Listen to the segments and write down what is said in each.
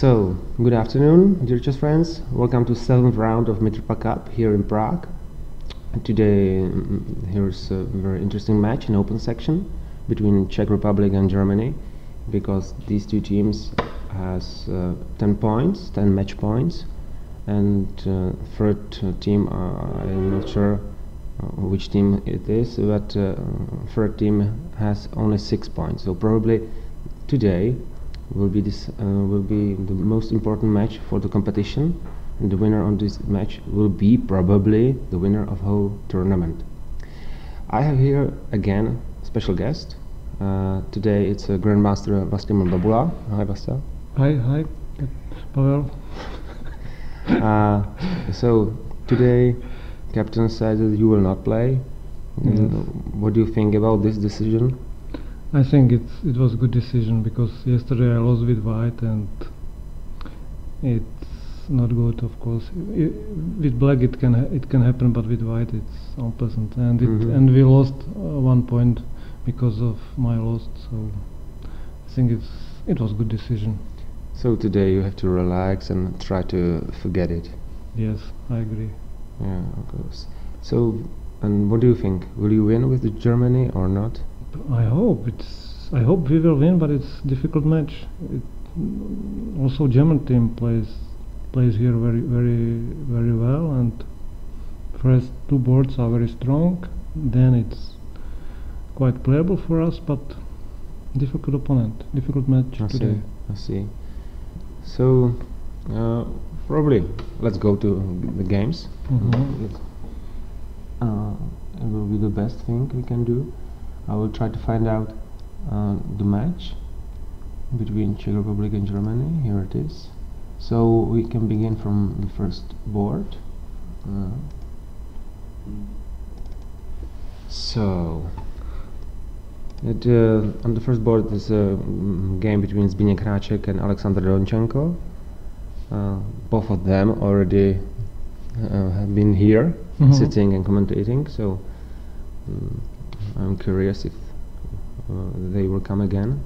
So, good afternoon, dear chess friends. Welcome to 7th round of Mitropa Cup here in Prague. And today, here's a very interesting match in open section between Czech Republic and Germany, because these two teams has 10 points, 10 match points, and third team, I'm not sure which team it is, but third team has only 6 points. So probably today will be the most important match for the competition, and the winner of this match will be probably the winner of whole tournament. I have here again a special guest. Today it's Grandmaster Vlastimil Babula. Hi, Vasta. Hi, Pavel. So today, captain said that you will not play. What do you think about this decision? I think it was a good decision, because yesterday I lost with white, and it's not good. Of course, with black it can happen, but with white it's unpleasant, and and we lost 1 point because of my loss. So I think it was a good decision. So today you have to relax and try to forget it. Yes, I agree. Yeah, of course. So, and what do you think? Will you win with Germany or not? I hope we will win, but it's a difficult match. Also, German team plays here very well, and first 2 boards are very strong. Then it's quite playable for us, but difficult opponent, difficult match today. I see. So probably let's go to the games. It will be the best thing we can do. I will try to find out the match between Czech Republic and Germany. Here it is. So we can begin from the first board. So on the first board there's a game between Šimáček and Alexander Donchenko. Both of them already have been here, sitting and commentating. So I'm curious if they will come again.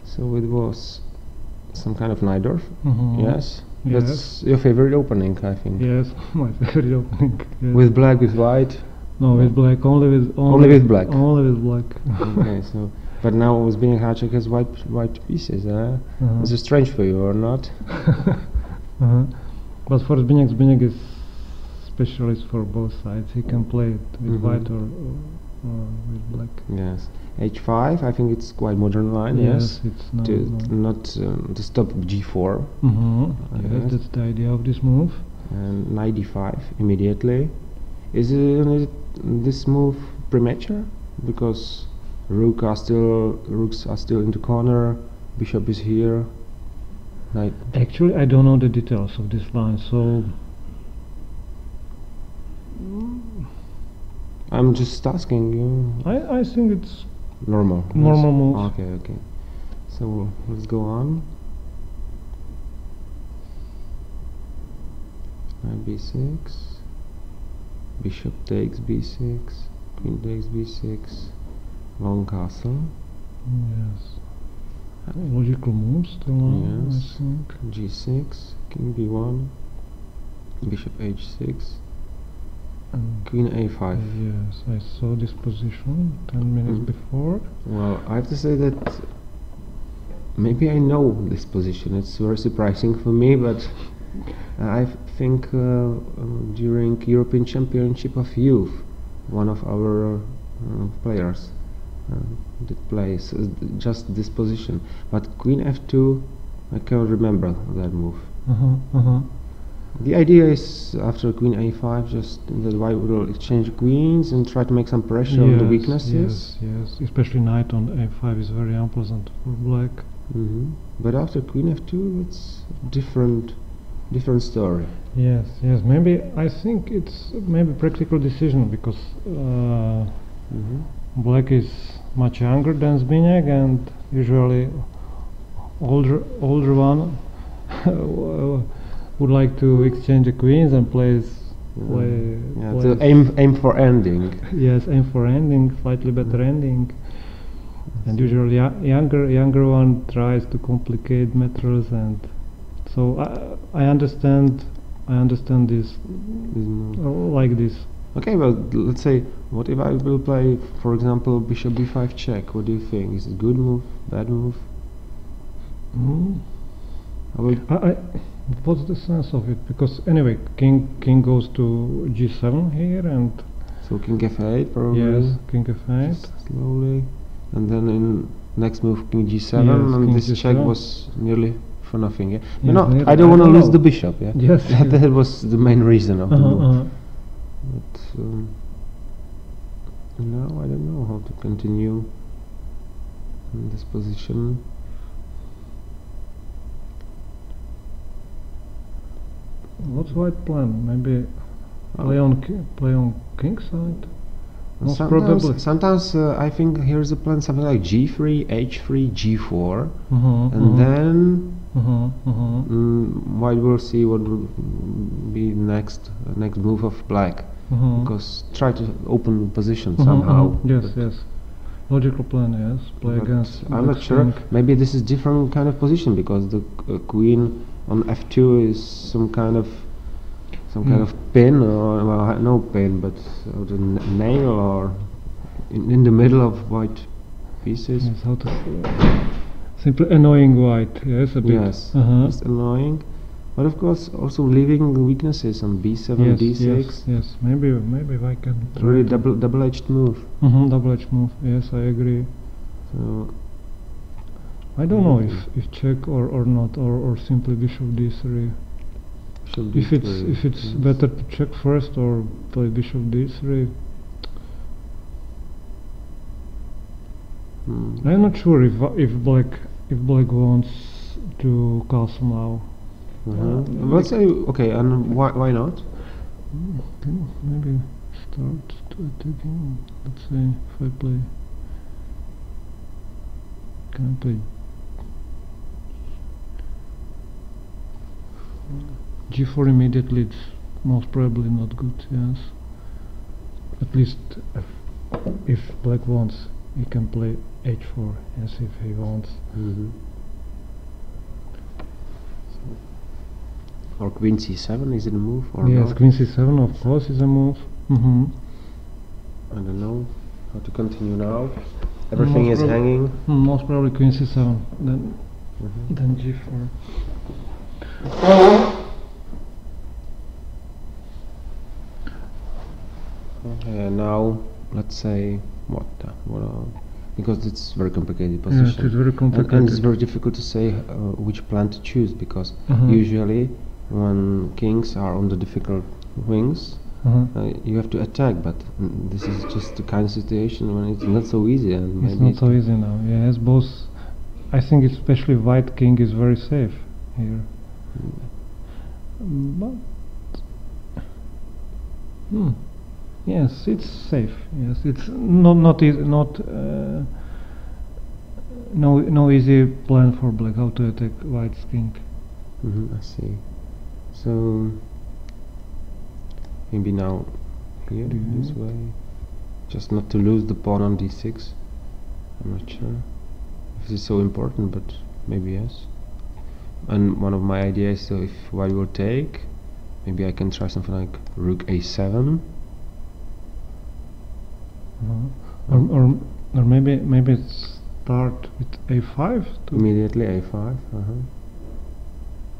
So it was some kind of Najdorf. Yes? That's your favorite opening, I think. Yes, my favorite opening. Yes. With black, with white? No, with black. Only with black. Only with black. Okay, so but now Šimáček has white pieces. Is it strange for you or not? But for Zbigniew is specialist for both sides. He can play it with white or with black. Yes. H5, I think it's quite modern line. Yes, it's not to stop G4. Yes, that's the idea of this move. And knight D5 immediately. Is this move premature? Because rooks are still in the corner. Bishop is here. Knight. Actually, I don't know the details of this line, so I'm just asking you. I think it's normal move. Okay. So let's go on. Knight B6. Bishop takes B6. Queen takes B6. Long castle. Yes. Logical moves still on, yes. I think. G6. King B1. Bishop H6. And Queen A5. Yes, I saw this position 10 minutes before. Well, I have to say that maybe I know this position. It's very surprising for me, but I think during European Championship of Youth, one of our players did play just this position. But Queen F2, I can't remember that move. The idea is after Queen A5, just that white will exchange queens and try to make some pressure on the weaknesses. Yes, especially knight on A5 is very unpleasant for black. But after Queen F2, it's different story. Yes. Maybe I think it's maybe practical decision, because black is much younger than Zbigniew, and usually older one would like to exchange the queens and plays. So aim for ending. Yes, aim for ending, slightly better ending. And usually younger one tries to complicate matters, and so I understand this like this. Okay, well, let's say, what if I will play, for example, bishop b5 check? What do you think? Is it good move, bad move? What's the sense of it? Because anyway, king goes to g7 here, and so king f8 probably. Yes, king f8. Just slowly, and then in next move king g7, Yes, and king this g7. check was nearly for nothing. Yeah, Yes, no, nearly. I don't want to I lose know. the bishop. Yeah, Yes, that was the main reason of the move. But now I don't know how to continue in this position. What's white plan? Maybe play on king side. Most probably. Sometimes I think here's a plan, something like g3, h3, g4, and then white will see what will be next move of black. Because try to open the position somehow. Yes. Logical plan, yes. Play against. I'm not sure. Maybe this is different kind of position, because the queen on f2 is some kind of pin, or well, no pin, but the nail, or in the middle of white pieces. Yes, how to simply annoying white. Yes, a bit. Yes, it's annoying. But of course, also leaving the weaknesses on b7, d6. Yes. Maybe I can. Really double-edged move. Double-edged move. Yes, I agree. So I don't know if check or not, or simply bishop d3. If it's better to check first or play bishop d3. I'm not sure if black wants to castle now. Let's say okay, and why not? Maybe start to attacking. Let's say if I play, can I play g4 immediately? It's most probably not good. Yes, at least if black wants, he can play h4. Yes, if he wants. Or queen c7, is it a move or yes, not? queen c7 of course is a move. I don't know how to continue now. Everything is hanging. Most probably queen c7, then g4. Okay, now let's say because it's very complicated position. Yes, it's very complicated. And it's very difficult to say which plan to choose, because usually when kings are on the difficult wings, you have to attack, but this is just the kind of situation when it's not so easy. And it's not so easy now. Yes, both. I think especially white king is very safe here. But yes, it's safe. Yes, it's no easy plan for black how to attack white's king. I see. So maybe now here this way, just not to lose the pawn on d6. I'm not sure if this is so important, but maybe yes. And one of my ideas, so if white will take, maybe I can try something like rook a7. Or maybe start with a5 immediately a5.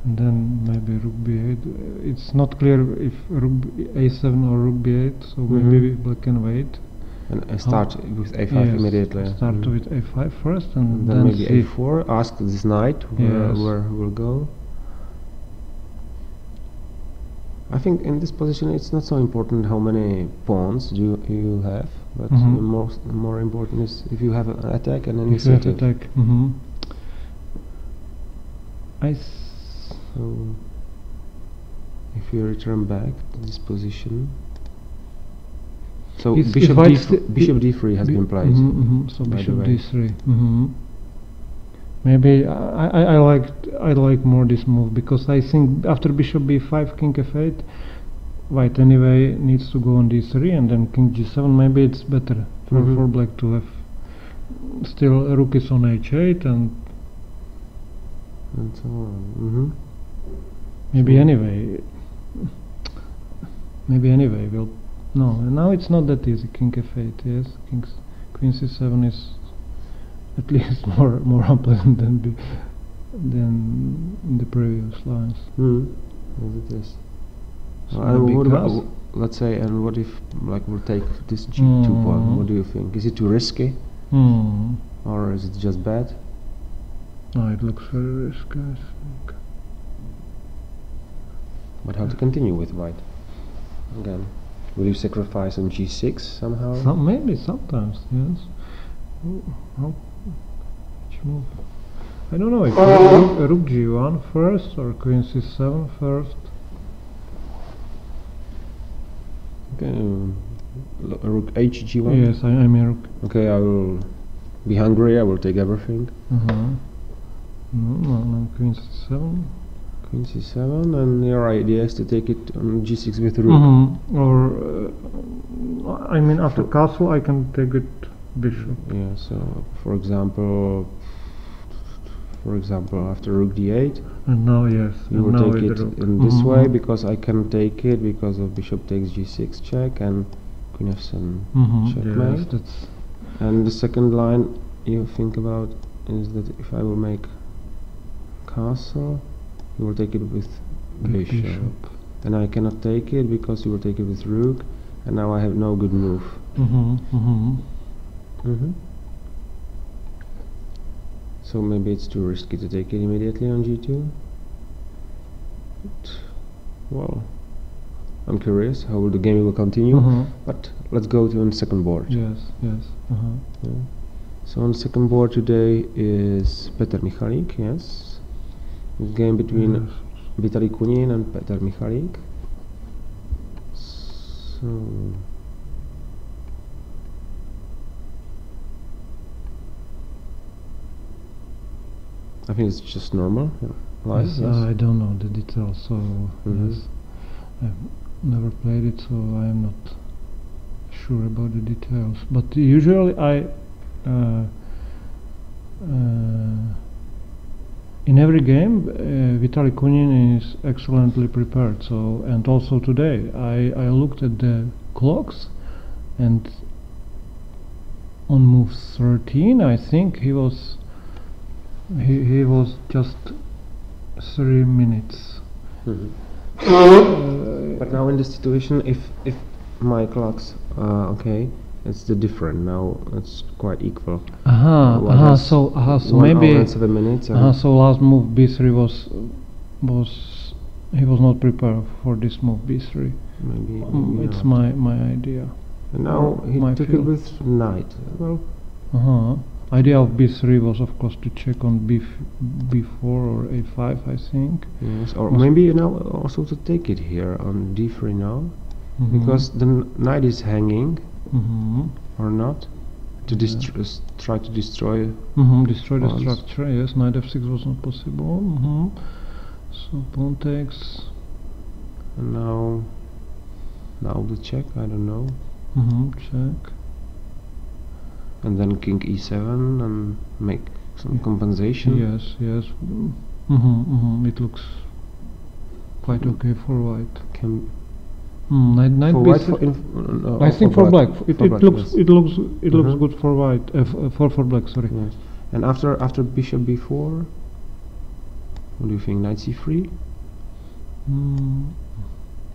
And then maybe rook b8. It's not clear if rook a7 or rook b8, so maybe black can wait. And I start with a5 immediately. Start with a5 first, and then maybe a4. Ask this knight where he will go. I think in this position it's not so important how many pawns you have, but more important is if you have an attack and an initiative. So if you return back to this position, so bishop d3 has been played. So bishop d3. Maybe I like more this move, because I think after bishop b5, king f8, white anyway needs to go on d3, and then king g7. Maybe it's better for black to have still rook is on h8 and so on. maybe anyway we'll no, now it's not that easy. King f8, yes, queen c7 is at least more unpleasant than in the previous lines. Yes, it is. So what about, let's say, and what if like we'll take this g2 pawn? What do you think? Is it too risky, or is it just bad? No, it looks very risky, I think. But how to continue with white? Again, will you sacrifice on g6 somehow? Maybe sometimes, yes. Which move? I don't know if rook g1 first or queen c7 first. Okay, rook h g1. Yes, I mean rook. Okay, I will be hungry. I will take everything. No, queen c7. Queen c7, and your idea is to take it on g6 with rook. Or I mean, after castle, I can take it bishop. Yeah. So, for example, after rook d8. And now, yes, you will take it in this way because I can take it because of bishop takes g6 check and queen f7 checkmate. Yes, that's and the second line you think about is that if I will make castle, you will take it with bishop. Then I cannot take it because you will take it with rook, and now I have no good move. So maybe it's too risky to take it immediately on g2. But, well, I'm curious how the game will continue. But let's go to the second board. Yes. Yeah. So on the second board today is Petr Michalik. Yes, the game between Vitaly Kunin and Petr Michalik. So I think it's just normal. Yes, I don't know the details, so yes, I've never played it, so I am not sure about the details. But usually in every game Vitaly Kunin is excellently prepared. So, and also today I looked at the clocks, and on move 13 I think he was just 3 minutes. But now in this situation, if my clocks okay, it's the different. Now it's quite equal. So 1 maybe hour and 7 minutes. so last move b3 was he was not prepared for this move b3. Maybe it's not. my idea. And now he took it with knight. Well, idea of b3 was of course to check on b4 or a5, I think. Yes, or maybe now also to take it here on d3 now, because the knight is hanging, or not, to try to destroy. Destroy the structure. Yes, knight f6 was not possible. So pawn takes. And now the check. I don't know. Check. And then king e7 and make some compensation. Yes. It looks quite okay for white. Knight for white. I think for black. It looks good for white. For black. Sorry. Yes. And after bishop b4, what do you think? Knight c3.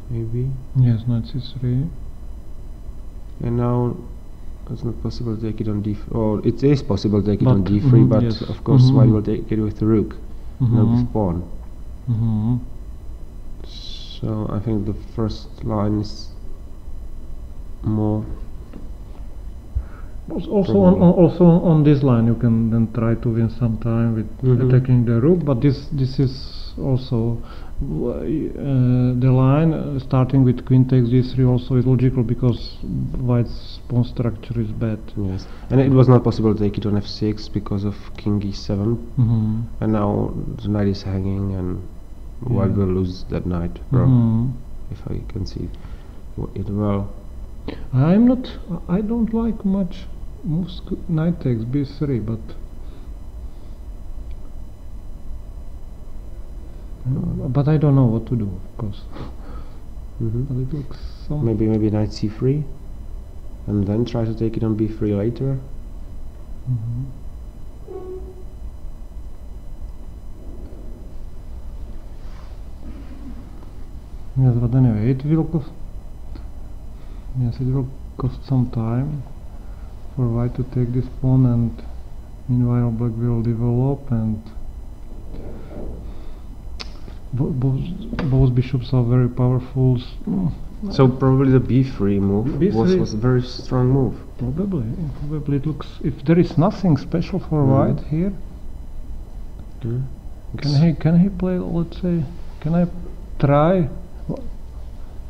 Maybe. Yes, knight c3. And now it's not possible to take it on d4. Or it is possible to take it on d3, but yes. of course white will take it with the rook, not with pawn. So I think the first line is more. Also on this line you can then try to win some time with attacking the rook, but this is also the line starting with queen takes d3 also is logical because white's pawn structure is bad. Yes, and it was not possible to take it on f6 because of king e7, and now the knight is hanging and white will lose that knight, if I can see it well. I don't like much moves knight takes b3, but I don't know what to do, of course. But it looks some maybe knight c3, and then try to take it on b3 later. Yes, but anyway, it will cost some time for white to take this pawn, and meanwhile black will develop, and both bishops are very powerful. So probably the b3 move was a very strong move. Probably it looks, if there is nothing special for white here. Can he play, let's say, can I try?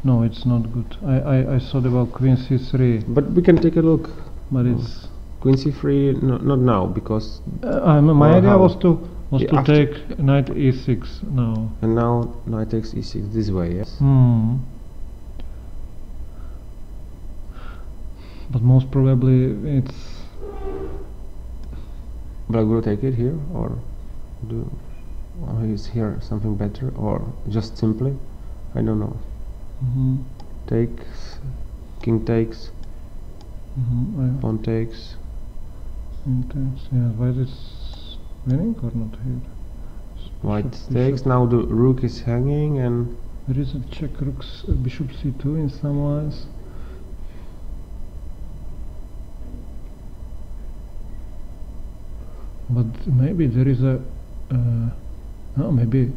No, it's not good. I thought about queen c3. But we can take a look. But it's queen c3, not now, because my idea was to take knight e6 now. And now knight takes e6 this way, yes? But most probably it's black will take it here, or is here something better, or just simply? I don't know. Takes, king takes, pawn takes. Yeah, white is winning or not here? White takes, now the rook is hanging, and there is a check bishop c2 in some ways. But maybe there is a maybe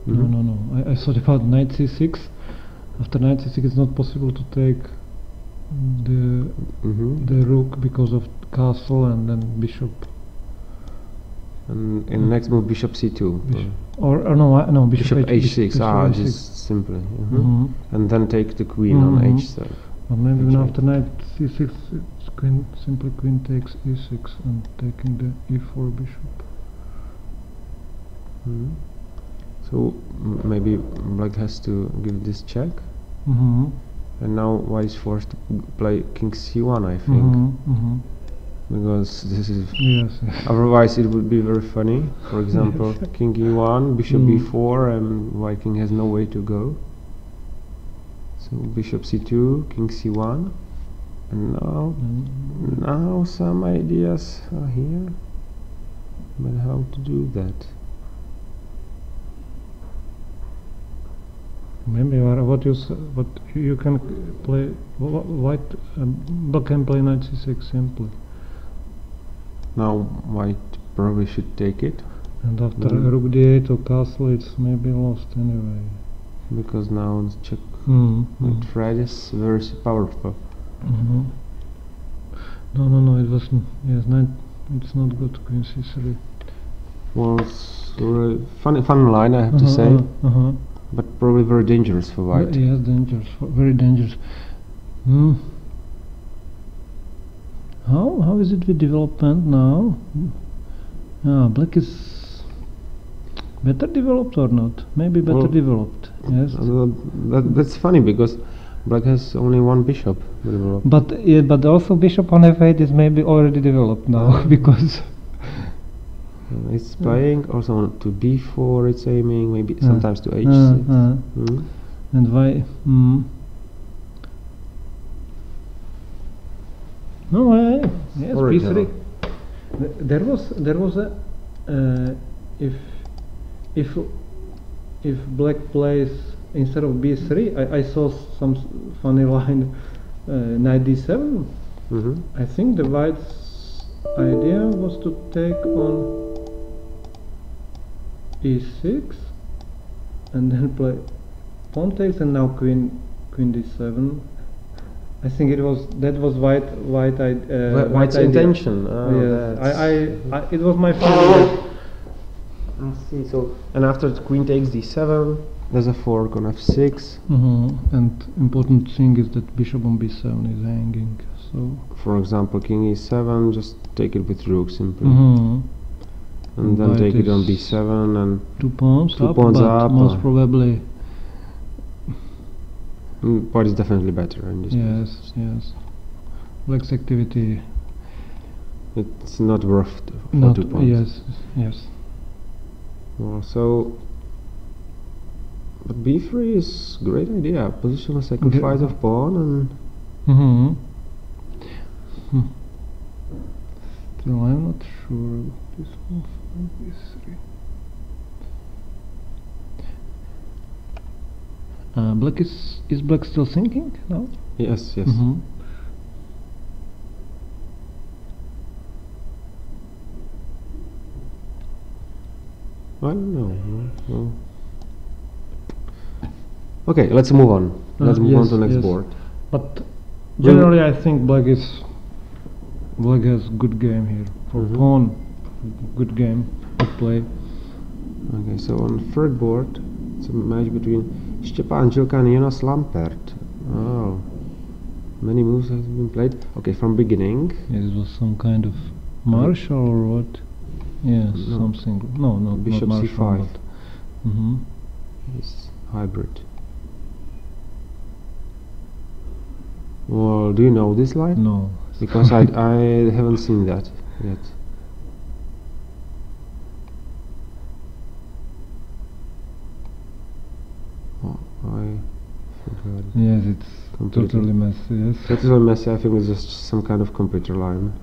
no. I thought about knight c6. After knight c6 it's not possible to take the rook because of castle, and then bishop. And in next move bishop c2. No, bishop h6. Just simply. And then take the queen on h7. But maybe even after knight c6 it's simply queen takes e6 and taking the e4 bishop. So maybe black has to give this check. And now white is forced to play king c1, I think. Because this is otherwise it would be very funny. For example, king e1, bishop b4, and white king has no way to go. So bishop c2, king c1, and now some ideas are here, but how to do that? Maybe what you can play white, black can play knight c6 simply. Now white probably should take it. And after rook d8 or castle, it's maybe lost anyway. Because now the check with red is very powerful. No, it wasn't. Yes, it's not good. Queen c3. Well, it's a fun line, I have to say. But probably very dangerous for white. Yes, dangerous. Very dangerous. How is it with development now? Black is better developed or not? Maybe better developed. Yes. That's funny because black has only one bishop developed. But also bishop on f8 is maybe already developed now because it's playing also to b4. It's aiming maybe sometimes to h6. And why? No, yes, b3. There was a if black plays instead of b3, I saw some funny line knight d7. I think the white's idea was to take on e6 and then play pawn takes, and now queen d7. I think that was white's intention. Yes, it was my feeling. I see. So and after the queen takes d7, there's a fork on f6. And important thing is that bishop on b7 is hanging. So for example, king e7, just take it with rook simply. And then take it on b7 and two pawns up. Most probably. White is definitely better in this case. Yes. black's activity. It's not worth for Not 2 points. yes. Well, so, but b3 is great idea. Positional sacrifice of pawn and. Mm-hmm. Still, I'm not sure about this move. B3. Black is black still thinking now? Yes. Mm-hmm. I don't know. No. Okay, let's move on. Let's move on to next board. But generally, I think black has good game here for pawn. Good game, good play. Okay, so on third board, it's a match between Štěpán Žilka and Jonas Lampert. Oh, many moves have been played. Okay, from beginning. Yes, it was some kind of marshal or what? Yes, No. something. No, Bishop not c5. marshal. But It's hybrid. Well, do you know this line? no. Because I haven't seen that yet. Oh, I forgot. Yes, it's Completely. totally messy. Yes. That is a messy. I think it's just some kind of computer line.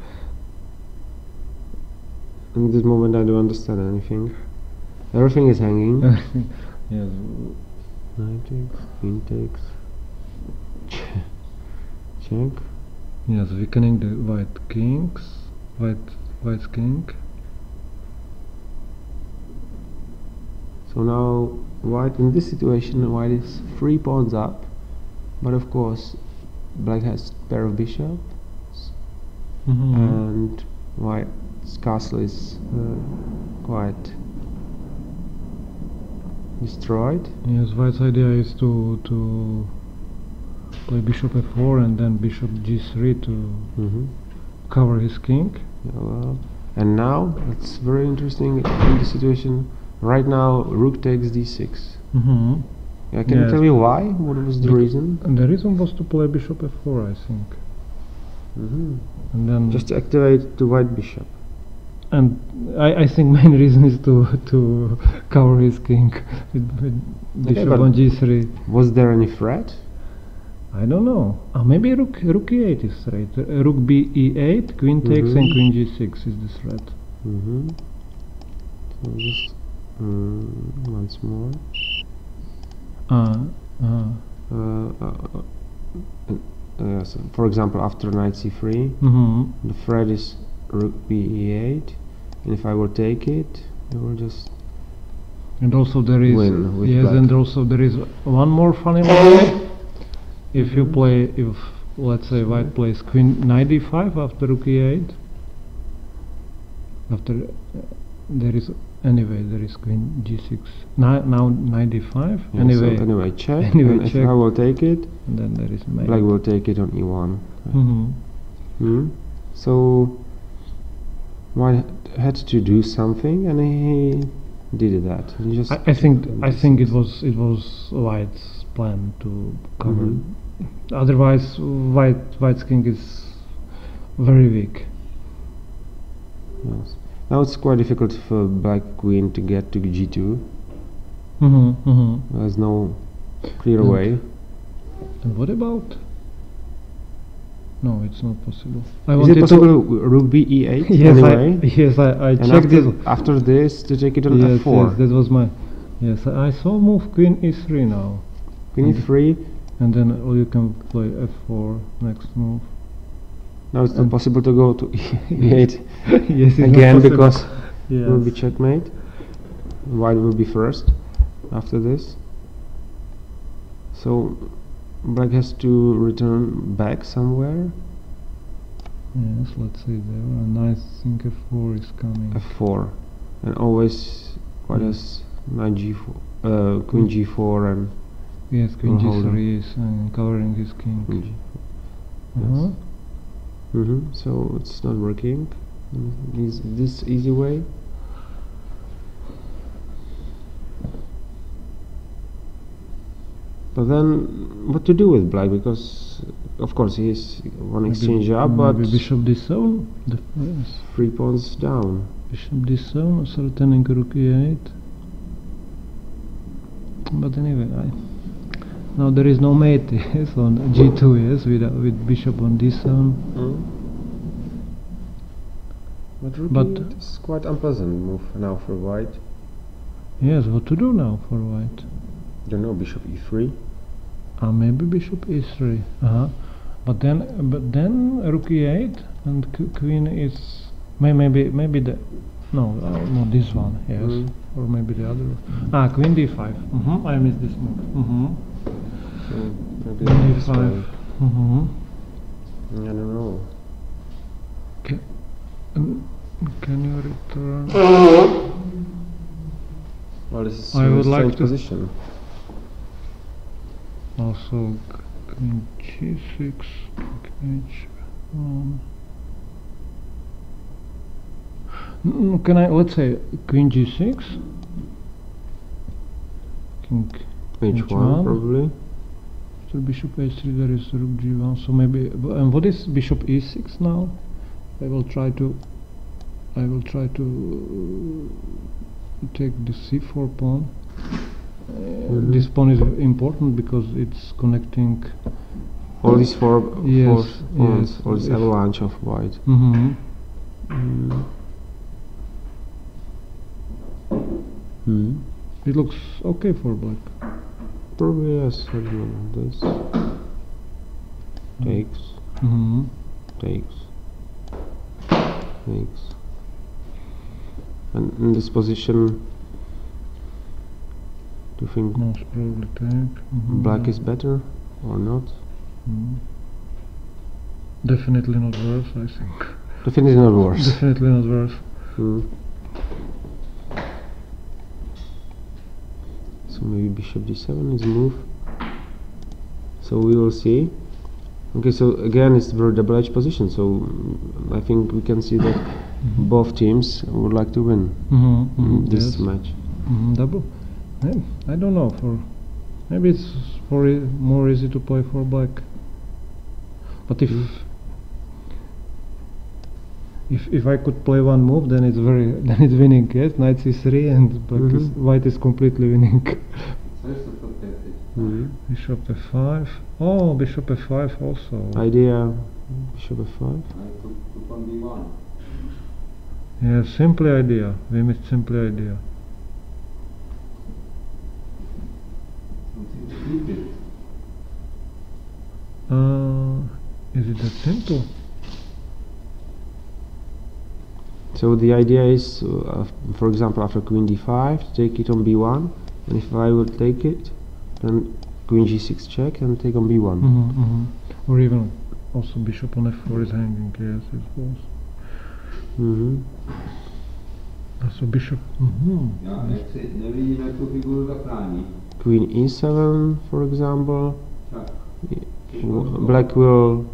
In this moment, I don't understand anything. Everything is hanging. Yes. Knight takes, queen takes. Check. Yes, weakening the white kings. White's king. So now, white in this situation, white is 3 pawns up, but of course, black has pair of bishops, and white's castle is quite destroyed. Yes, white's idea is to play bishop f4 and then bishop g3 to cover his king. Yeah, well, and now it's very interesting in this situation. Right now, rook takes d6. Yeah, can you Yes. tell me why? What was the reason? And the reason was to play bishop f4, I think. And then Just to activate the white bishop. and I think main reason is to cover his king with bishop but on g3. Was there any threat? I don't know. Maybe rook e8 is threat. Rook b e8, queen takes, and queen g6 is the threat. So just once more. Yes, for example, after knight c3, the threat is rook b e8, and if I will take it, I will just And also there is win with yes, black. and also there is one more funny move. If you play, if let's say white plays queen knight d5 after rook e8, after there is queen g6. Now knight d5. Yeah, anyway, so anyway, check. Anyway, and if check. I will take it, and then there is mate. black will take it on e1. So white had to do something, and he did that. He just I think it was white's plan to cover. Otherwise, white's king is very weak. Yes. Now it's quite difficult for black queen to get to g2. There's no clear way. And what about? No, it's not possible. Is it possible rook b e8 Yes, anyway? I And checked this. after this to take it on Yes, f4. yes, that was my. Yes, I saw move queen e3 now, Queen e3. and then you can play f4 next move. Now it's not possible to go to e8 Yes, it's again not possible. because it will be Yes. checkmate. White will be first after this. So black has to return back somewhere. Yes, let's see there. And I think f4 is coming. f4, and always white has knight g4, queen g4 and Yes, queen Will hold g3 is covering his king. queen g4. Uh-huh. So it's not working. This easy way. But then, what to do with black? Because of course, he's one Maybe- exchange up, but maybe bishop d7, defense. 3 pawns down. Bishop d7, threatening rook e8. But anyway, now there is no mate, yes, on g2, yes, with bishop on d7. But rook But- e8 is quite unpleasant move now for white. Yes, what to do now for white? Don't know, bishop e3. Maybe bishop e3. But then rook e8 and queen is maybe the no this one, yes, or maybe the other one. Queen d5. I missed this move. So maybe Queen this d5. way. I don't know. Can you return? Well, this is I a would like strange to- position. Also queen g6, king h1. Can I, let's say, queen g6, king H1 probably. after bishop a3 there is rook g1, so maybe, and what is bishop e6 now? I will try to take the c4 pawn. This pawn is important because it's connecting. All these four Yes, pawns, yes, all this if- avalanche of white. It looks okay for black. Probably yes, I don't know. This takes, takes, takes. And in this position, do you think Most probably take. black is better or not? Definitely not worse, I think. Definitely not worse. Definitely not worse. So maybe bishop d7 is a move. So we will see. Okay, so again it's very double-edged position. So I think we can see that both teams would like to win this Yes. match. Double. I don't know. Maybe it's more easy to play for black. But if I could play one move, then it's winning. Yes, knight c3 and white is completely winning. Bishop f5. Oh, bishop f5 also. Idea, bishop f5. Yeah, simply idea. We missed simply idea. Is it that simple? So the idea is, for example, after queen d5, to take it on b1, and if I would take it, then queen g6 check and take on b1. Or even also bishop on f4 is hanging. Yes, it was. So bishop. Queen e7, for example. Black will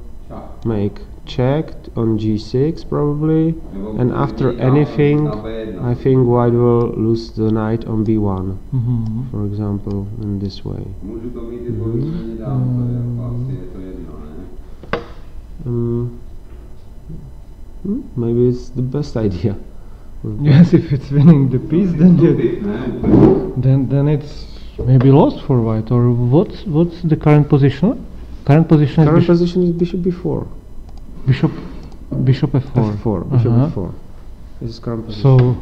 make check on g6 probably, and after anything I think white will lose the knight on b1, for example, in this way. Maybe it's the best idea. Yes, if it's winning the piece, then it's maybe lost for white. Or what's the current position? Current position Current is position is bishop b4. bishop f4. f4. Bishop f4. This is current position. So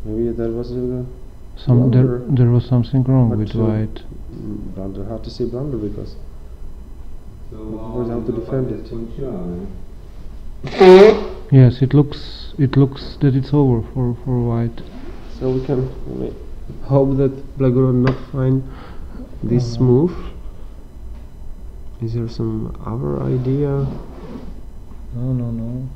Maybe that was a there was something wrong But, with white. blunder. Hard to say blunder because knows how to defend it. Yes, it looks that it's over for white. So we can only hope that black will not find this move. Is there some other idea? No.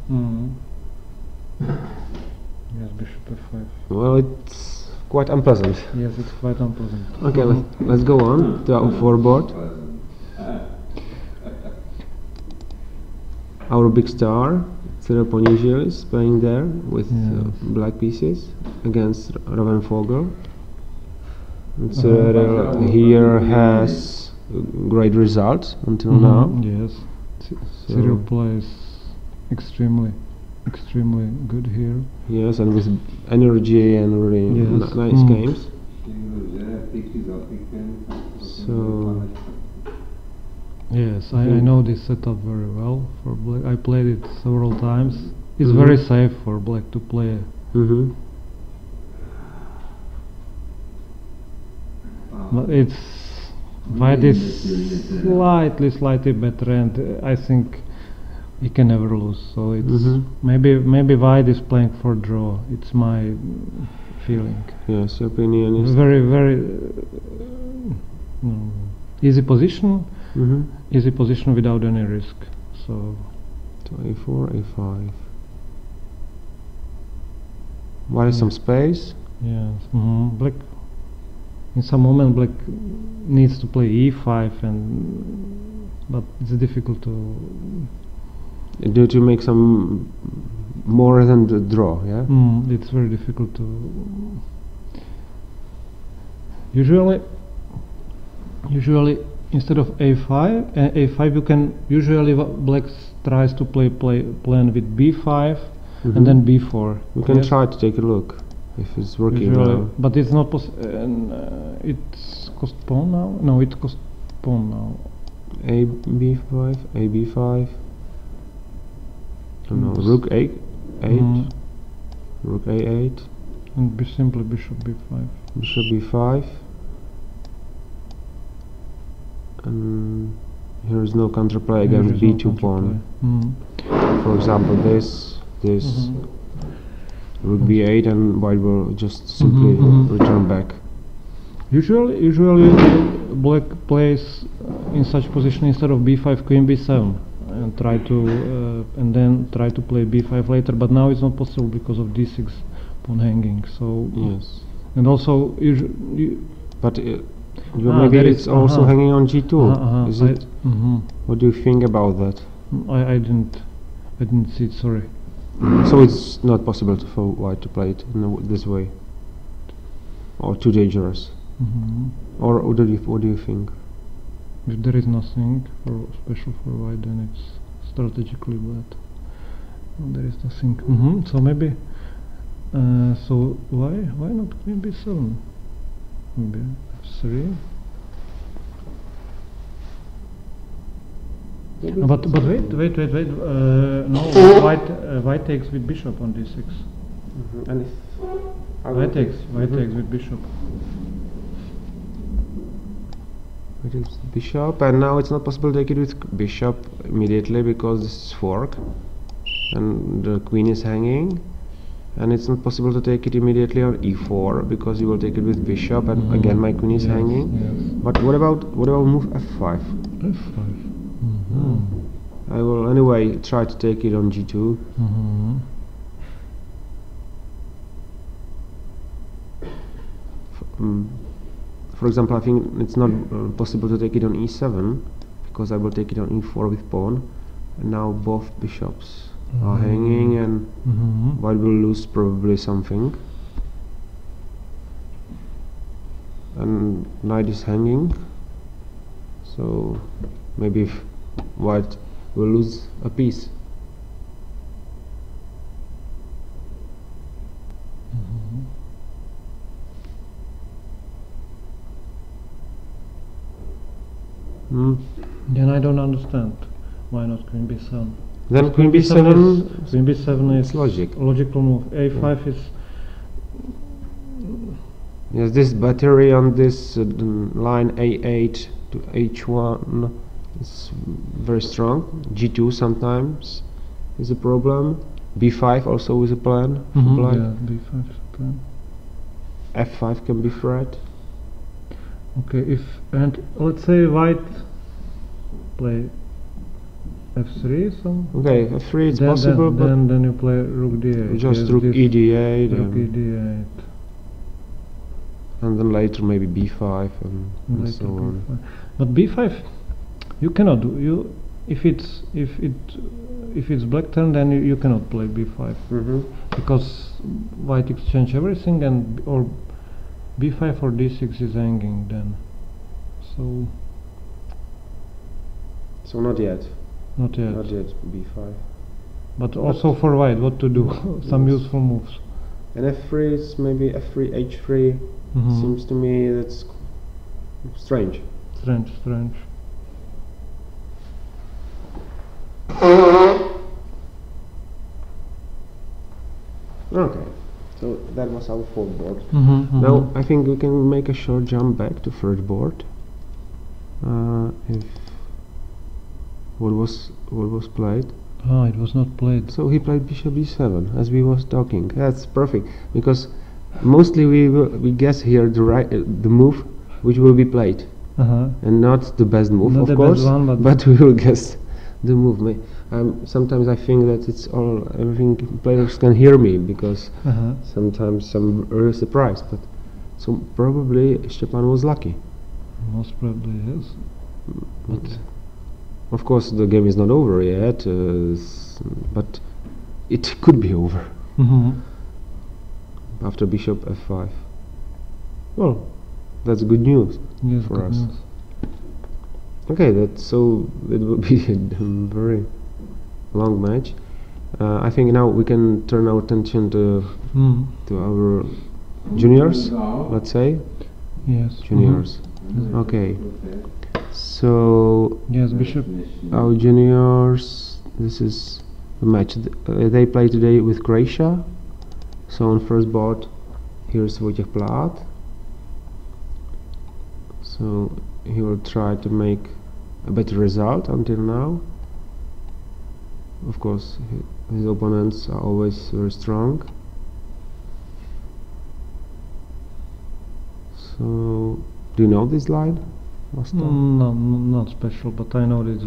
Yes, bishop f5. Well, it's quite unpleasant. Yes, it's quite unpleasant. Okay, let's go on to our foreboard. Our big star, Cyril Ponižil, is playing there with black pieces against Ravensvogel. And Cyril here has great results until now. Yes, So Cyril plays extremely good here. yes, and with energy and really Yes. nice games. So Yes, I know this setup very well for black. I played it several times. It's very safe for black to play. But it's white is slightly better, and I think he can never lose. So it's maybe white is playing for draw. It's my feeling. yes, your opinion is Very easy position. Easy position without any risk. So a4, a5. What is some space? yes, black. In some moment, black needs to play e5, but it's difficult to. Due to make some more than the draw, yeah? It's very difficult to. Usually, instead of a5 you can usually black tries to play plan with b5 and then b4. We can try to take a look if it's working well. But it's not possible. It's cost pawn now. No, it cost pawn now. A b5, a b5. No, rook a8, rook a8, and simply bishop b5. bishop b5. And here is no counterplay against b2 pawn. For example, this rook b8, and white will just simply return back. Usually black plays in such position instead of b5 queen b7 and try to play b5 later. But now it's not possible because of d6 pawn hanging. So yes, and also but. Maybe it's also hanging on g2. Is it? What do you think about that? I didn't see it. Sorry. So it's not possible for white to play it in this way, or too dangerous, or what do you think? If there is nothing special for white, then it's strategically bad. There is nothing. So maybe. So why not queen b7? Maybe. 3. But wait. No, white takes with bishop on d6. And if white takes with bishop. It is bishop, and now it's not possible to take it with bishop immediately because this is fork, and the queen is hanging. And it's not possible to take it immediately on e4 because you will take it with bishop, and again my queen is hanging. Yes. But what about move f5? I will anyway try to take it on g2. For example, I think it's not possible to take it on e7 because I will take it on e4 with pawn, and now both bishops are hanging, and white will lose probably something, and knight is hanging, so maybe if white will lose a piece. Then I don't understand why not queen b7. Then queen b7 is logical move. a5 is yes, this battery on this line a8 to h1 is very strong. g2 sometimes is a problem. b5 also is a plan for black. Yeah, b5 is a plan. f5 can be threat. Okay, and let's say white play f3, okay, f3 it's then, possible, but then you play rook d8. just rook ed8, rook ed8, and then later maybe b5 and so on. B5. But b5 you cannot do. If it's black turn, then you cannot play b5 because white exchange everything, or b5 or d6 is hanging then. So So not yet. Not yet. Not yet. B5. But also for white, what to do? Some Yes. useful moves. And F3 is maybe F3, H3. Seems to me that's strange. Strange. Okay, so that was our fourth board. Now I think we can make a short jump back to third board. If what was played? It was not played. So he played bishop b7 as we was talking. That's perfect because mostly we guess here the move which will be played, and not the best move, Not of the course, best one, but we will guess the move. Sometimes I think that it's everything players can hear me because sometimes I'm really surprised. But so probably Stepan was lucky. Most probably yes. But Of course, the game is not over yet, but it could be over after bishop f5. Well, that's good news yes, for good us. news. Okay, so it will be a very long match. I think now we can turn our attention to our juniors, let's say. Yes. Juniors. Okay. So Yes, bishop. our juniors, this is the match. They play today with Croatia. So on first board, here's Wojciech Plat. So he will try to make a better result until now. Of course, his opponents are always very strong. So, do you know this line? No, not special, but I know that it's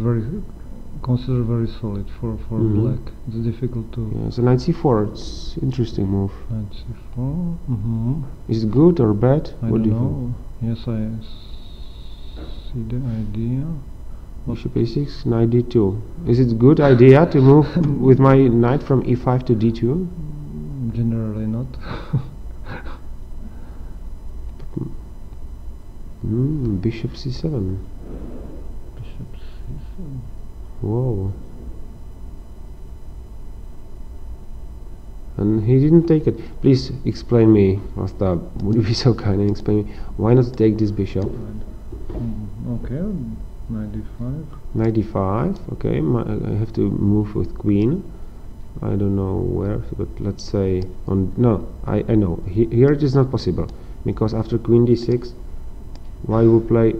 considered very solid for black. It's difficult to. Yeah, so knight c4, it's interesting move. Knight c4. Is it good or bad? I What don't do you know. Yes, I see the idea. Bishop a6, knight d2. Is it good idea to move with my knight from e5 to d2? Generally not. Bishop c7. Bishop c7. Whoa. And he didn't take it. Please explain me, Ostap. Would you be so kind and explain me why not take this bishop? Okay, knight d5. Knight d5. Okay, I have to move with queen. I don't know where, but let's say on. No, I know. Here it is not possible because after queen d6, white will play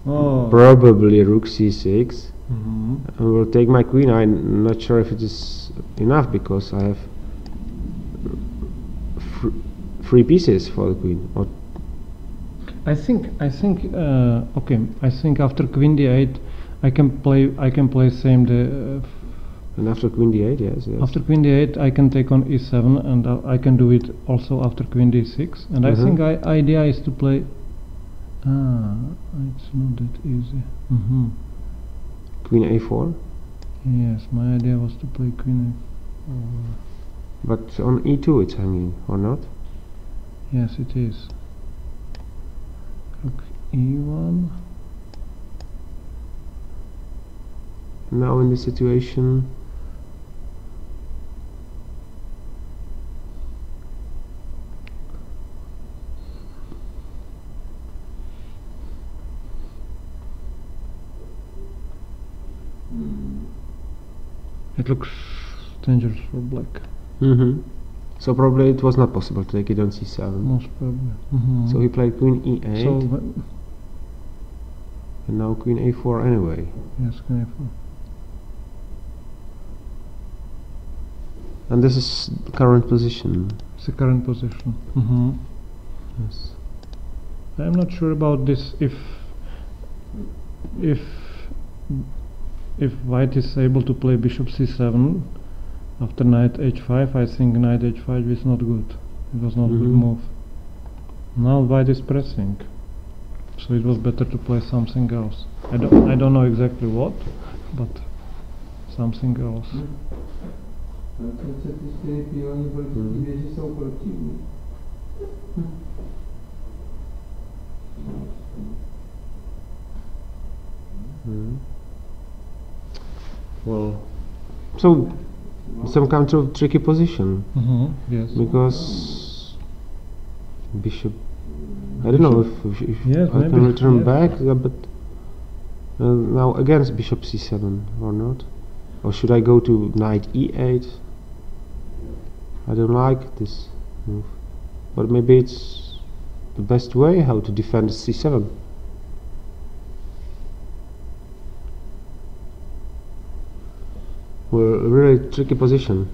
probably rook c6. And will take my queen. I'm not sure if it is enough because I have three pieces for the queen. Or I think okay. I think after queen d8, I can play same the. And after queen d8, yes. After queen d8, I can take on e7, and I can do it also after queen d6. And I think idea is to play. It's not that easy. Queen a4. Yes, my idea was to play queen a4. But on e2 it's hanging, or not? Yes, it is. Rook e1. Now in this situation, it looks dangerous for black. So probably it was not possible to take it on c7. Most probably. So he played queen e8. And now queen a4 anyway. Yes, queen a4. And this is the current position. It's the current position. Yes. I'm not sure about this. If white is able to play bishop c7 after knight h5, I think knight h5 is not good. It was not a good move. Now white is pressing, so it was better to play something else. I don't know exactly what, but something else. Well, so some kind of tricky position. Yes. Because bishop. I don't know if Yes, I maybe, can return yes. back, yeah, but now against bishop c7 or not? Or should I go to knight e8? I don't like this move, but maybe it's the best way how to defend c7. Well, a really tricky position.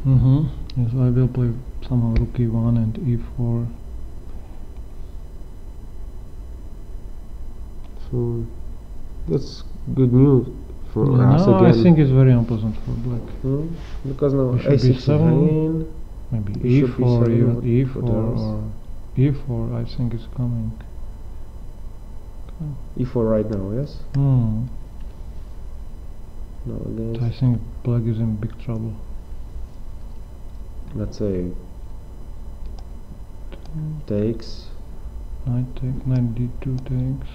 Yes, I will play somehow rook e1 and e4. So that's good news for Yeah, us no, again. I think it's very unpleasant for black. Because now Bishop a6 is b7, hanging. maybe Bishop e4, b7, even what e4 else? or e4. I think is coming. e4 right now, yes? Hmm. No, again. I think black is in big trouble. Let's say takes, Knight take, knight d2 takes.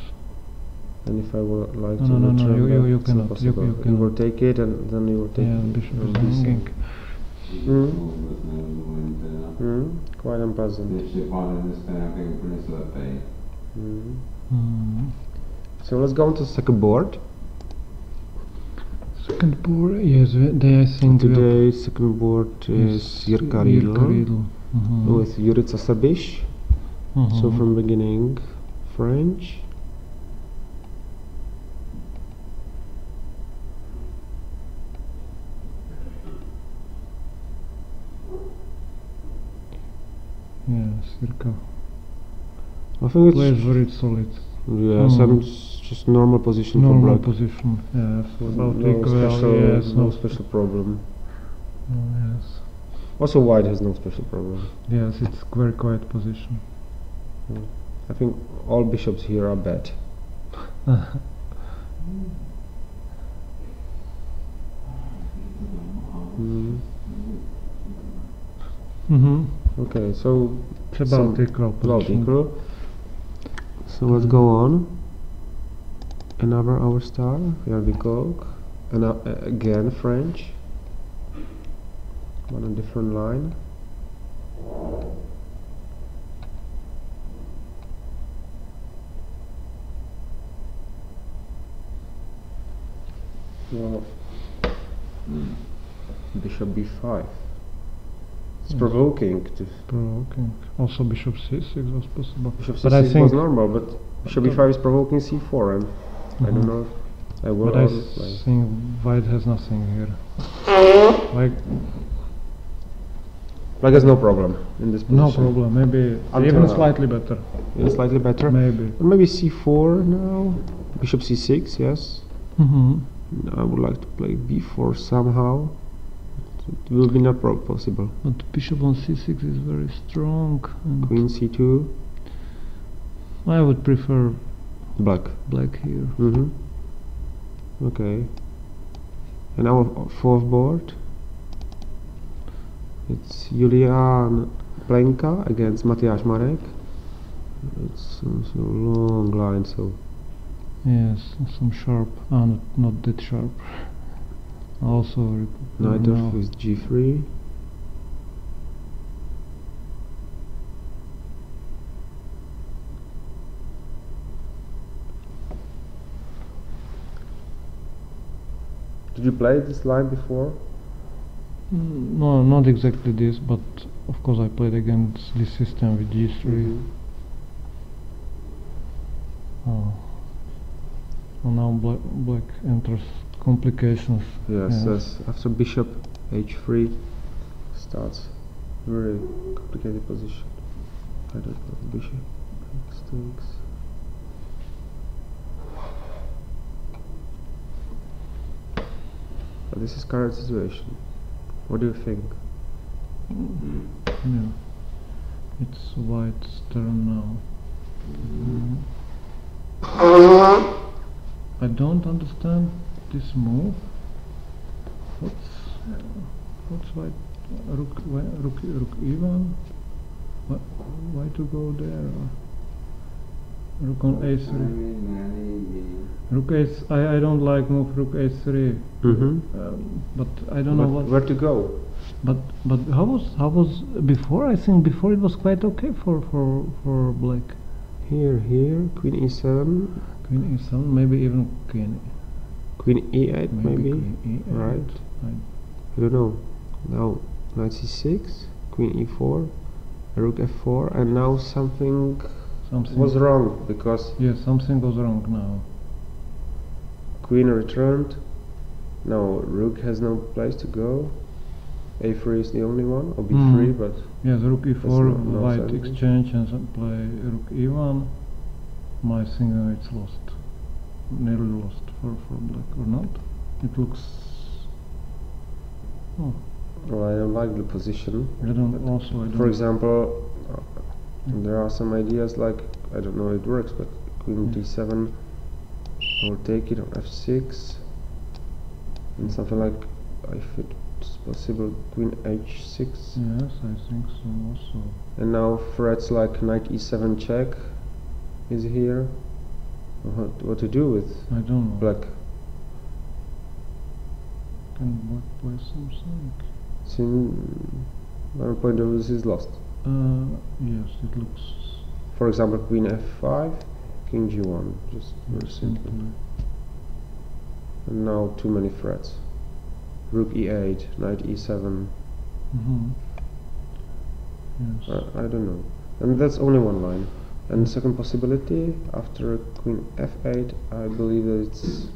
and if I would like No, to no, return you back, cannot, it's not possible. you You will cannot. take it, and then you will take Yeah, it. bishop on is b7. hanging. Quite unpleasant. So let's go on to the second board. Second board, yes, they I think we are Today second board is Jirka Riedl with Jurica Sabish. So from beginning French. Yes, Jirka I think plays it's very solid. yes, and it's just normal position Normal for black. position, yes. About No equal, special, yes, no special problem. yes. Also, white has no special problem. Yes, it's very quiet position. I think all bishops here are bad. Okay, so It's about equal about position. equal. So let's go on. Another our star. Here we go. And again French. On a different line. Well, bishop b5. It's provoking. Provoking. Also bishop c6 was possible. Bishop But I c6 think was normal, but bishop b5 is provoking c4, and I don't know. I will But I play. think white has nothing here. Like Black has no problem in this position. no problem. Maybe Until even now. slightly better. Yeah, slightly better. Maybe. Or maybe c4 now. Bishop c6, yes. I would like to play b4 somehow. It will be not possible. But bishop on c6 is very strong. And Queen c2. I would prefer Black. black here. Okay. And our fourth board. It's Julian Plenka against Tadeáš Marek. It's so long line, so Yes, some sharp. Not that sharp. Also, knight no. f with g3. Did you play this line before? No, not exactly this, but of course I played against this system with g3. Oh. Well, now black enters complications. Yes, yes. After bishop h3 starts very complicated position. I don't know. Bishop takes. But this is current situation. What do you think? Yeah. It's white's turn now. I don't understand this move. What's white? Rook e1? Why to go there? Rook on a3. Rook a3. I don't like move rook a3. But I don't know what. Where to go? But how was before? I think before it was quite okay for black. Here, queen e7. Queen e7, maybe even queen e8, maybe. Queen e8. Right. I don't know. Now knight c6, queen e4, rook f4, and now something was wrong because something goes wrong now. Queen returned. Now rook has no place to go. a3 is the only one, or b3, but yes, rook e4, white something. exchange and play rook e1. My thing it's lost, nearly lost for black, or not? It looks. Oh. Well, I don't like the position. I don't. For example, there are some ideas like, I don't know if it works, but queen d7, I will take it on f6, and something like, if it's possible, queen h6. Yes, I think so also. And now threats like knight e7 check is here. What to do with I don't know. black? Can black play something? From my point of view, this is lost. Yes, it looks. For example, queen f5, king g1, just very simple. And now too many threats. Rook e8, knight e7. Yes. I don't know. And that's only one line. And the second possibility, after queen f8, I believe that it's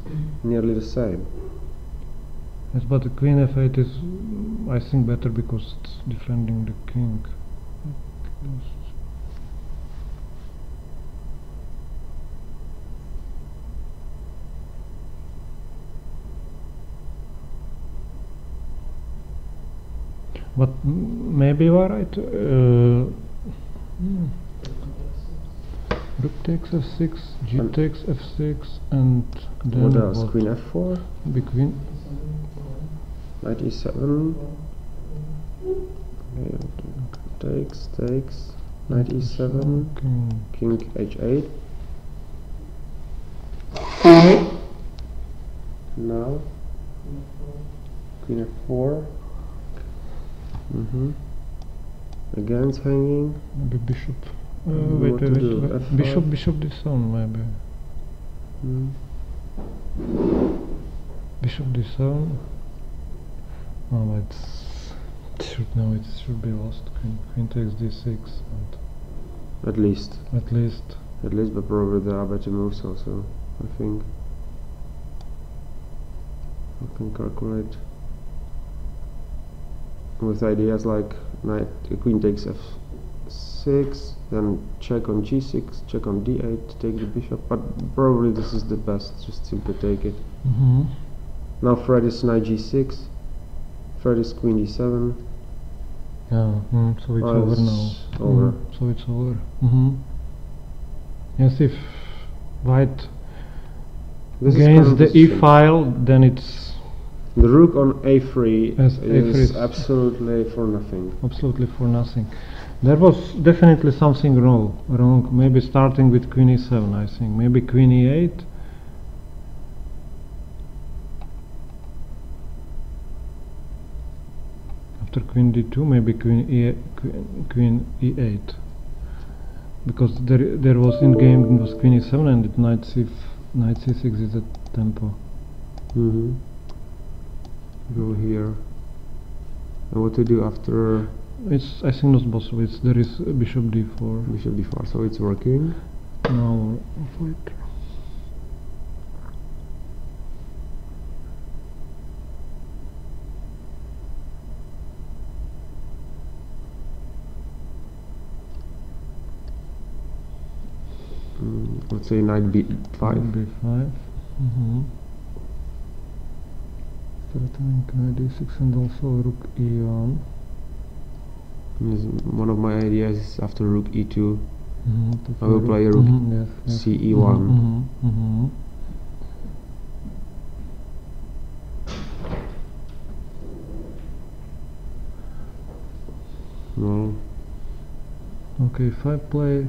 nearly the same. Yes, but the queen f8 is, I think, better because it's defending the king. Yes. But maybe you are right. Rook takes f6, g takes f6, and then what else? Queen f4? The queen. Knight e7. Takes. Knight e7. King h8. Now queen f4. Again it's hanging. Maybe bishop. What to do? F5? Bishop d7 maybe. Bishop d7. Oh, it should be lost. Queen takes d6. At least. At least, but probably there are better moves also, I think. I can calculate with ideas like queen takes f6, then check on g6, check on d8, take the bishop, but probably this is the best, just simply take it. Now threat is knight g6, threat is queen d7. Yeah, so it's over now. Over. So it's over. Yes, if white gains the e file, then it's the rook on a3 yes, is absolutely for nothing. Absolutely for nothing. There was definitely something wrong. Maybe starting with queen e7, I think. Maybe queen e8. After queen d2, maybe queen e8. Because there was in game it was queen e7 and it knight c6 is a tempo. Go here. And what to do after? It's, I think, not possible. There is bishop d4. Bishop d4, so it's working. Now wait. Let's say knight b5. b5. Threatening knight d6 and also rook e1. One of my ideas is after rook e2, I will play rook ce1. Well, okay, if I play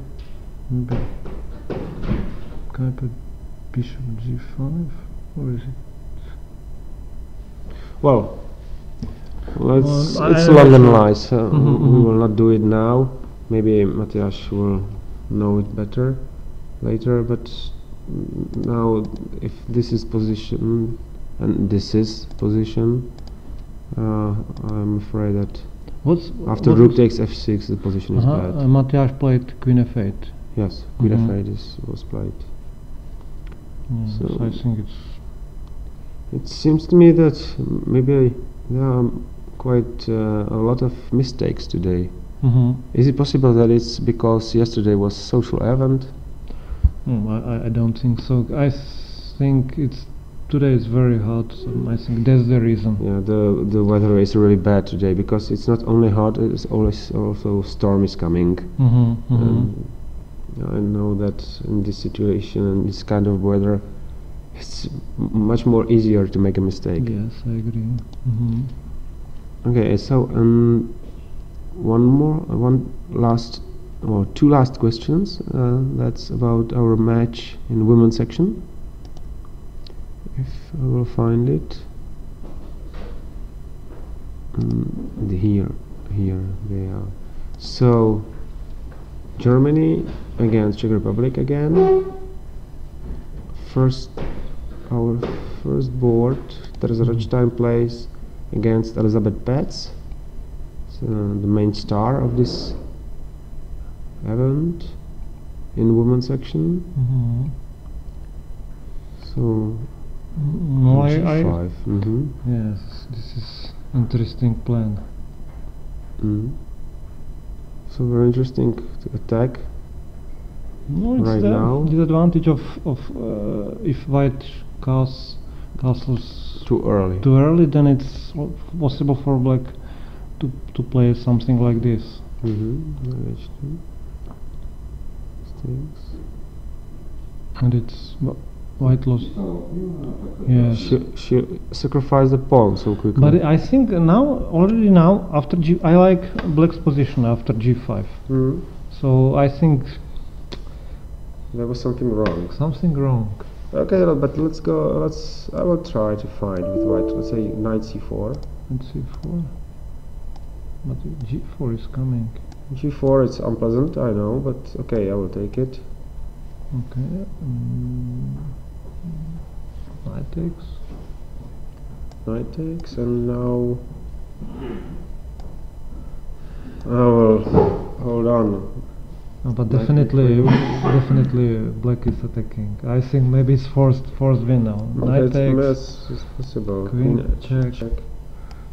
Kuiper, bishop g5, or is it? Well, it's I long analyzed. We mhm. will not do it now. Maybe Tadeáš will know it better later. But now, if this is position and this is position, I'm afraid that after rook takes f6, the position is bad. Tadeáš played queen f8. Yes, queen f8 was played. So I think it seems to me that maybe there are quite a lot of mistakes today. Is it possible that it's because yesterday was social event? I don't think so. I think today is very hot. So I think that's the reason. Yeah, the weather is really bad today because it's not only hot; it's always also storm is coming. I know that in this situation and this kind of weather, it's much more easier to make a mistake. Yes, I agree. Okay, so two last questions. That's about our match in women's section. If I will find it. Here they are. So Germany against Czech Republic again. Our first board. Teresa Rothstein plays against Elizabeth Betts, the main star of this event in women's section. So G5. Yes, this is interesting plan. So very interesting to attack. No, it's right the now. disadvantage of if white castles Too early, then it's possible for black to play something like this. And it's white lost. Yes. She sacrificed the pawn so quickly. But I think already now after I like black's position after g5. So I think there was something wrong. Okay, but let's go. I will try to find with white. Let's say knight c4. And c4. But g4 is coming. G4 it's unpleasant, I know, but okay, I will take it. Okay. Knight takes, and now I will hold on. But definitely black is attacking. I think maybe it's forced win now. Knight takes. It's possible. Queen check.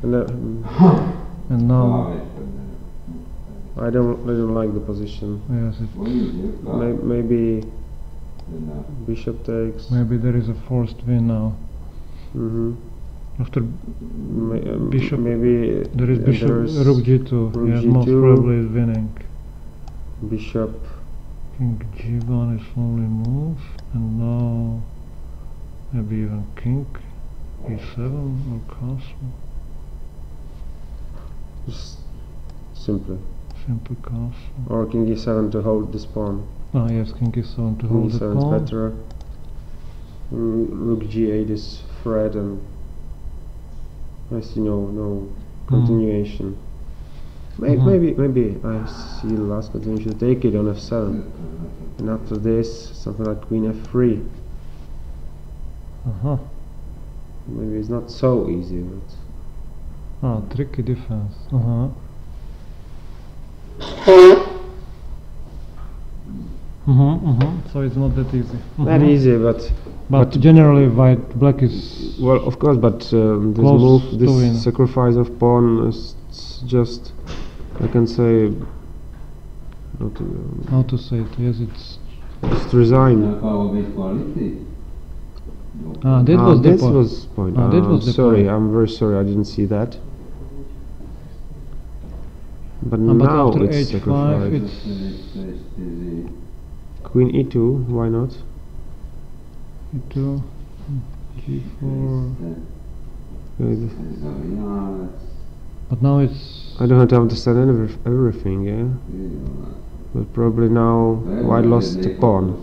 And now I don't like the position. Yes. Maybe bishop takes. Maybe there is a forced win now. After bishop, maybe there is bishop rook g2. Yes, most probably is winning. Bishop. King g1 is only move, and now maybe even king e7 or castle. Just simple castle. Or king e7 to hold this pawn. Ah yes, king e7 to hold the pawn. King e7 is better. Rook g8 is threat, and I see no continuation. Maybe I see the last continuation to take it on f7, and after this something like queen f3. Maybe it's not so easy, but tricky defense. So it's not that easy. Not easy, but generally black is well, of course. But this move, this sacrifice of pawn is just, I can say, how to say it? Yes, it's just resign. That was the point. That was the sorry, point. I'm very sorry. I didn't see that. But but now after it's h5, sacrificed. Queen e2, why not? e2, g4. Okay. But now it's. I don't have to understand everything, yeah? But probably now white lost the pawn.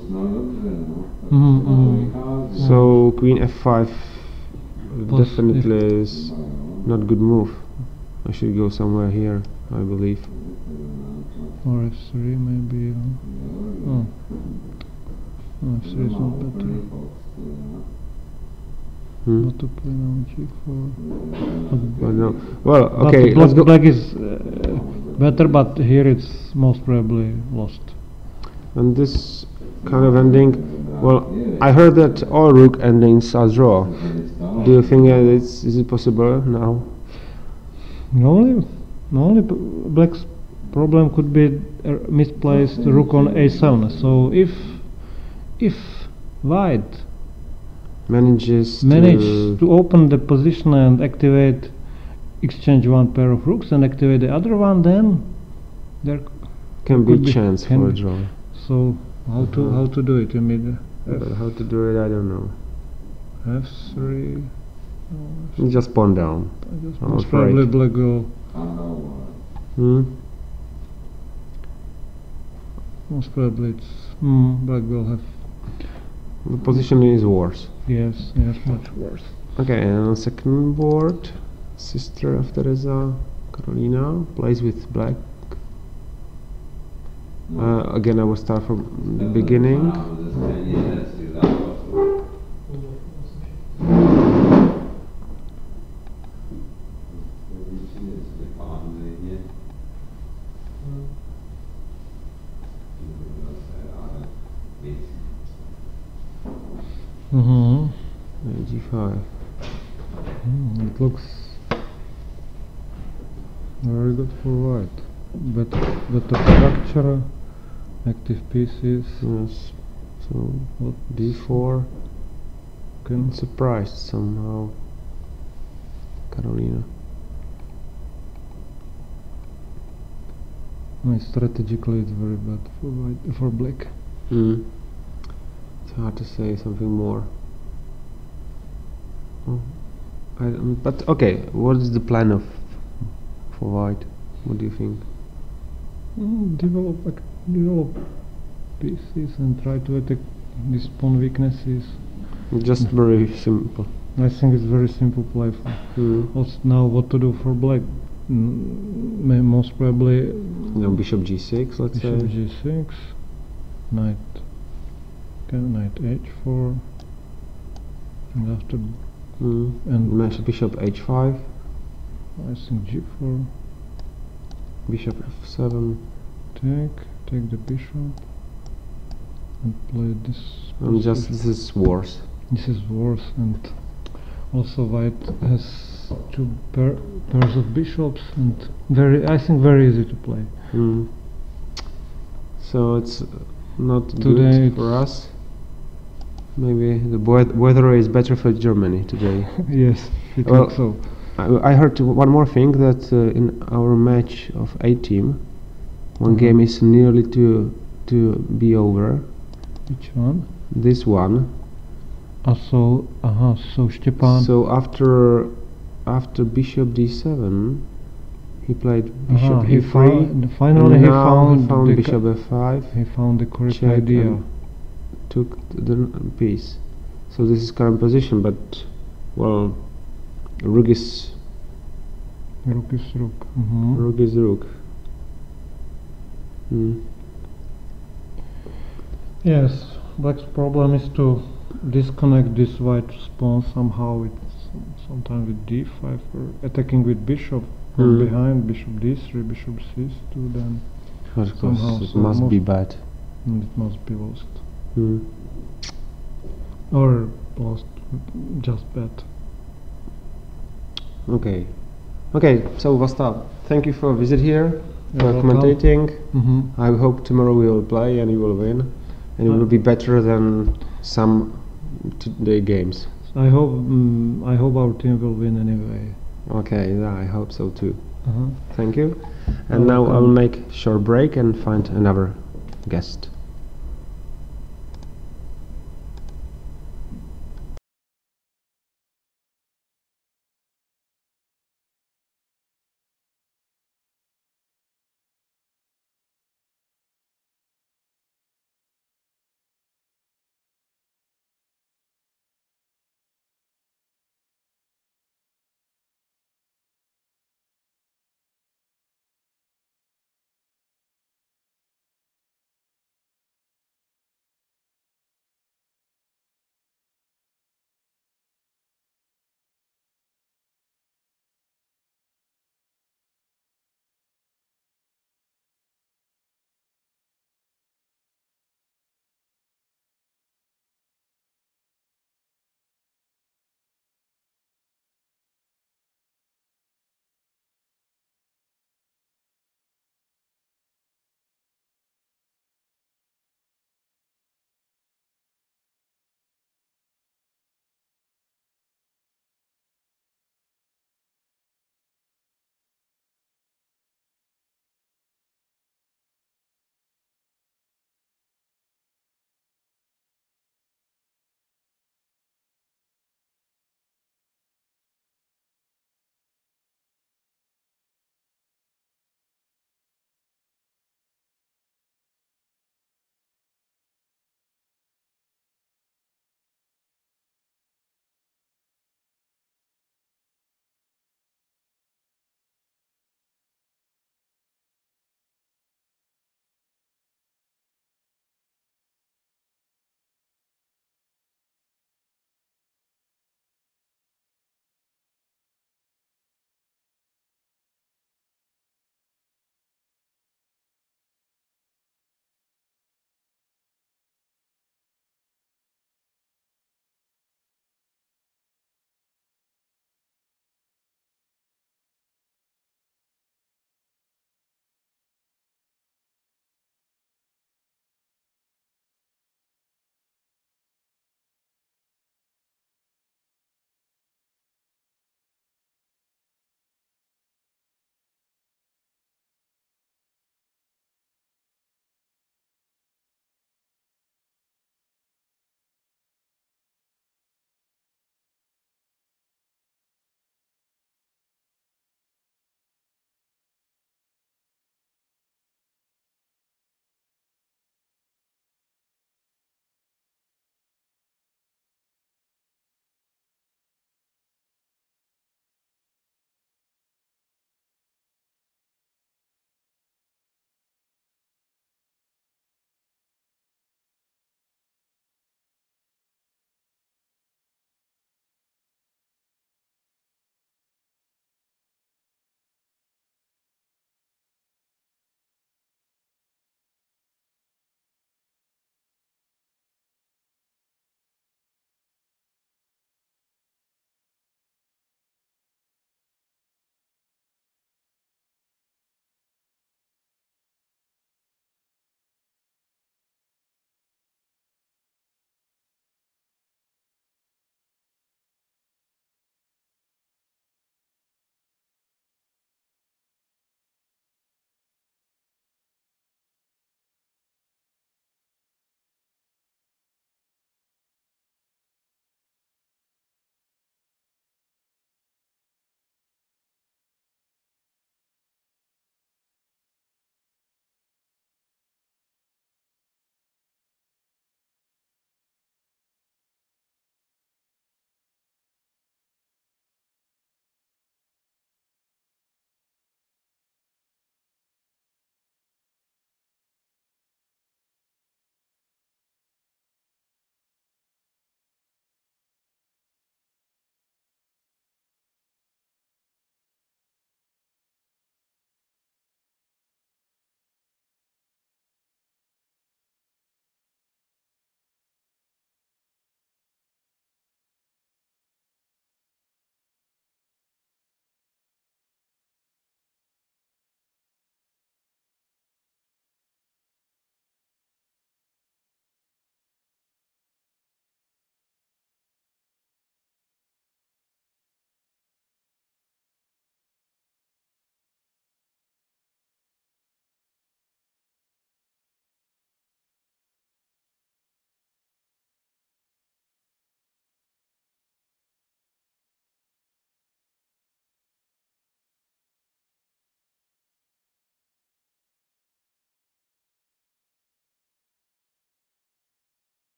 So queen f5 definitely is not good move. I should go somewhere here, I believe. Or f3 maybe. Oh, f3 is not better. Not to play now g4. Well, no. Well, okay. But black is better, but here it's most probably lost. And this kind of ending, well, I heard that all rook endings are draw. Do you think is it possible now? The only black's problem could be misplaced rook on a7. So if white Manage to open the position and exchange one pair of rooks and activate the other one, then there can be chance for a draw. So how to do it? You mean how to do it? I don't know. f3. Just pawn down. Most probably black will. Most probably it's black will have. The position is worse. Yes, much worse. Okay, and on second board, sister of Teresa, Carolina, plays with black. Again, I will start from the beginning. G5. It looks very good for white. Better structure, active pieces. Yes. So what d4? I'm surprised somehow, Carolina. Strategically, it's very bad for white, for black. It's hard to say something more. But okay, what is the plan for white? What do you think? Develop pieces and try to attack these pawn weaknesses. Just very simple. I think it's very simple play. Also now, what to do for black? Most probably. Bishop g6. Let's say. Bishop g6. Knight h4. And after. And bishop h5. I think g4. Bishop f7. Take the bishop and play this. And this is worse. This is worse, and also white has two pairs of bishops, and I think very easy to play. So it's not good for us. Maybe the weather is better for Germany today. Yes, it looks so. I heard one more thing, that in our match of A team, one game is nearly to be over. Which one? This one. So Stepan. So after bishop d7, he played bishop e3. Finally, he found bishop f5. He found the correct idea. Took the piece. So this is current position, but well, rook is rook. Rook is rook. Yes, black's problem is to disconnect this white pawn somehow. Sometimes with d5 or attacking with bishop from behind, bishop d3, bishop c2. Then somehow it must be bad. It must be lost. Or lost, just bad. Okay, so Vasta, thank you for visit here, for welcome. commentating. I hope tomorrow we will play and you will win, and it will be better than some today games. I hope our team will win anyway. Okay, yeah, I hope so too. Thank you. You're And now welcome. I will make a short break and find another guest.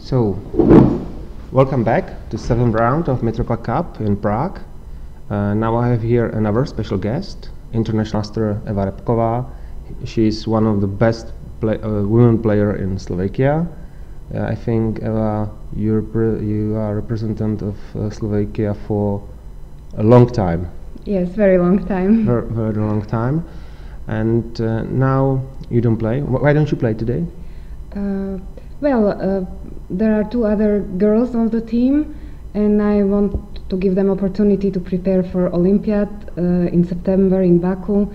So, welcome back to 7th round of Mitropa Cup in Prague. Now I have here another special guest, international master Eva Repková. She is one of the best women player in Slovakia. I think, Eva, you are representative of Slovakia for a long time. Yes, very long time. Very long time. And now you don't play. Why don't you play today? There are two other girls on the team, and I want to give them opportunity to prepare for Olympiad in September in Baku.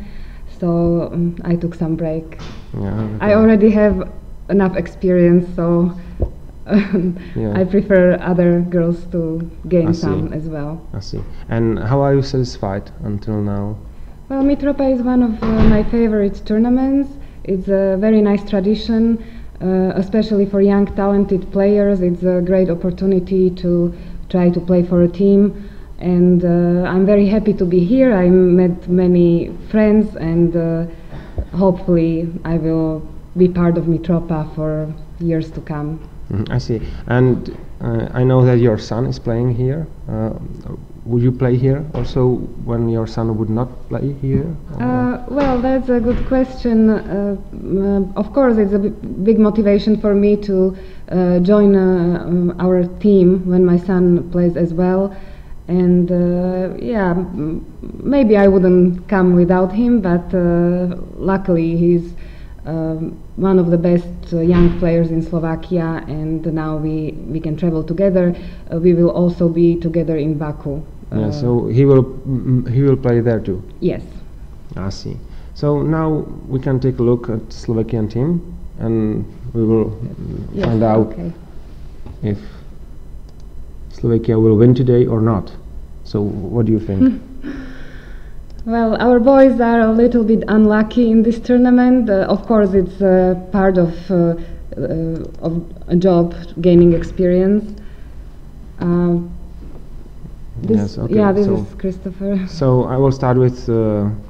So I took some break. Yeah, okay. I already have enough experience, so yeah. I prefer other girls to gain some as well. I see. And how are you satisfied until now? Well, Mitropa is one of my favorite tournaments. It's a very nice tradition, especially for young talented players. It's a great opportunity to try to play for a team, and I'm very happy to be here. I met many friends, and hopefully I will be part of Mitropa for years to come. I see. And I know that your son is playing here. Would you play here also when your son would not play here? Well, that's a good question. Of course, it's a big motivation for me to join our team when my son plays as well. And yeah, maybe I wouldn't come without him, but luckily he's one of the best young players in Slovakia, and now we can travel together. We will also be together in Baku. Yeah, so he will play there too. Yes. I see. So now we can take a look at Slovakian team, and we will find out if Slovakia will win today or not. So what do you think? Well, our boys are a little bit unlucky in this tournament. Of course, it's part of a job, gaining experience. This is Christopher. So I will start with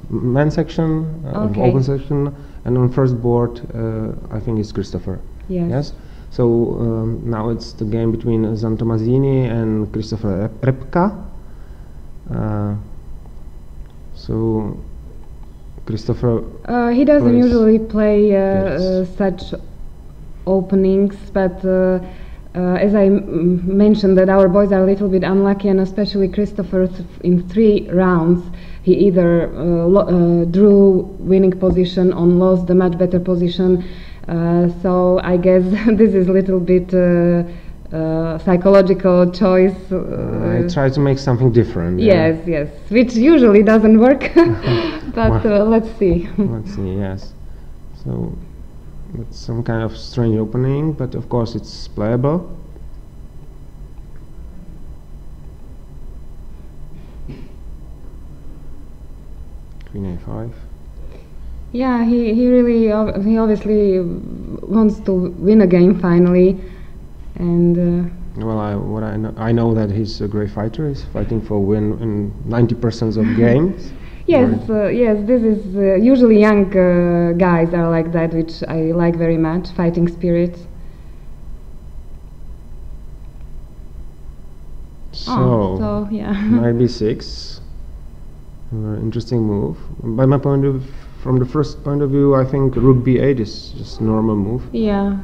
men's section, open section, and on first board, I think it's Christopher. Yes. So now it's the game between Zan Tomazini and Christopher Repka. So Christopher he doesn't usually play such openings, but as I mentioned, that our boys are a little bit unlucky, and especially Christopher in 3 rounds he either drew winning position or lost the much better position, so I guess this is a little bit psychological choice. I try to make something different. Yes, which usually doesn't work. But let's see. Let's see. Yes. So it's some kind of strange opening, but of course it's playable. Queen A5. Yeah, he obviously wants to win a game finally. And well, I know that he's a great fighter. He's fighting for a win in 90% of games. Yes, this is usually young guys are like that, which I like very much. Fighting spirit. So yeah. Knight B6. Very interesting move. By my point of, from the first point of view, I think Rook B8 is just a normal move. Yeah.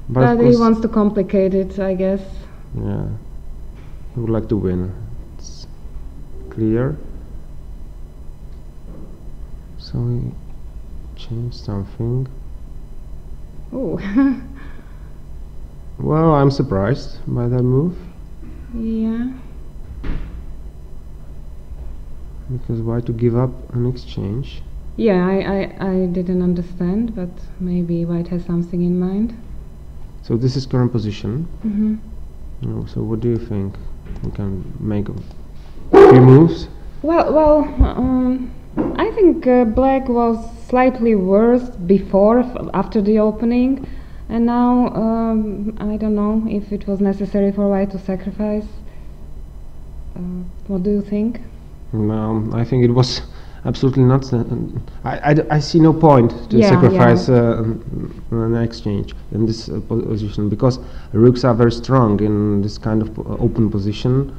But he wants to complicate it, I guess. Yeah, he would like to win. It's clear. So we changed something. Oh. Well, I'm surprised by that move. Yeah. Because why to give up an exchange? Yeah, I didn't understand, but maybe White has something in mind. So this is current position. Mm-hmm. So what do you think? We can make a few moves. Well, I think Black was slightly worse before, after the opening, and now I don't know if it was necessary for White to sacrifice. What do you think? No, I think it was absolutely not. I see no point to Yeah, sacrifice an exchange in this position, because rooks are very strong in this kind of open position.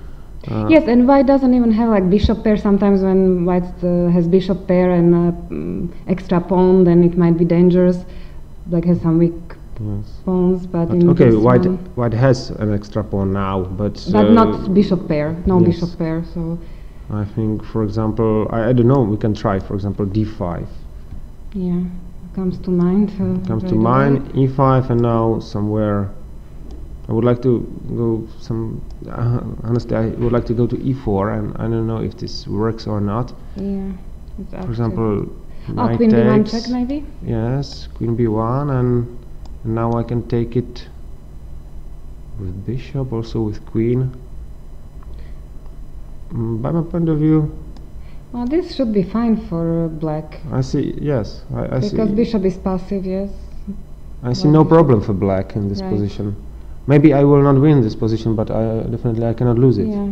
Yes, and white doesn't even have like bishop pair. Sometimes when white has bishop pair and extra pawn, then it might be dangerous. Black has some weak Yes. pawns, but But in okay, this one, white has an extra pawn now, but not bishop pair. No yes. bishop pair. So I think, for example, I don't know. We can try, for example, d5. yeah, comes to mind. Comes to right mind, away. e5, and now somewhere. I would like to go some. Honestly, I would like to go to e4, and I don't know if this works or not. Yeah, it's For up example, to knight queen b1 takes. check maybe. Yes, queen b1, and now I can take it with bishop, also with queen. By my point of view, Well, this should be fine for black I see. Yes, I see. because bishop is passive. Yes. I see Black no bishop. problem for black in this Right. position. Maybe I will not win this position, but definitely I cannot lose it. Yeah.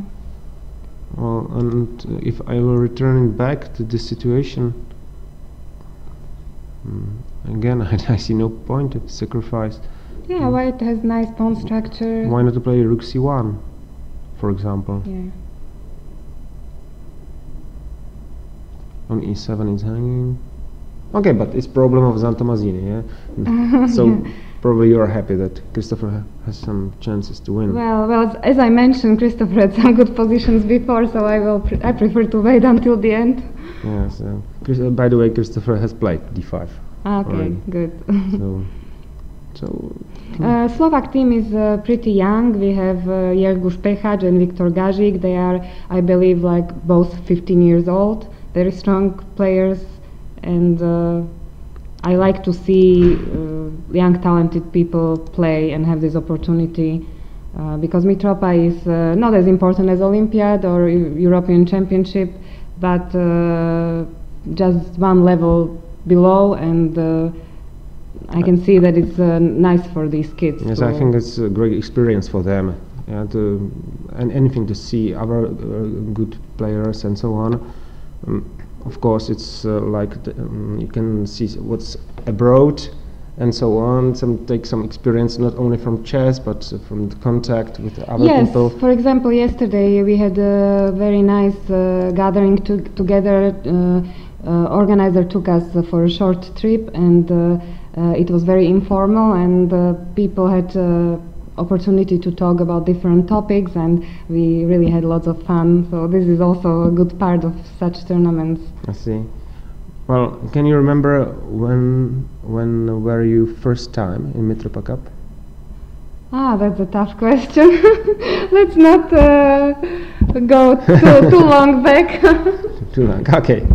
Well, and if I will returning back to this situation, again I see no point of sacrifice. Yeah, white has nice pawn structure. Why not to play rook c1, for example? Yeah. On e7 it's hanging. Okay, but it's problem of Zantomazini, yeah? So probably you are happy that Christopher has some chances to win. Well, as I mentioned, Christopher had some good positions before, so I prefer to wait until the end. Yes. By the way, Christopher has played d5. Okay, Already. good. So Slovak team is pretty young. We have Jerguš Pechaj and Viktor Gažik. They are, I believe, like both 15 years old. Very strong players, and I like to see young talented people play and have this opportunity, because Mitropa is not as important as Olympiad or European Championship, but just one level below, and I can see that it's nice for these kids. yes, to I think it's a great experience for them. Yeah, and anything to see other good players and so on. Of course, it's like you can see what's abroad and so on. Take some experience not only from chess but from the contact with other Yes, people. for example, yesterday we had a very nice gathering together. Organizer took us for a short trip, and it was very informal, and people had opportunity to talk about different topics, and we really had lots of fun. So this is also a good part of such tournaments. I see. Well, can you remember when were you first time in Mitropa Cup? That's a tough question. Let's not go too long back. Too long. Okay.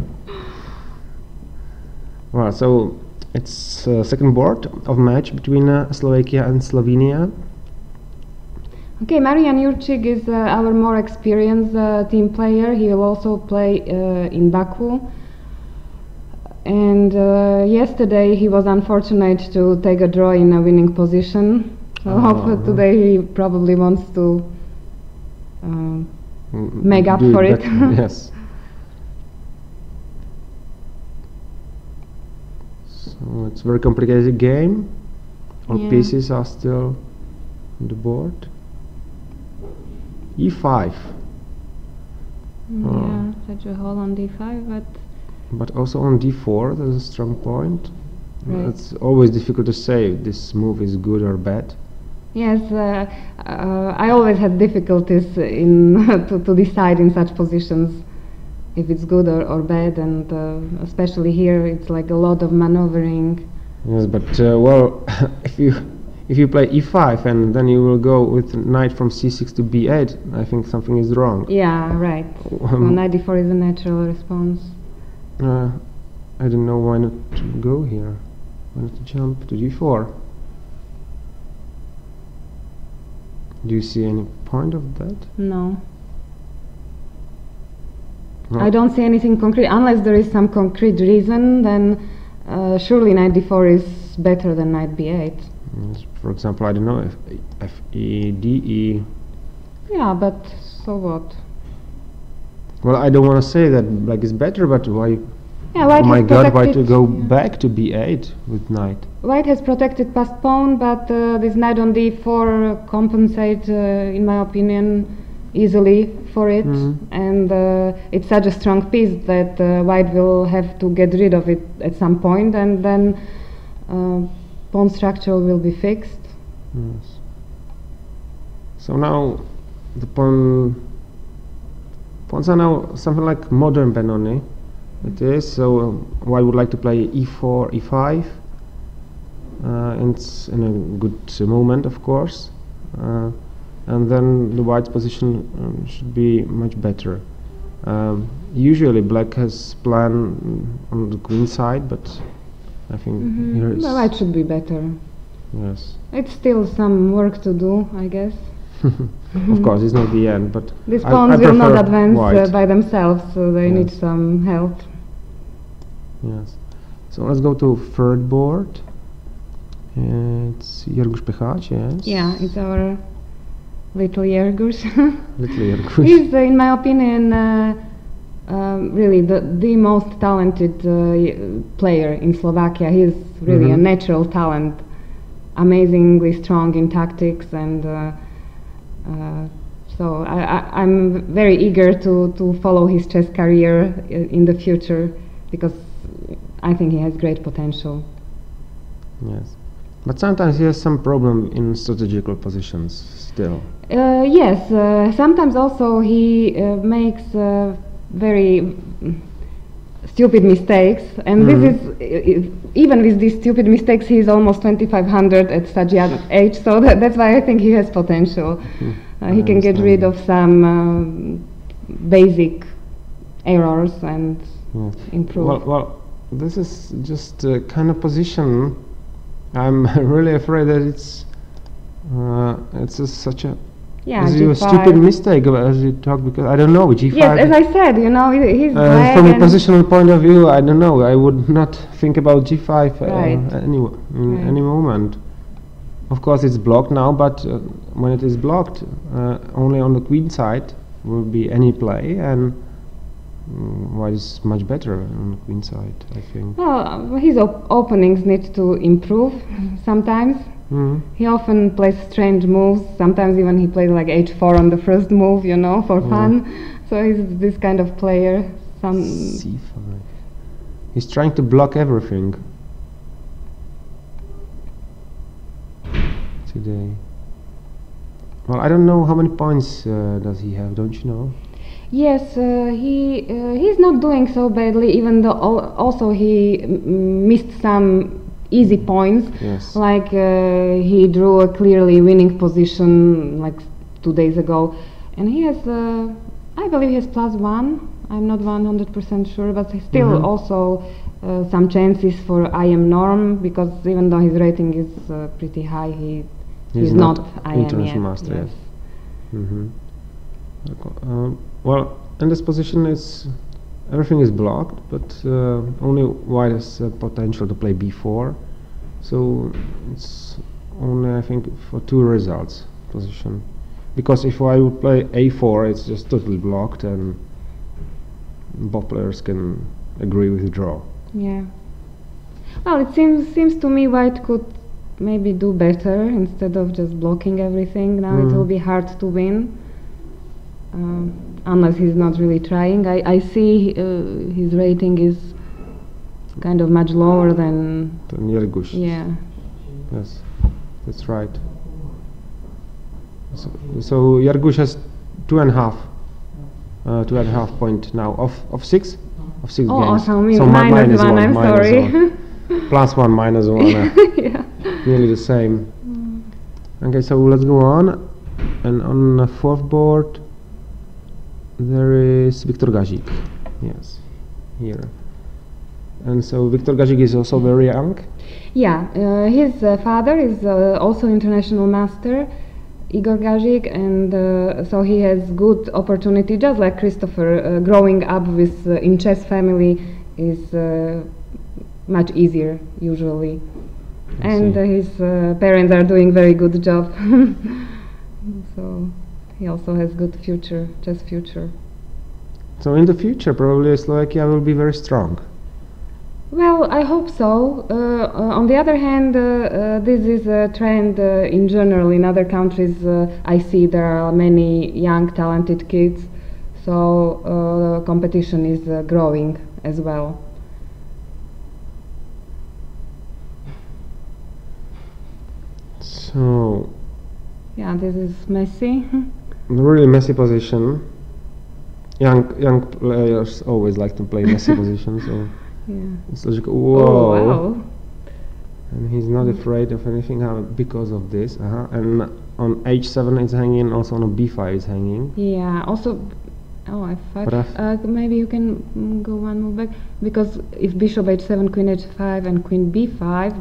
Well, so it's second board of match between Slovakia and Slovenia. Okay, Marian Jurčík is our more experienced team player. He will also play in Baku. And yesterday he was unfortunate to take a draw in a winning position. So hopefully today he probably wants to make up Do for it. better, yes. So it's a very complicated game. All Yeah. pieces are still on the board. e5. Yeah, such a hole on d5, But also on d4 there's a strong point. Right. It's always difficult to say if this move is good or bad. yes, I always had difficulties in to decide in such positions if it's good or bad, and especially here it's like a lot of maneuvering. Yes, but well, if you play e5 and then you will go with knight from c6 to b8, I think something is wrong. Yeah, right. So knight d4 is a natural response. I don't know why not to go here. Why not to jump to d4? Do you see any point of that? No. No. I don't see anything concrete. Unless there is some concrete reason, then surely knight d4 is better than knight b8. Yes, for example, I don't know if f e d e. Yeah, but so what? Well, I don't want to say that black is better, but why? Yeah, white Oh my has God! Why to protected- go yeah. back to b8 with knight? White has protected past pawn, but this knight on d4 compensate, in my opinion, easily for it, and it's such a strong piece that White will have to get rid of it at some point, and then pawn structure will be fixed. Yes. So now the pawns are now something like modern Benoni. It is, so White would like to play e4, e5. It's in a good moment, of course, and then the White's position should be much better. Usually Black has plan on the queen side, but I think here it's... The White should be better. Yes. It's still some work to do, I guess. Of course, it's not the end, but These I pawns will not prefer advance White. by themselves, so they need Yes. some help. Yes. So let's go to third board. It's Jergusz Pechać, yes. Yeah, it's our little Jergusz. Little Jergusz. He's, in my opinion, really the most talented player in Slovakia. He's really a natural talent, amazingly strong in tactics, and so I'm very eager to follow his chess career in the future, because I think he has great potential. Yes. But sometimes he has some problem in strategical positions still. Yes, sometimes also he makes very stupid mistakes, and this is even with these stupid mistakes, he is almost 2500 at such young age. So that's why I think he has potential. He can get rid of some basic errors and improve. Well, this is just a kind of position. I'm really afraid that it's such a stupid mistake as you talk, because I don't know g5. Yes, as I said, you know, he's black from a and positional point of view, I don't know. I would not think about g5 in any moment. Of course, it's blocked now, but when it is blocked, only on the queen side will be any play, and White is much better on the queen side, I think. Well, his openings need to improve sometimes. He often plays strange moves. Sometimes even he plays like h4 on the first move, you know, for fun. So he's this kind of player. c5. He's trying to block everything today. Well, I don't know how many points does he have, don't you know? Yes, he's not doing so badly, even though also he missed some easy points. Yes. Like he drew a clearly winning position like 2 days ago, and he has, I believe he has +1. I'm not 100% sure, but he still also some chances for IM norm, because even though his rating is pretty high, he's not IM international yet. master. Yes. Well, in this position, everything is blocked, but only White has potential to play b4. So it's only, I think, for 2 results position. Because if I would play a4, it's just totally blocked, and both players can agree with the draw. Yeah. Well, it seems to me White could maybe do better instead of just blocking everything. Now it will be hard to win. Unless he's not really trying. I see his rating is kind of much lower than Jergusz. Yeah. Yes, that's right. So Jergusz has 2.5 point now of 6 Oh, games. so minus minus one. I'm minus sorry. one. +1, -1. Yeah. Nearly the same. Okay, so let's go on. And on the fourth board, there is Viktor Gazik. Yes, here. And so Viktor Gazik is also very young. Yeah, his father is also international master, Igor Gazik, and so he has good opportunity, just like Christopher. Growing up with in chess family is much easier usually, and his parents are doing very good job. So he also has good future, chess future. So in the future, probably Slovakia will be very strong. Well, I hope so. On the other hand, this is a trend in general. In other countries, I see there are many young, talented kids, so competition is growing as well. So, Yeah, this is messy. really messy position. Young players always like to play messy positions. So Yeah. it's logical. Oh, Whoa! wow. And he's not afraid of anything because of this. And on h7 it's hanging. Also on a b5 it's hanging. Yeah. Also, But f5. Maybe you can go one move back, because if bishop h7, queen h5, and queen b5.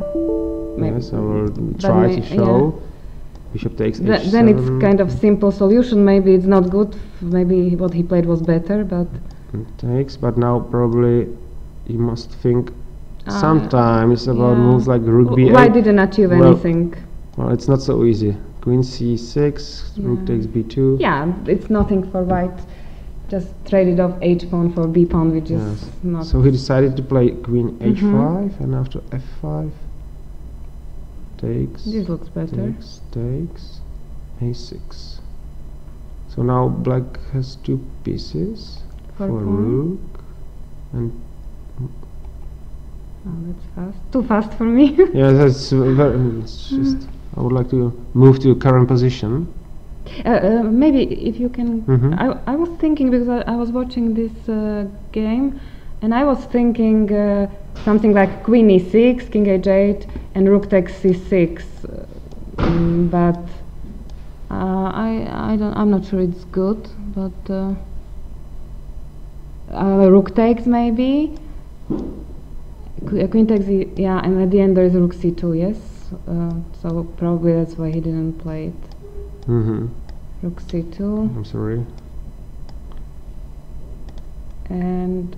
Yes, I will try to show. Yeah. Bishop takes h7. Then it's kind of simple solution. Maybe it's not good. Maybe what he played was better, but It takes, but now probably you must think sometimes about yeah. moves like rook b8. Why didn't achieve Well, anything? Well, it's not so easy. Queen c6, rook Yeah. takes b2. Yeah, it's nothing for white. Just traded off h pawn for b pawn, which is Yes. not. So he decided to play queen h5, Mhm. and after f5 takes, This looks better. takes, a6. So now black has two pieces For for pawn. rook, and Oh, that's fast. Too fast for me. yeah, that's very. It's just. I would like to move to current position. Maybe if you can. Mhm. I was thinking, because I was watching this game, and I was thinking something like queen e6, king h8, and rook takes c6. But I'm not sure it's good. But rook takes maybe. Queen takes, yeah, and at the end there is rook c2. Yes. So probably that's why he didn't play it. Mm-hmm. Rook c2, I'm sorry. and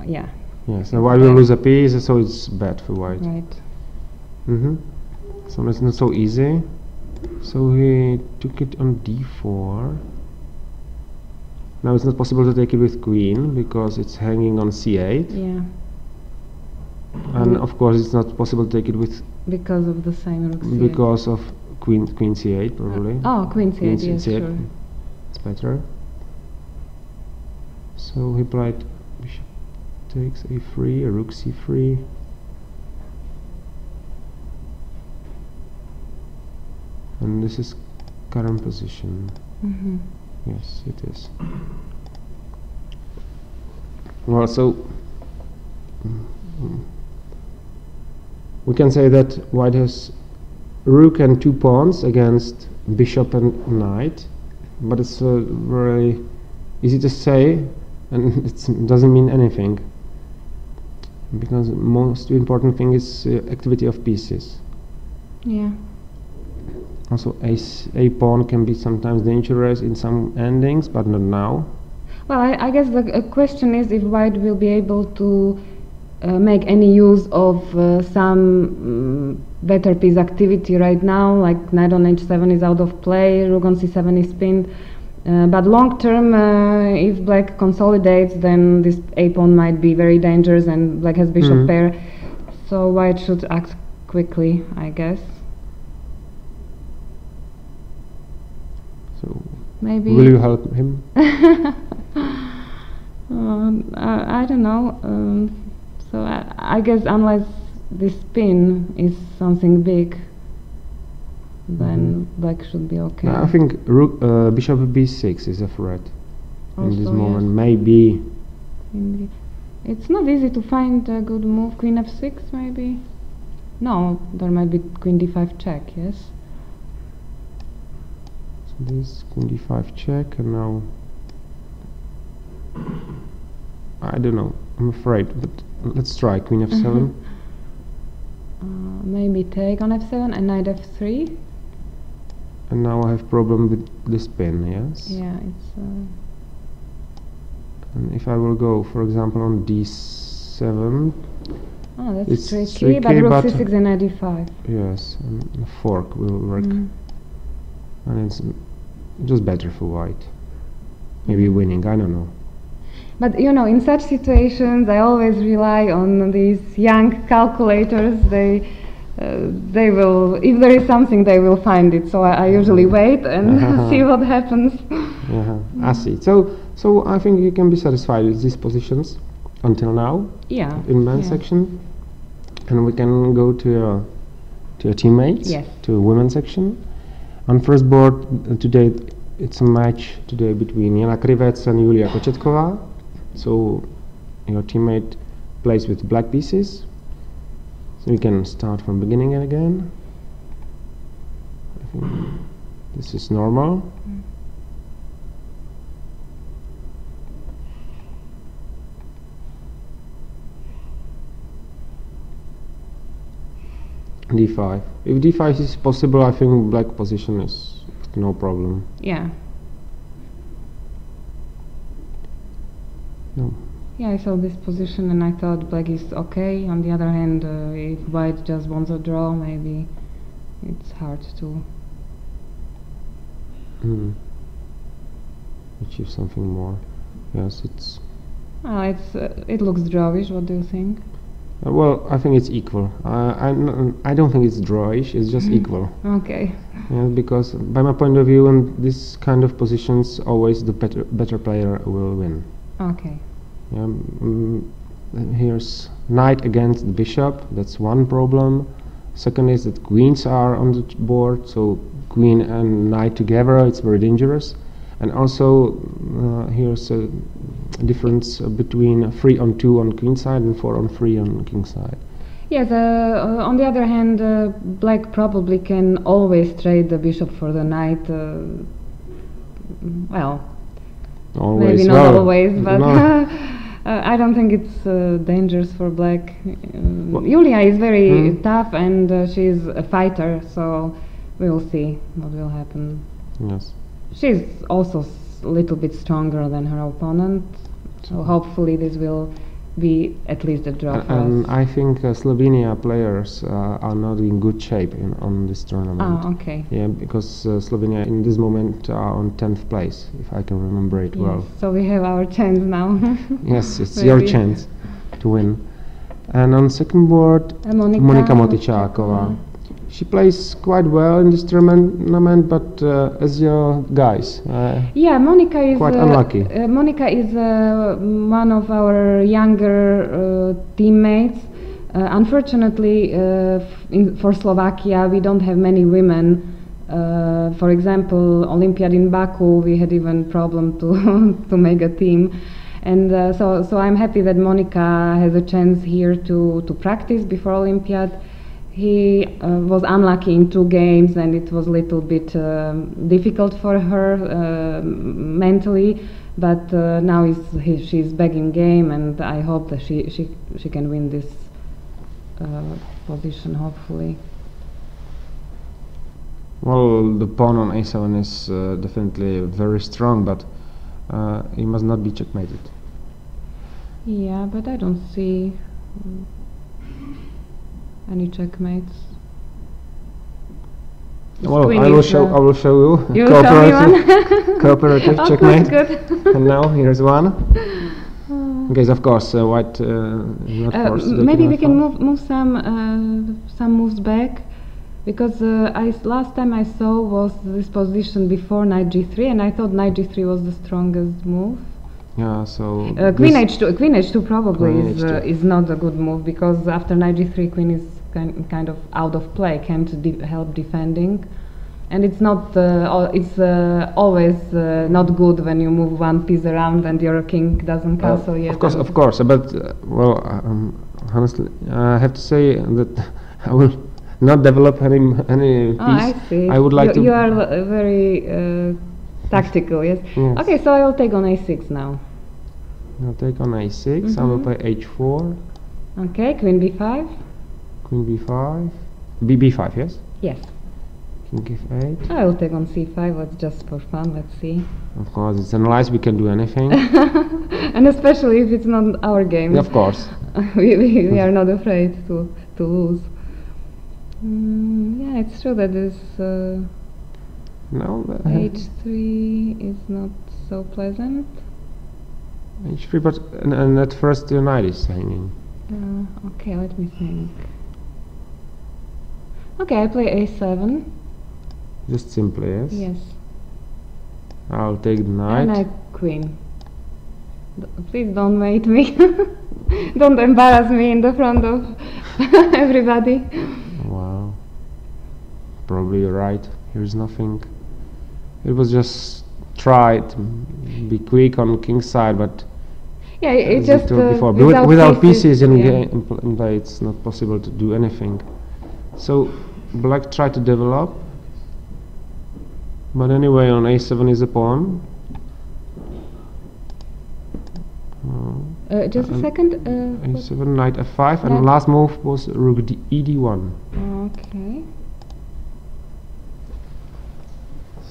yeah, Yes, now white will lose a piece, so it's bad for white. right. Mm-hmm. So it's not so easy. So he took it on d4. Now it's not possible to take it with queen because it's hanging on c8, Yeah, and of course it's not possible to take it with because of the same rook c8. because of queen c8 probably. Oh, queen c8, Queen yes, c8. sure. It's better. So he played bishop takes a3, a rook c3. And this is current position. Mm-hmm. Yes, it is. Well, so we can say that white has rook and two pawns against bishop and knight, but it's very easy to say, and it doesn't mean anything, because most important thing is activity of pieces. Yeah. Also, a pawn can be sometimes dangerous in some endings, but not now. Well, I guess the question is if white will be able to make any use of some better piece activity right now, like knight on h7 is out of play, rook on c7 is pinned. But long term, if black consolidates, then this a pawn might be very dangerous, and black has bishop pair. So white should act quickly, I guess. So, Maybe. will you help him? I don't know. So I guess unless this pin is something big, then black should be okay. I think rook, bishop b6 is a threat in this Also, moment. yes. Maybe. Maybe. It's not easy to find a good move. Queen f6 maybe? No, there might be queen d5 check, yes? So this queen d5 check, and now I don't know. I'm afraid, but let's try queen f7. Maybe take on f7 and knight f3. And now I have problem with this pin, yes? Yeah, it's... And if I will go, for example, on d7, oh, that's it's tricky, but tricky, rook but c6 and knight d5. yes, and a fork will work. And it's just better for white. maybe winning, I don't know. But you know, in such situations, I always rely on these young calculators. They will, if there is something, they will find it. So I usually wait and see what happens. I see. So I think you can be satisfied with these positions until now. Yeah. In men's section, and we can go to your teammates. Yes. To women's section. On first board today, it's a match today between Jana Krivec and Julia Kočetkova. So your teammate plays with black pieces. So we can start from beginning again. I think this is normal. D5. If D5 is possible, I think black position is no problem. Yeah. No. Yeah, I saw this position and I thought black is okay. On the other hand, if white just wants a draw, maybe it's hard to achieve something more. Yes, it's. It looks drawish. What do you think? Well, I think it's equal. I don't think it's drawish. It's just equal. Okay. Yeah, because by my point of view, in this kind of positions, always the better player will win. Okay. Yeah, here's knight against the bishop. That's one problem. Second is that queens are on the board, so queen and knight together, it's very dangerous. And also here's a difference between 3 on 2 on queen side and 4 on 3 on king side. Yes, on the other hand, black probably can always trade the bishop for the knight. Well, Always. maybe not Well, always, but no. I don't think it's dangerous for black. Julia is very tough and she's a fighter, so we will see what will happen. Yes. She's also a little bit stronger than her opponent, so hopefully this will be at least a draw for us. I think Slovenia players are not in good shape on this tournament. Ah, okay. Yeah, because Slovenia in this moment are on 10th place, if I can remember it well. Yes, so we have our chance now. Yes, it's your chance to win. And on second board, Monika Motičáková. She plays quite well in this tournament, but as your guys, yeah, Monika is quite unlucky. Monika is one of our younger teammates. Unfortunately, for Slovakia, we don't have many women. For example, Olympiad in Baku, we had even problem to make a team. And so I'm happy that Monika has a chance here to practice before Olympiad. He was unlucky in 2 games and it was a little bit difficult for her mentally, but now she's back in game and I hope that she can win this position, hopefully. Well, the pawn on a7 is definitely very strong, but he must not be checkmated. Yeah, but I don't see any checkmates. Well, I will show you. You will show me one? Cooperative Oh, checkmate. good. And now here's one. Okay, of course, white not forced. Maybe we can move some moves back, because last time I saw was this position before knight g3, and I thought knight g3 was the strongest move. Yeah, so Queen h2 probably Queen H2. is not a good move, because after knight g3 queen is kind of out of play, can't help defending, and it's not always not good when you move one piece around and your king doesn't castle yet. Of course, but honestly, I have to say that I will not develop any piece. I see. I would like to. You are very tactical, yes? Yes. Okay, so I will take on a6 now. I'll take on a6. I will play h4. Okay, queen b5. Queen b5. b5, yes. Yes. King f8. I will take on c5. Let's just for fun. Let's see. Of course, it's analyzed. We can do anything. And especially if it's not our game. Yeah, of course. we are not afraid to lose. Yeah, it's true that this No. h3 is not so pleasant. H3, but and at first the knight is hanging. Okay, let me think. Okay, I play a7. Just simply, yes? Yes. I'll take the knight. And I queen. Please don't mate me. Don't embarrass me in the front of everybody. Wow. Probably you're right. Here's nothing. It was just try to be quick on king's side, but Yeah, it as just I told before, without pieces in in play, it's not possible to do anything. So black tried to develop, but anyway, on a7 is a pawn. Just a second. a7, knight f5, and Knight. the last move was rook ed1. Okay.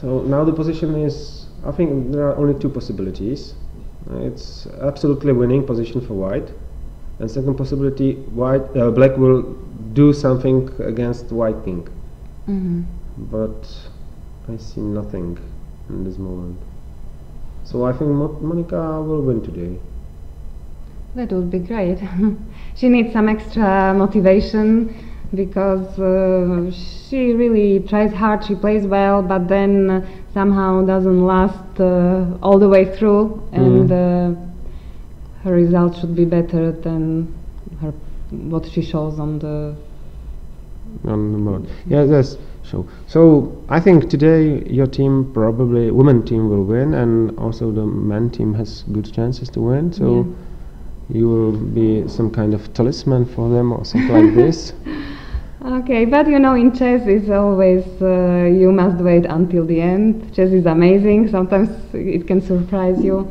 So now the position is, I think there are only two possibilities. It's absolutely winning position for white, and second possibility, black will do something against white king. But I see nothing in this moment. So I think Monica will win today. That would be great. She needs some extra motivation because she really tries hard, she plays well, but then somehow doesn't last all the way through, and her result should be better than what she shows on the board. Yeah, that's so. So I think today your team, probably women team, will win, and also the men team has good chances to win. So you will be some kind of talisman for them or something like this. Okay, but you know, in chess is always you must wait until the end. Chess is amazing. Sometimes it can surprise you.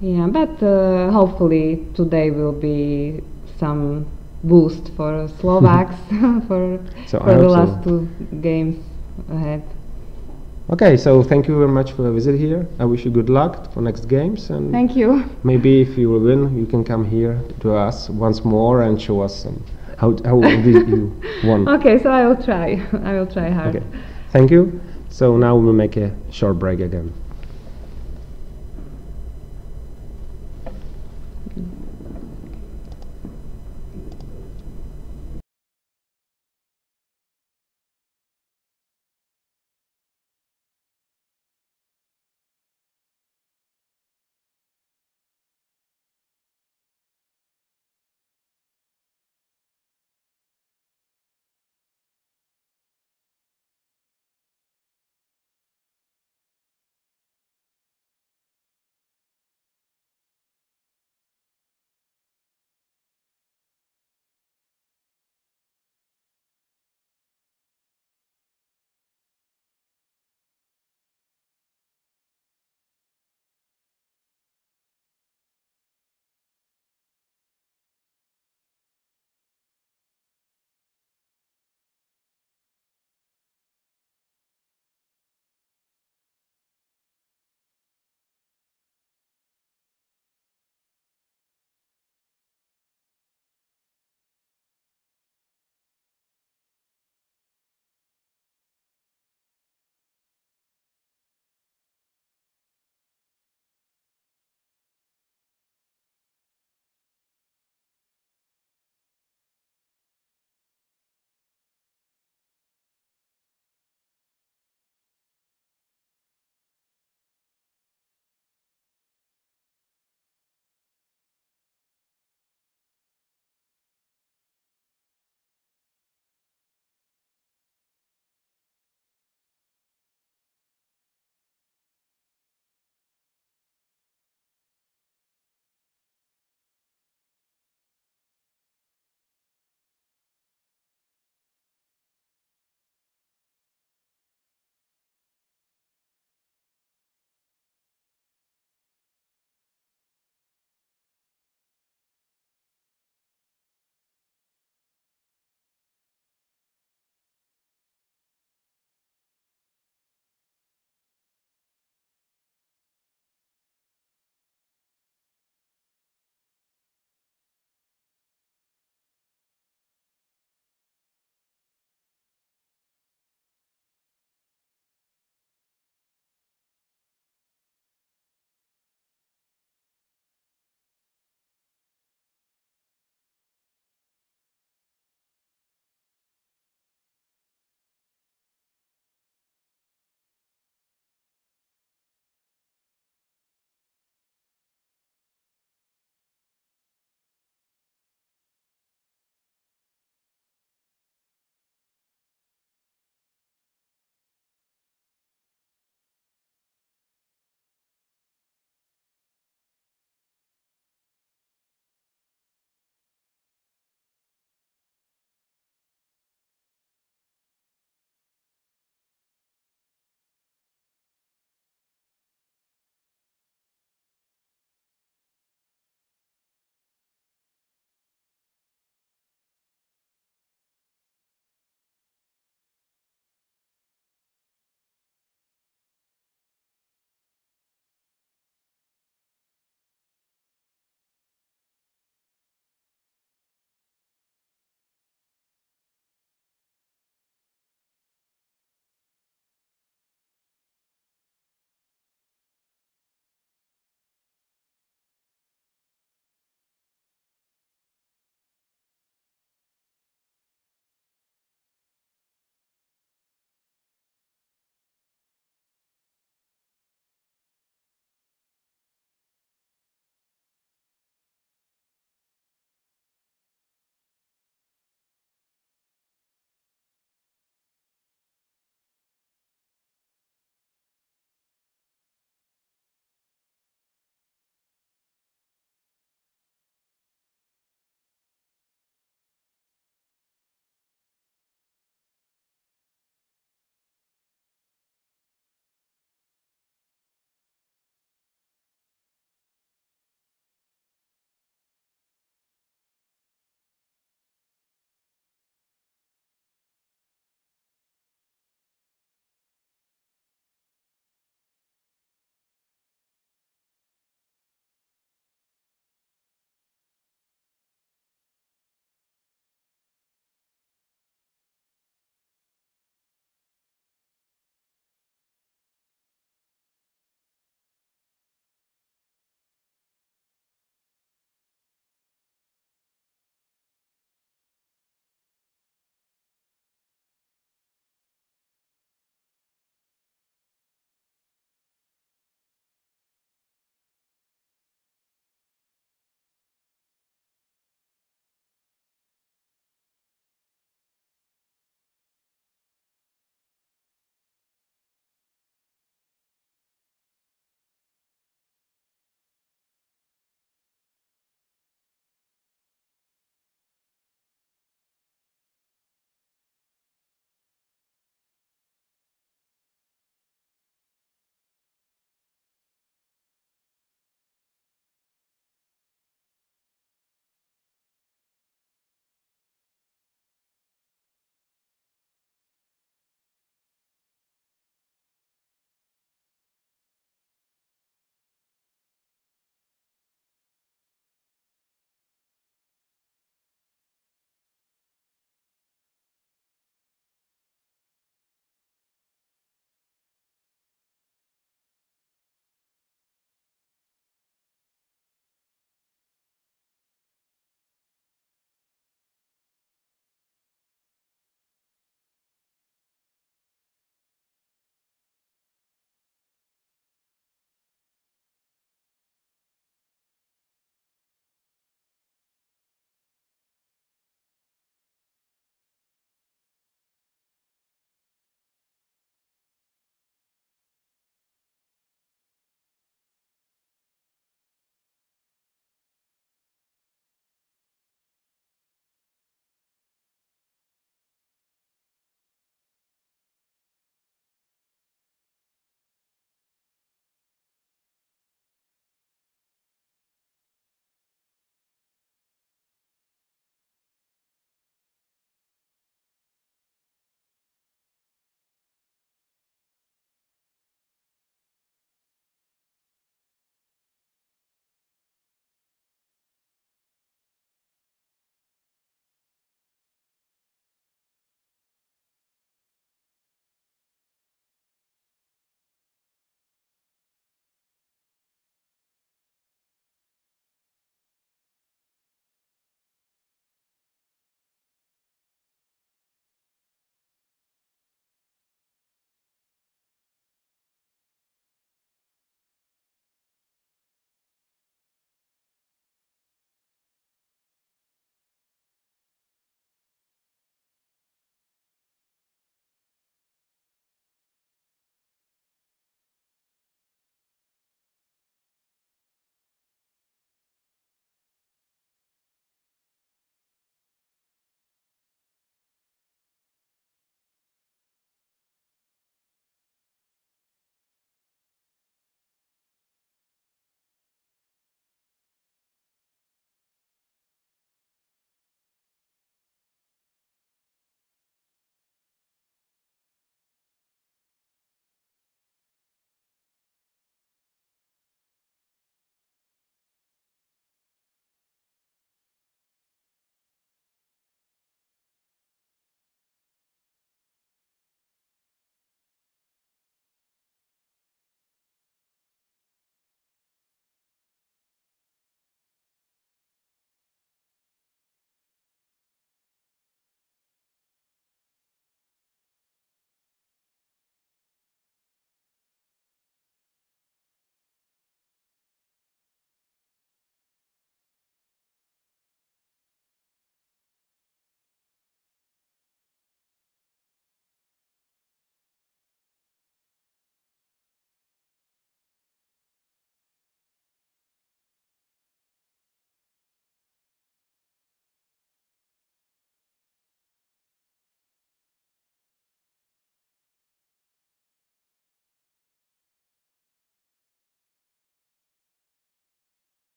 Yeah, but hopefully today will be some boost for Slovaks for the last two games ahead. Okay, so thank you very much for the visit here. I wish you good luck for next games, and thank you. Maybe if you will win, you can come here to us once more and show us some how did you won. Okay, so I will try. I will try hard. Okay, thank you. So now we will make a short break again.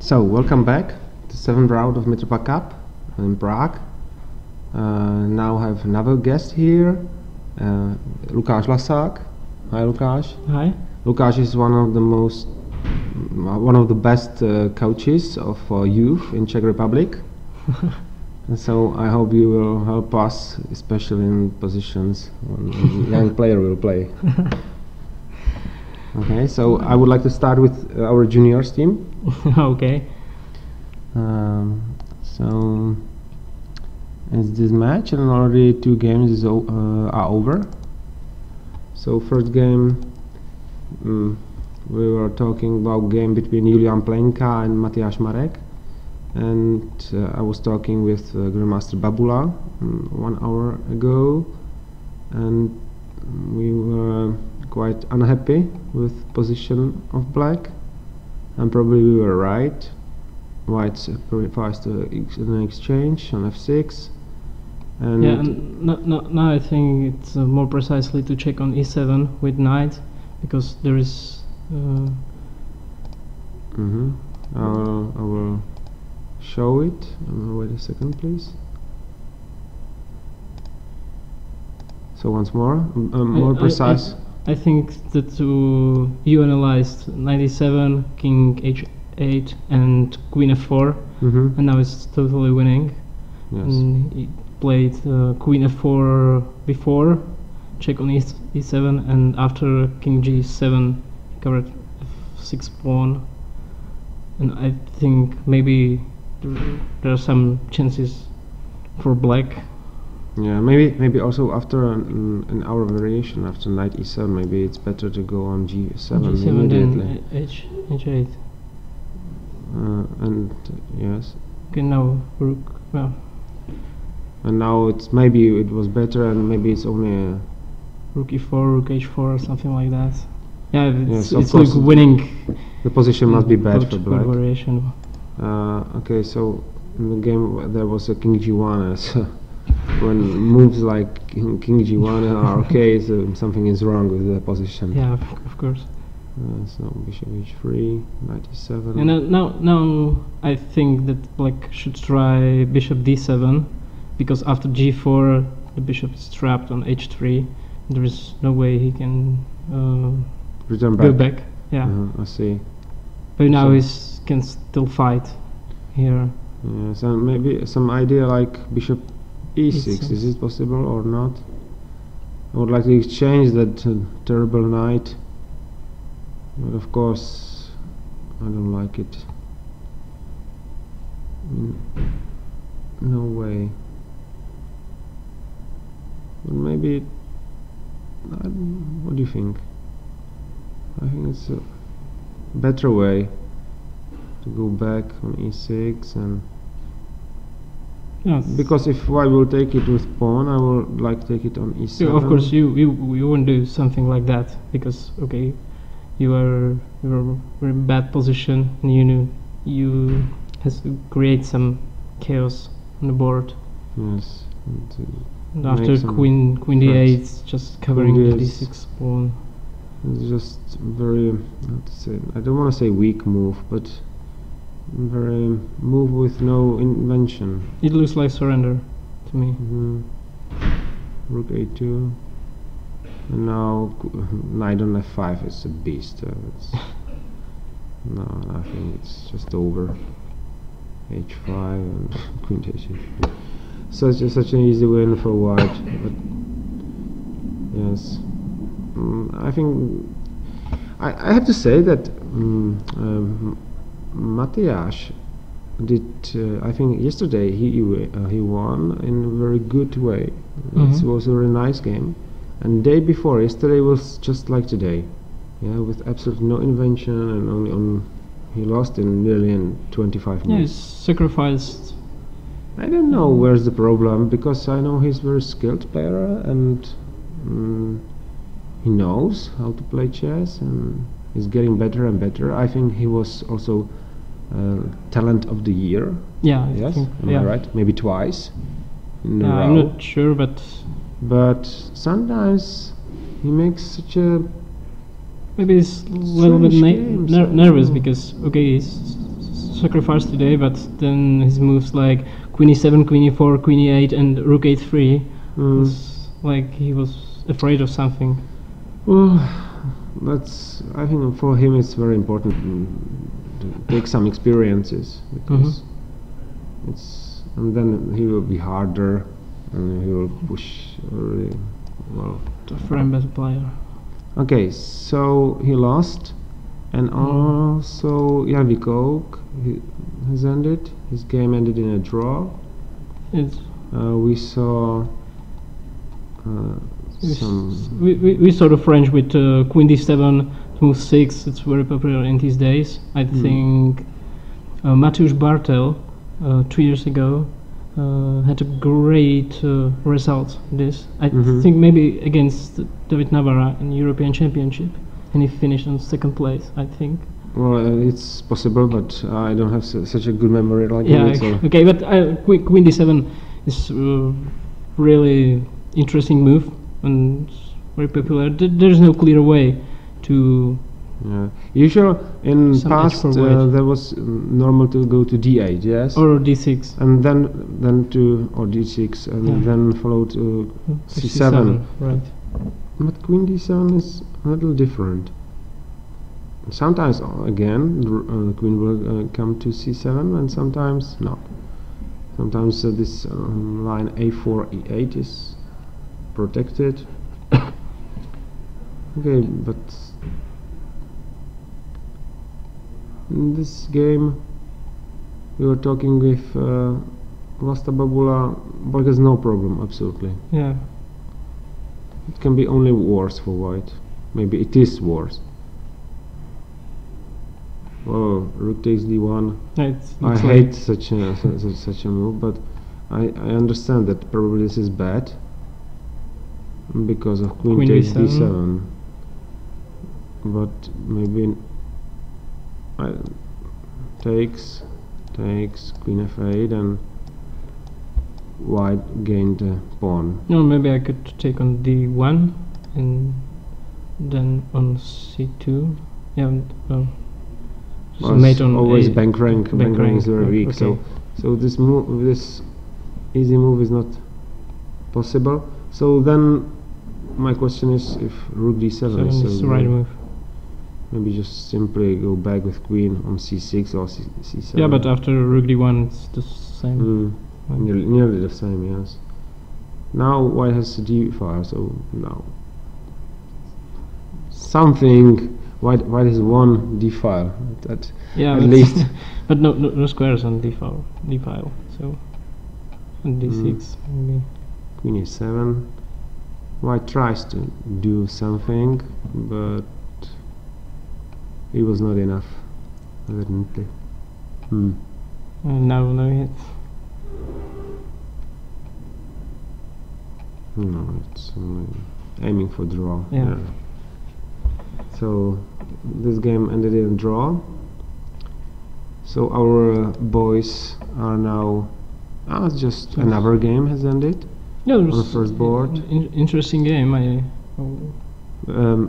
So, welcome back to 7th round of Mitropa Cup in Prague. Now I have another guest here, Lukáš Lasák. Hi, Lukáš. Hi. Lukáš is one of the best coaches of youth in Czech Republic. And so I hope you will help us, especially in positions when a young player will play. Okay, so I would like to start with our juniors team. Okay. So it's this match, and already 2 games are over. So first game, we were talking about game between Julian Plenka and Tadeáš Marek, and I was talking with Grandmaster Babula 1 hour ago, and we were quite unhappy with position of black, and probably we were right. White sacrificed an exchange on f6, and Yeah, and now I think it's more precisely to check on e7 with knight, because there is I will show it. Wait a second, please. So once more, more precise. I think that you analyzed knight e7, king h8 and queen f4, and now it's totally winning. Yes. And he played queen f4 before, check on e7, and after king g7 he covered f6 pawn, and I think maybe there are some chances for black. Yeah, maybe also after an hour variation after knight e7, maybe it's better to go on g7 immediately. Then h8. And yes. Okay, now rook. Well, And now maybe it was better, and maybe it's only rook e4, rook h4, or something like that. Yeah, Yes, it's of like course. winning. the position must be bad both for black. variation. Okay, so in the game there was a king g1, so when moves like king g1 are okay, so something is wrong with the position. Yeah, of course. So bishop h3, knight e7. And now I think that black should try bishop d7, because after g4 the bishop is trapped on h3. There is no way he can Return go back. back. Yeah, I see. but now So- he can still fight here. Yes, and maybe some idea like bishop e6. E6. Is it possible or not? I would like to exchange that terrible knight, but of course I don't like it. No way. But maybe. What do you think? I think it's a better way to go back on e6, and Yeah, because if I will take it with pawn, I will like take it on e7. yeah, of course you wouldn't do something like that, because okay, you are very bad position, and you has to create some chaos on the board. Yes. And Make after some queen d8, threats. it's just covering Queen the d8. d6 pawn. It's just very, how to say, I don't want to say weak move, but very move with no invention. It looks like surrender to me. Rook a2, and now knight on f5 is a beast. No, I think it's just over. h5 and queen h8. Such an easy win for white, but yes, I think I have to say that Tadeáš did. I think yesterday he won in a very good way. It was a very nice game, and day before yesterday was just like today, yeah, with absolutely no invention, and only he lost in nearly in 25 Yeah, minutes. he's sacrificed. I don't know where's the problem, because I know he's a very skilled player, and he knows how to play chess, and he's getting better and better. I think he was also talent of the year. Yeah, I Yes, think, am yeah. I right? Maybe twice in a Yeah, I'm row. not sure, but But sometimes he makes such a maybe he's a little bit Strange games, nervous, oh. because okay, he's sacrifice today, but then his moves like queen e7, queen e4, queen e8, and rook a3. It's like he was afraid of something. Well, that's, I think for him it's very important to take some experiences, because it's, and then he will be harder and he will push really well. Tougher and better player. Okay, so he lost, and also Jarvikok has ended. His game ended in a draw. We saw we saw the French with queen d7, move 6. It's very popular in these days. I think Mateusz Bartel 2 years ago had a great result. I think maybe against David Navarra in European Championship, and he finished on 2nd place, I think. Well, it's possible, but I don't have such a good memory like yeah, so. Okay, but queen d7 is really interesting move and very popular. There's no clear way to. Yeah. Usually in Some past edge for white. there was normal to go to d8, yes, Or d6. and then to or d6, and then follow to c7. Right. But queen d7 is a little different. Sometimes again the queen will come to c7, and sometimes not. Sometimes this line a4 e8 is protected. Okay, but in this game we were talking with Vlasta Babula. Black has no problem, absolutely. Yeah. It can be only worse for white. Maybe it is worse. Well, rook takes d1. I hate such a move, but I understand that probably this is bad because of queen takes d7. But maybe takes queen f8, and white gained a pawn. No, maybe I could take on d1 and then on c2. Yeah. So mate on always bank rank is very weak. Okay. So this move, this easy move is not possible. So then my question is, if rook d7 is the right move. Maybe just simply go back with queen on c6 or c7. Yeah, but after rook d1 it's the same. Nearly the same, yes. Now white has d5, so now something. White has one d file at least. But no squares on d file. So on d6 maybe. Queen e7. White tries to do something, but it was not enough, evidently. Now no hit. No, it's only aiming for draw. Yeah. So this game ended in a draw. So our boys are now just another game has ended. Yeah, on the first board. Interesting game.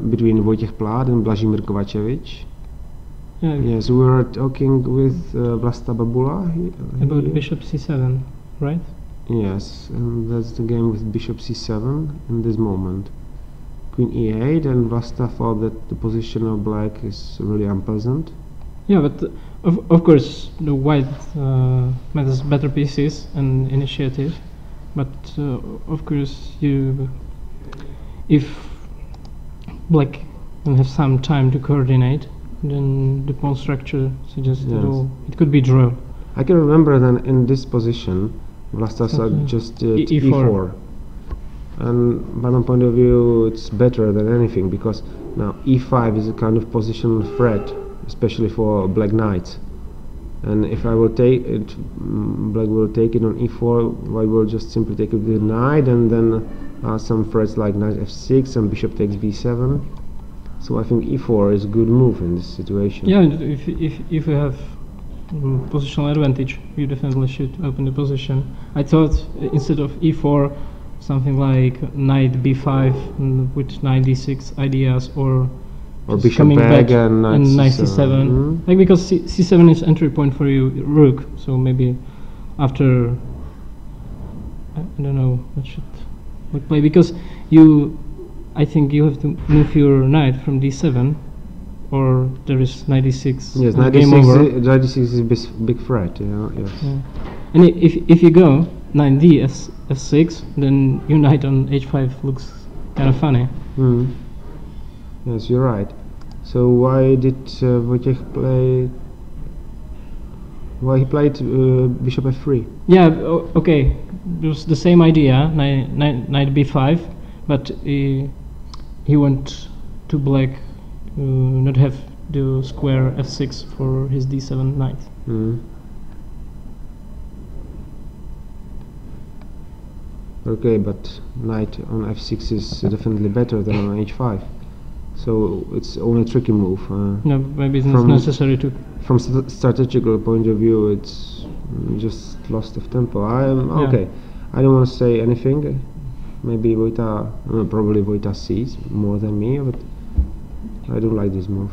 Between Vojtěch Plát and Blažimír Kovačevič. Yeah. Yes, we were talking with Vlasta Babula about bishop c7, right? Yes, and that's the game with bishop c7 in this moment. Queen e8, and Vlasta thought that the position of black is really unpleasant. Yeah, but of course the white has better pieces and initiative, but of course if black can have some time to coordinate, then the pawn structure suggests it could be draw. I can remember that in this position Vlasta suggested e4. And by my point of view it's better than anything, because now e5 is a kind of positional threat, especially for black knights, and if I will take it, black will take it on e4, white will just simply take it with the knight, and then some threats like knight f6 and bishop takes b7. So I think e4 is a good move in this situation. Yeah, if you have positional advantage, you definitely should open the position. I thought instead of e4 something like knight b5 with knight d6 ideas, or Or just bishop coming back back and knight c7. Mhm. Like because c7 is entry point for you rook, so maybe after I don't know what should we play, because I think you have to move your knight from d7, or there is knight d6. Yes, and knight game d6. over. Knight d6 is a big threat. Yeah. Yes. Yeah. And if you go knight d f6, then your knight on h5 looks kind of funny. Hmm. Yes, you're right. So why did Wojciech play? Why he played bishop f3? Yeah, okay. It was the same idea, knight b5, but he went to black not have the square f6 for his d7 knight. Hmm. Okay, but knight on f6 is definitely better than on h5. So it's only a tricky move. No, maybe it's not necessary to. From strategical point of view, it's just lost of tempo. Yeah. Okay. I don't want to say anything. Maybe probably Vojta sees more than me, but I don't like this move.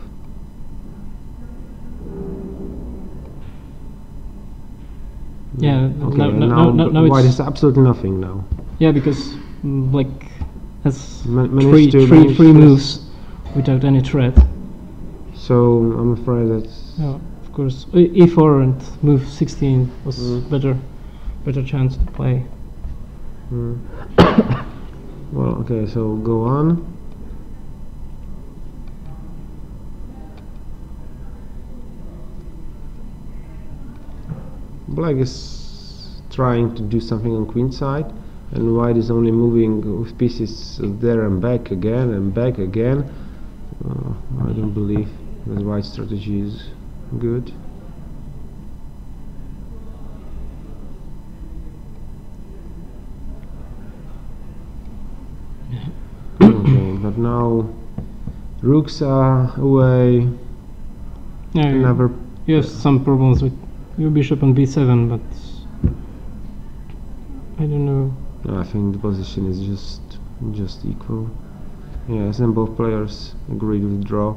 Yeah. Okay. Now white it's has absolutely nothing now. yeah, because black has Managed to three moves without any threat. So I'm afraid that. Yeah, of course. E4 and move 16 was better chance to play. Well, okay. So go on. Black is trying to do something on queen side, and white is only moving with pieces there and back again and back again. I don't believe that white strategy is good. Okay, but now rooks are away. Yeah, Never. you have some problems with your bishop on b7, but I don't know. I think the position is just equal. Yes, and both players agreed with draw.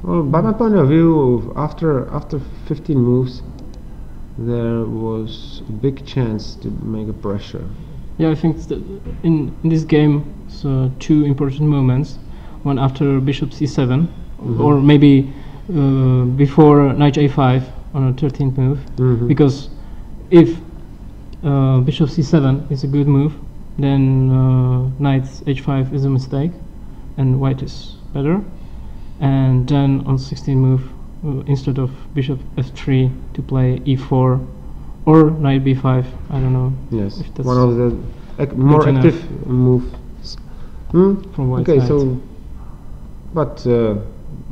Well, by my point of view, after 15 moves, there was a big chance to make a pressure. Yeah, I think in this game, so two important moments. One after bishop c7, or maybe before knight a5 on a 13th move, because if bishop c7 is a good move, then knight h5 is a mistake, and white is better. And then on 16th move, instead of bishop f3, to play e4 or knight b5. I don't know. Yes, if that's one of the more enough. active moves. From white Okay, side. so but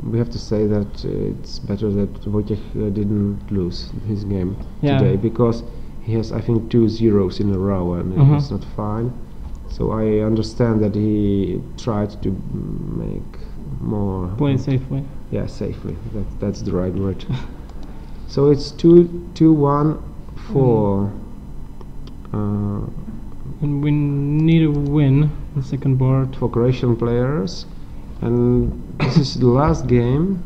we have to say that it's better that Wojciech didn't lose his game today, because he has, I think, 2 zeros in a row, and it's not fine. So I understand that he tried to make more play safely. Yeah, safely. That's the right word. So it's 2-1 for. And we need a win on the second board. For Croatian players, and this is the last game.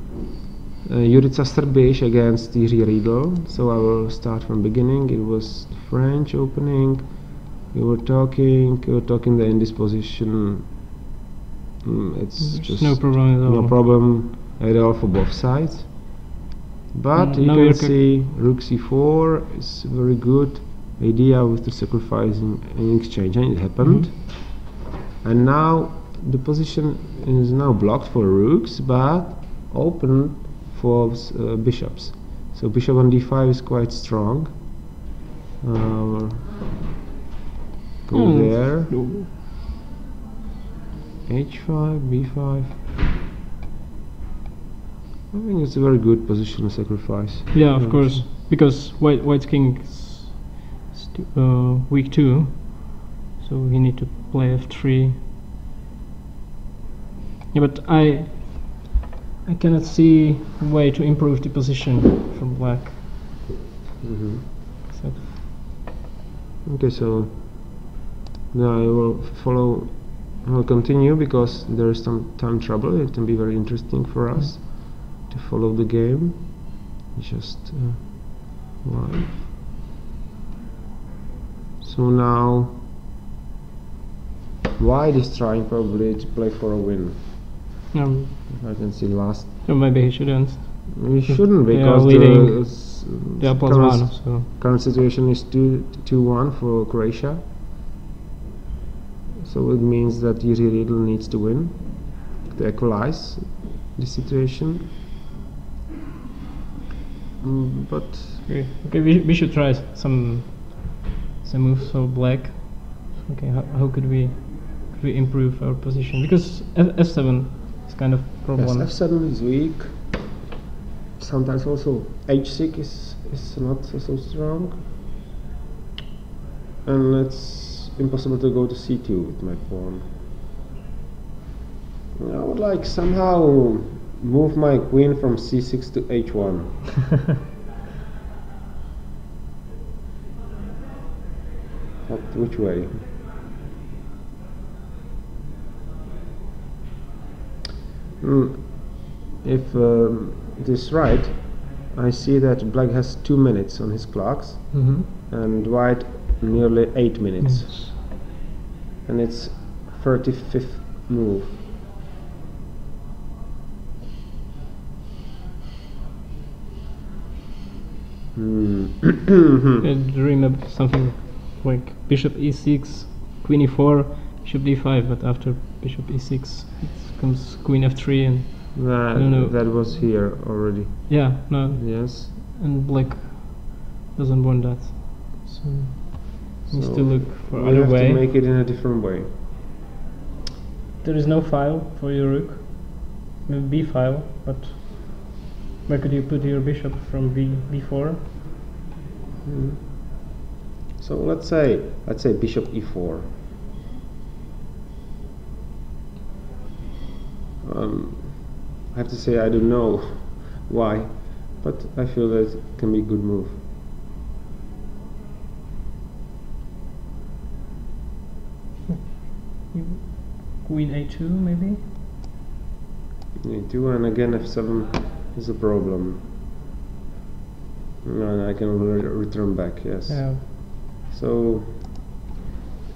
Jurica Srbic against Jiří Riedl. So I will start from beginning. It was the French opening. We were talking the indisposition. It's just no problem at all. No problem at all for both sides. But you can see rook c4 is a very good idea with the sacrificing in exchange, and it happened. And now the position is now blocked for rooks, but open for bishops. So bishop on d5 is quite strong. Go there. h5, b5. I think it's a very good position to sacrifice. Yeah, of course, because white's king is weak too, so we need to play f3. Yeah, but I cannot see a way to improve the position from black. Okay, so now I will follow I'll continue because there is some time trouble. It can be very interesting for us to follow the game. Just live. So now white is trying probably to play for a win. If I can see last. So maybe he shouldn't. He shouldn't because they are plus one. So current situation is 2-1 for Croatia. So it means that Jiří Riedl needs to win to equalize the situation. But okay, we should try some moves for black. Okay, how could we improve our position? Because f7 is kind of problem. Yes, f7 is weak. Sometimes also h6 is not so strong, and it's impossible to go to c2 with my pawn. I would like somehow move my queen from c6 to h1. But which way? If it is right, I see that black has 2 minutes on his clocks, and white nearly 8 minutes. Yes. And it's 35th move. Dream of something like bishop e6, queen e4, bishop d5, but after bishop e6 it comes queen f3 and I don't know. That was here already. Yeah, no. Yes. And black doesn't want that, so needs to look for other way. We have to make it in a different way. There is no file for your rook, maybe b file, but where could you put your bishop from b4? So let's say bishop e4. I have to say I don't know why, but I feel that it can be a good move. Queen a2 maybe? a2, and again f7 is a problem. And I can return back, yes. Yeah. So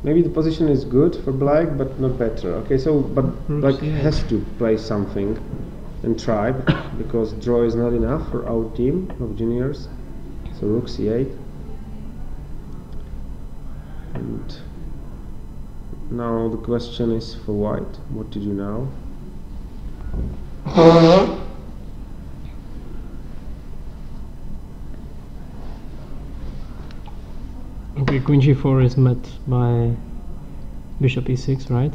maybe the position is good for black, but not better. Okay, so but black has to play something and try, because draw is not enough for our team of juniors. So rook c8, and now the question is for white, what to do now? Okay, queen g4 is met by bishop e6, right?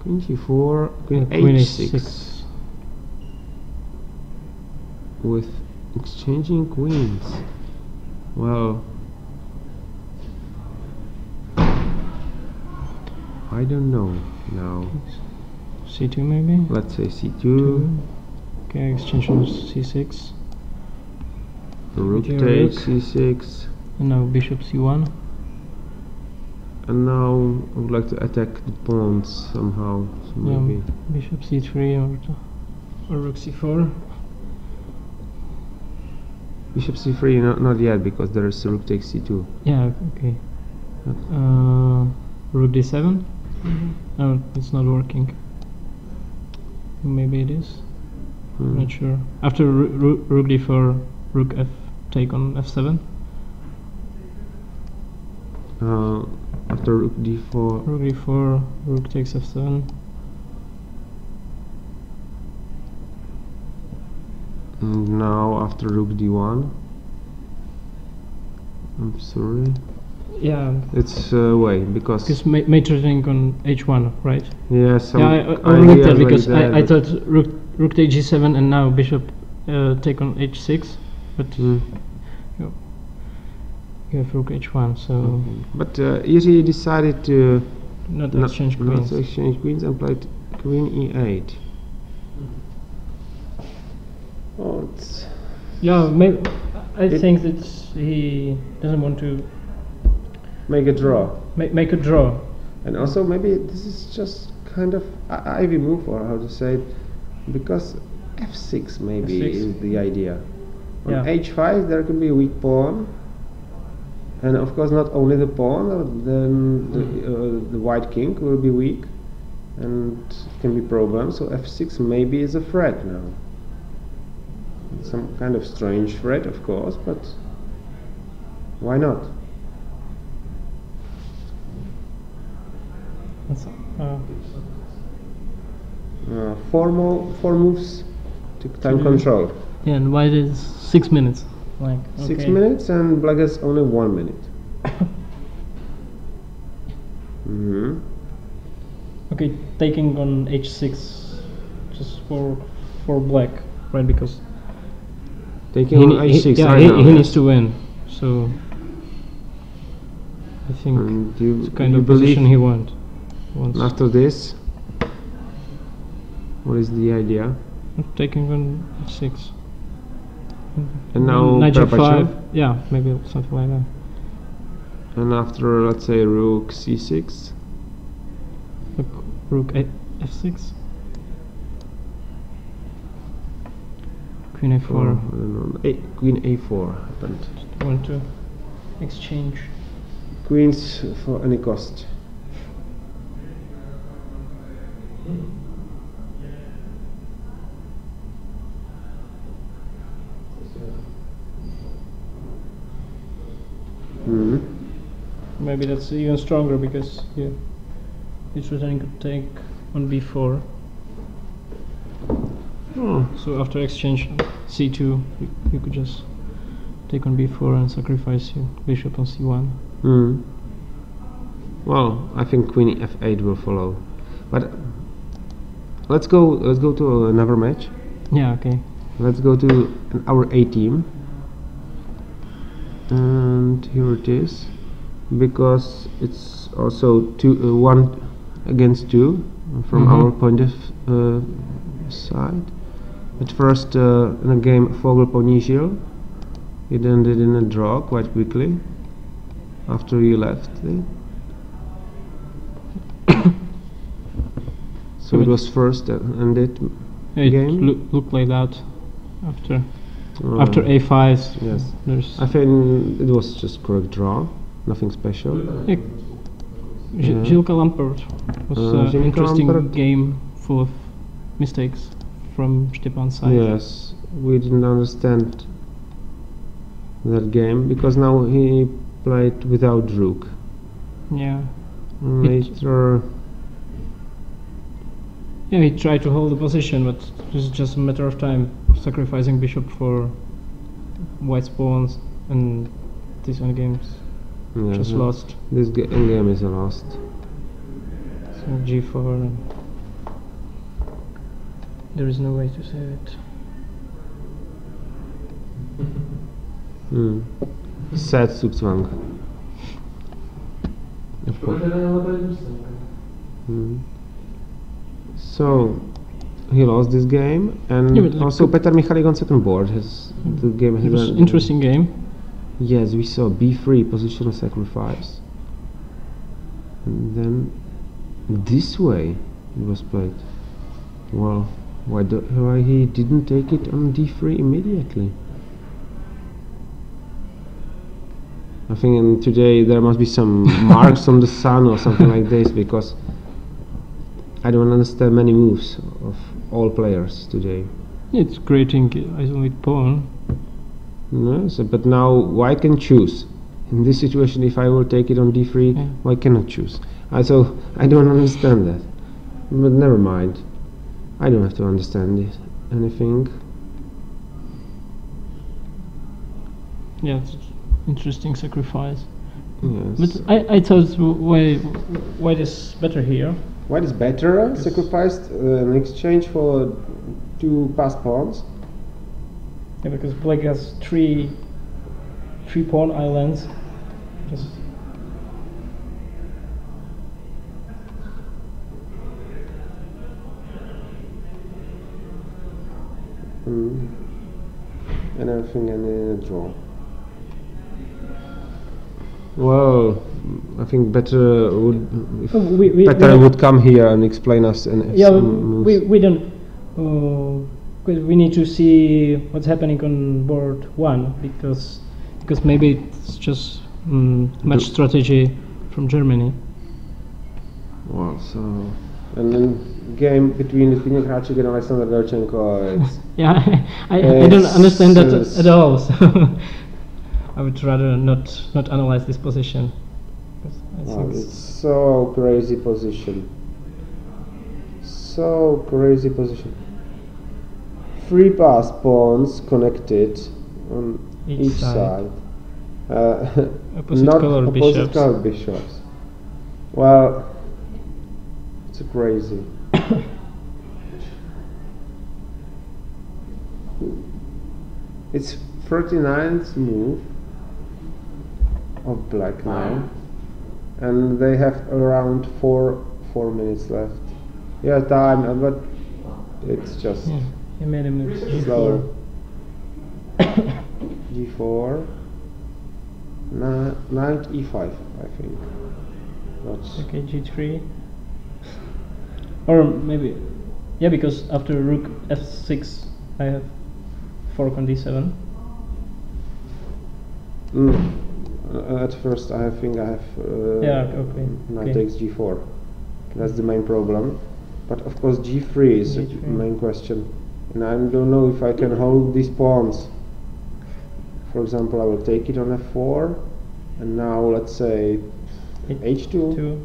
Queen g4, queen h6. With exchanging queens. Well, I don't know now. c2 maybe? Let's say c2. Okay, exchange on c6. Rook takes c6. And now bishop c1. And now I would like to attack the pawns somehow. So maybe bishop c3 or rook c4. Bishop c3 not yet, because there is rook takes c2. Yeah, okay. Rook d7? No, it's not working. Maybe it is. Not sure. After rook d4, rook f take on f7. After rook d4. Rook d4, rook takes f7. And now after rook d1. I'm sorry. Yeah. It's way because mate threatening on h1, right? Yes. Yeah, I looked at because I thought rook take g7 and now bishop take on h6, but you have rook h1, so. But Jiří decided to not exchange queens. Not exchange queens and played queen e8. Oh, it's yeah, maybe I think that he doesn't want to make a draw. Make a draw. And also maybe this is just kind of Ivy move, or how to say it, because f6 maybe F6. is the idea. On Yeah. h5 there could be a weak pawn, and of course not only the pawn, then the white king will be weak, and it can be problems. So f6 maybe is a threat now. It's some kind of strange threat, of course, but why not? That's, Four moves to time do- control. yeah, and white is 6 minutes. Like 6 okay. minutes, and black has only 1 minute. Mm-hmm. Okay, taking on h6 just for black, right? Because Taking on h6 yeah, right he now, needs yes. to win. So I think And it's the kind you of position believe he wants. after this, what is the idea? Taking on h6. And now knight Papachev? g5. Yeah, maybe something like that. And after, let's say, rook c6. Rook f6. Queen I a4. don't know. Queen a4 happened. Want to exchange. Queens for any cost. Hmm. Maybe that's even stronger because it's returning to take on b4. Oh. So after exchange c2, you could just take on b4 and sacrifice your bishop on c1. Hmm. Well, I think Queen f8 will follow, but let's go to another match. Yeah, okay. Let's go to our A team, and here it is, because it's also 1 against 2 from our point of side. At first, in a game Vogel Ponisiel, it ended in a draw quite quickly after you left it. So it was first ended It game. looked like that after Uh, after a5. Yes, There's I think it was just correct draw, nothing special. yeah, Yeah. Žilka Lampert was an Žilka interesting Lampert. game full of mistakes from Stepan's side. Yes, we didn't understand that game because now he played without rook. Yeah. Later, Yeah, he tried to hold the position, but it's just a matter of time, sacrificing bishop for white pawns, and these endgames yeah, just lost. This game is a lost. So g4, and there is no way to save it. Sad Zugzwang. Of course. So he lost this game, and Yeah, but like also Petr Michalik on second board has the game has It was been- interesting game. Yes, we saw b3 positional sacrifice, and then this way it was played. Well, why he didn't take it on d3 immediately? I think today there must be some marks on the sun or something like this, because I don't understand many moves of all players today. It's creating isolate pawn. Yes, but now white can choose. In this situation, if I will take it on d3, Yeah. white cannot choose. So I don't understand that. But never mind. I don't have to understand it, anything. Yeah, it's interesting sacrifice. Yes. But I thought white is better here. White is better, sacrificed in exchange for 2 passed pawns. Yeah, because black has three pawn islands. Just And everything ended in a draw. Well, I think better would if we better don't- would come here and explain us and Yeah, some moves. we don't. Because we need to see what's happening on board 1 because maybe it's just much strategy from Germany. Well, so and then game between Zbigniew Hraček and Alexander Delchenko. It's Yeah, I don't It's- understand that it's- at all. So I would rather not analyze this position. 'Cause I wow, think it's so crazy position. So crazy position. 3 pass pawns connected on Each each side. side. Opposite Not colored opposite bishops. colored bishops. Well, it's crazy. It's 39th move of black now, and they have around 4 minutes left. Yeah, time, but it's just Yeah, he made a move. slower. G4, knight E5, I think. That's Okay, G3. Or maybe, yeah, because after Rook F6, I have fork on D7. At first, I think I have Yeah, okay. knight Okay. takes G4. That's the main problem. But of course, G3 is G3. the main question, and I don't know if I can hold these pawns. For example, I will take it on F4, and now let's say H2. 2.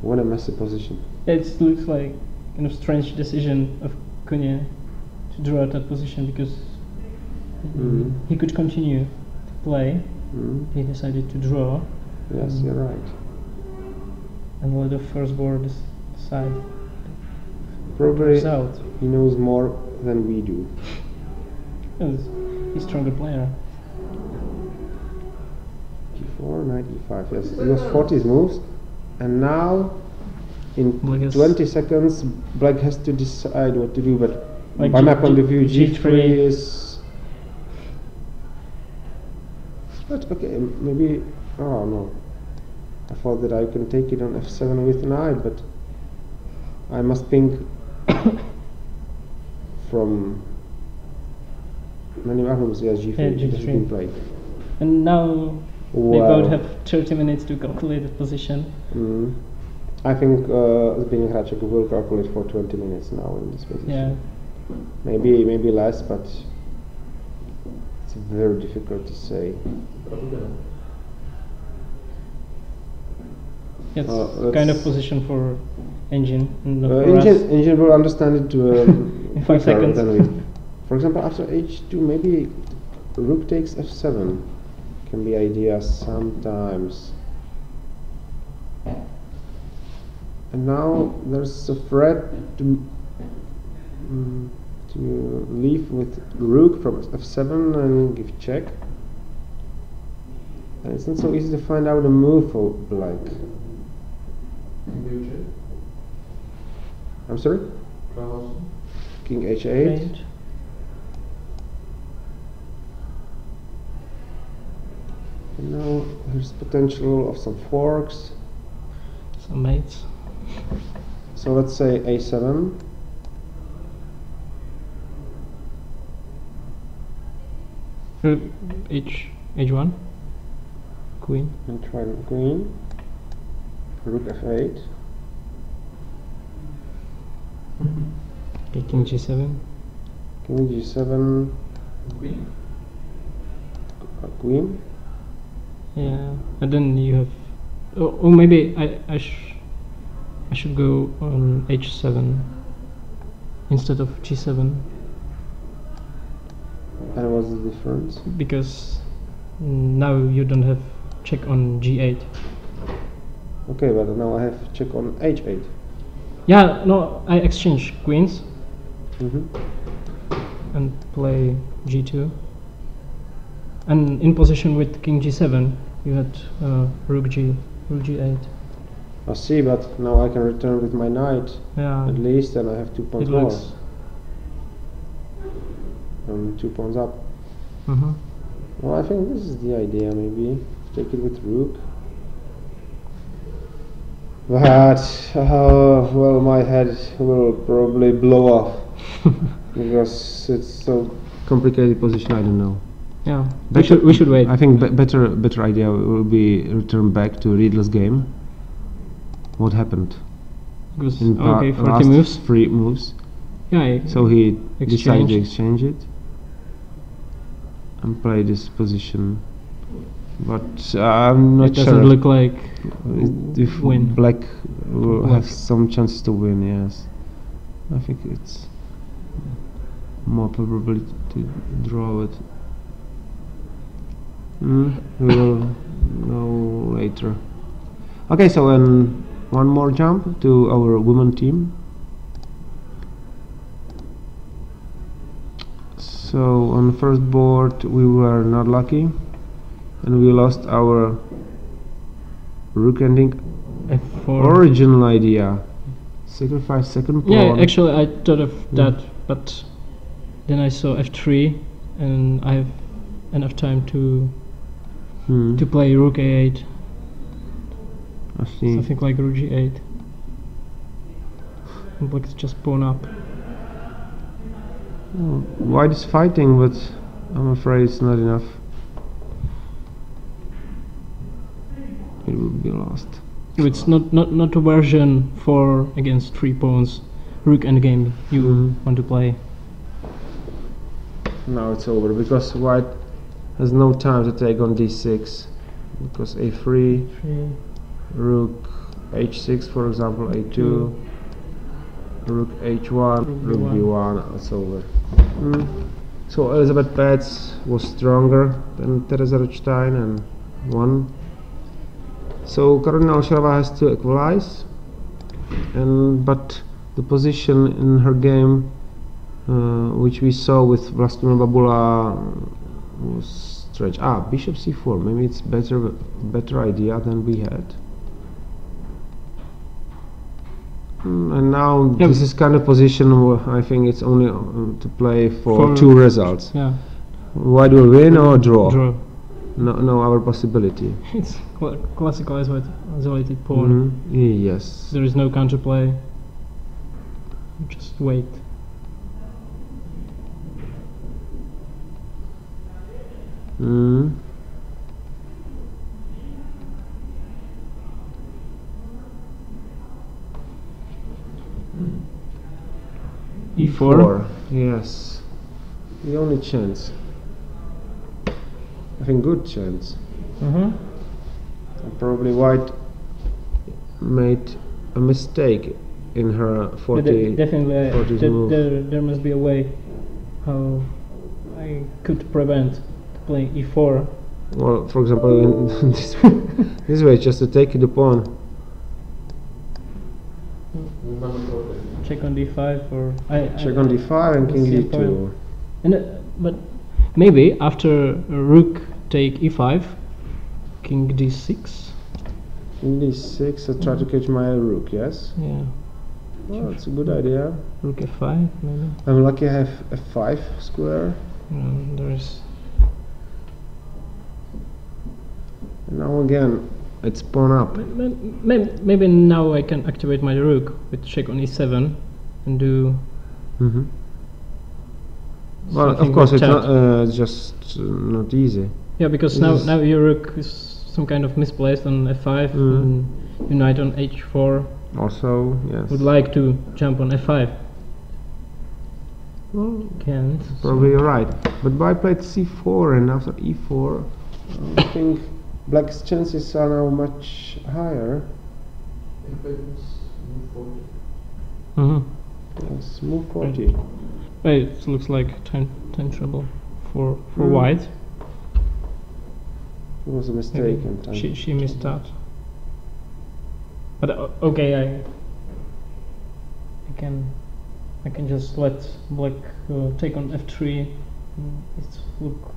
What a messy position. It looks like kind of strange decision of Kunia to draw at that position because he could continue to play. He decided to draw Yes, you're right. and let the first board decide Probably result. he knows more than we do. He's a stronger player. G4, knight E5. Yes, it was 40 moves, and now in Black has- 20 seconds, black has to decide what to do. But Like by my G- point of view, G- G3 G3 is. But okay, maybe. Oh no, I thought that I can take it on F7 with knight, but I must think from many moves. Yes, G3 Yeah, has G3. been played. And now they Wow. both have 30 minutes to calculate the position. I think Zbigniew Hraček will calculate for 20 minutes now in this position. Yeah. Maybe less, but it's very difficult to say. It's let's- kind of position for engine. And not for us. Engine will understand it In 5 quicker seconds. than we. For example, after H2, maybe Rook takes F7. Can be idea sometimes. And now there's a threat to leave with Rook from F7 and give check. And it's not so easy to find out a move for black. I'm sorry? King H8. Right. And now there's potential of some forks. Some mates. So let's say A7. H1. Queen. And try queen. Rook F8. Okay, King G7. King G7. Queen. Yeah. And then you have. Oh, maybe I should go on H7 instead of G7 And what's the difference? because now you don't have check on G8. Okay, but now I have check on H8. Yeah, no, I exchange queens Mm-hmm. and play G2. And in position with King G7, you had Rook G8. I see, but now I can return with my knight Yeah, at least, and I have 2 points it more. looks. from 2 pawns up. Mhm. Well, I think this is the idea, maybe. Take it with rook. But, well, my head will probably blow off. Because it's so complicated position, I don't know. Yeah. We should wait. I think better idea will be return back to Riedel's game. What happened? Because In okay, last 40 moves. 3 moves. Yeah. So he decided to Exchange. exchange it and play this position. But I'm not It sure doesn't look like if win. Black will Black. have some chances to win. Yes, I think it's more probability to draw it. We will know later. Okay, so one more jump to our women team. So on the first board we were not lucky and we lost our rook ending F4. original idea. Sacrifice second pawn. Yeah, actually I thought of that, but then I saw F3 and I have enough time to play rook A8. I see. Something like rook G8. And Black is just pawn up. White is fighting, but I'm afraid it's not enough. It will be lost. It's not a version 4 against 3 pawns rook endgame you want to play. Now it's over because white has no time to take on d6 because a3, rook h6 for example, a2, rook h1, rook b1, it's over. So Elizabeth Petz was stronger than Teresa Rothstein and won. So Karolina Olšarová has to equalize, but the position in her game which we saw with Vlastimil Babula was stretched. Bishop c4, maybe it's better idea than we had. And now this is kind of position where I think it's only to play for 2 results. Yeah. White will win or draw. Draw. No other possibility. It's classical isolated pawn. Yes. There is no counterplay. Just wait. E4. Yes. The only chance. I think good chance. Probably white made a mistake in her 40. Definitely, there must be a way how I could prevent playing e4. Well, for example, in this way, just to take the pawn. Check on d5 or Check on d5 and king d2. But maybe after rook take e5, king d6. King d6, I try to catch my rook. Yes. Yeah. Well, that's a good idea. Rook f5 maybe. I'm lucky I have f5 square. There is. And now again, it's pawn up. Maybe now I can activate my rook with check on e7 and do. Well, of course, it's not just not easy. Yeah, because now your rook is some kind of misplaced on f5 and your knight on h4. Also, yes. Would like to jump on f5. Well, can't. Probably you're right. But white played c4 and after e4, I think black's chances are now much higher. Yes, move 40. Wait, it looks like time trouble for white. It was a mistake. She missed that. But okay, I can just let black take on f3. It's look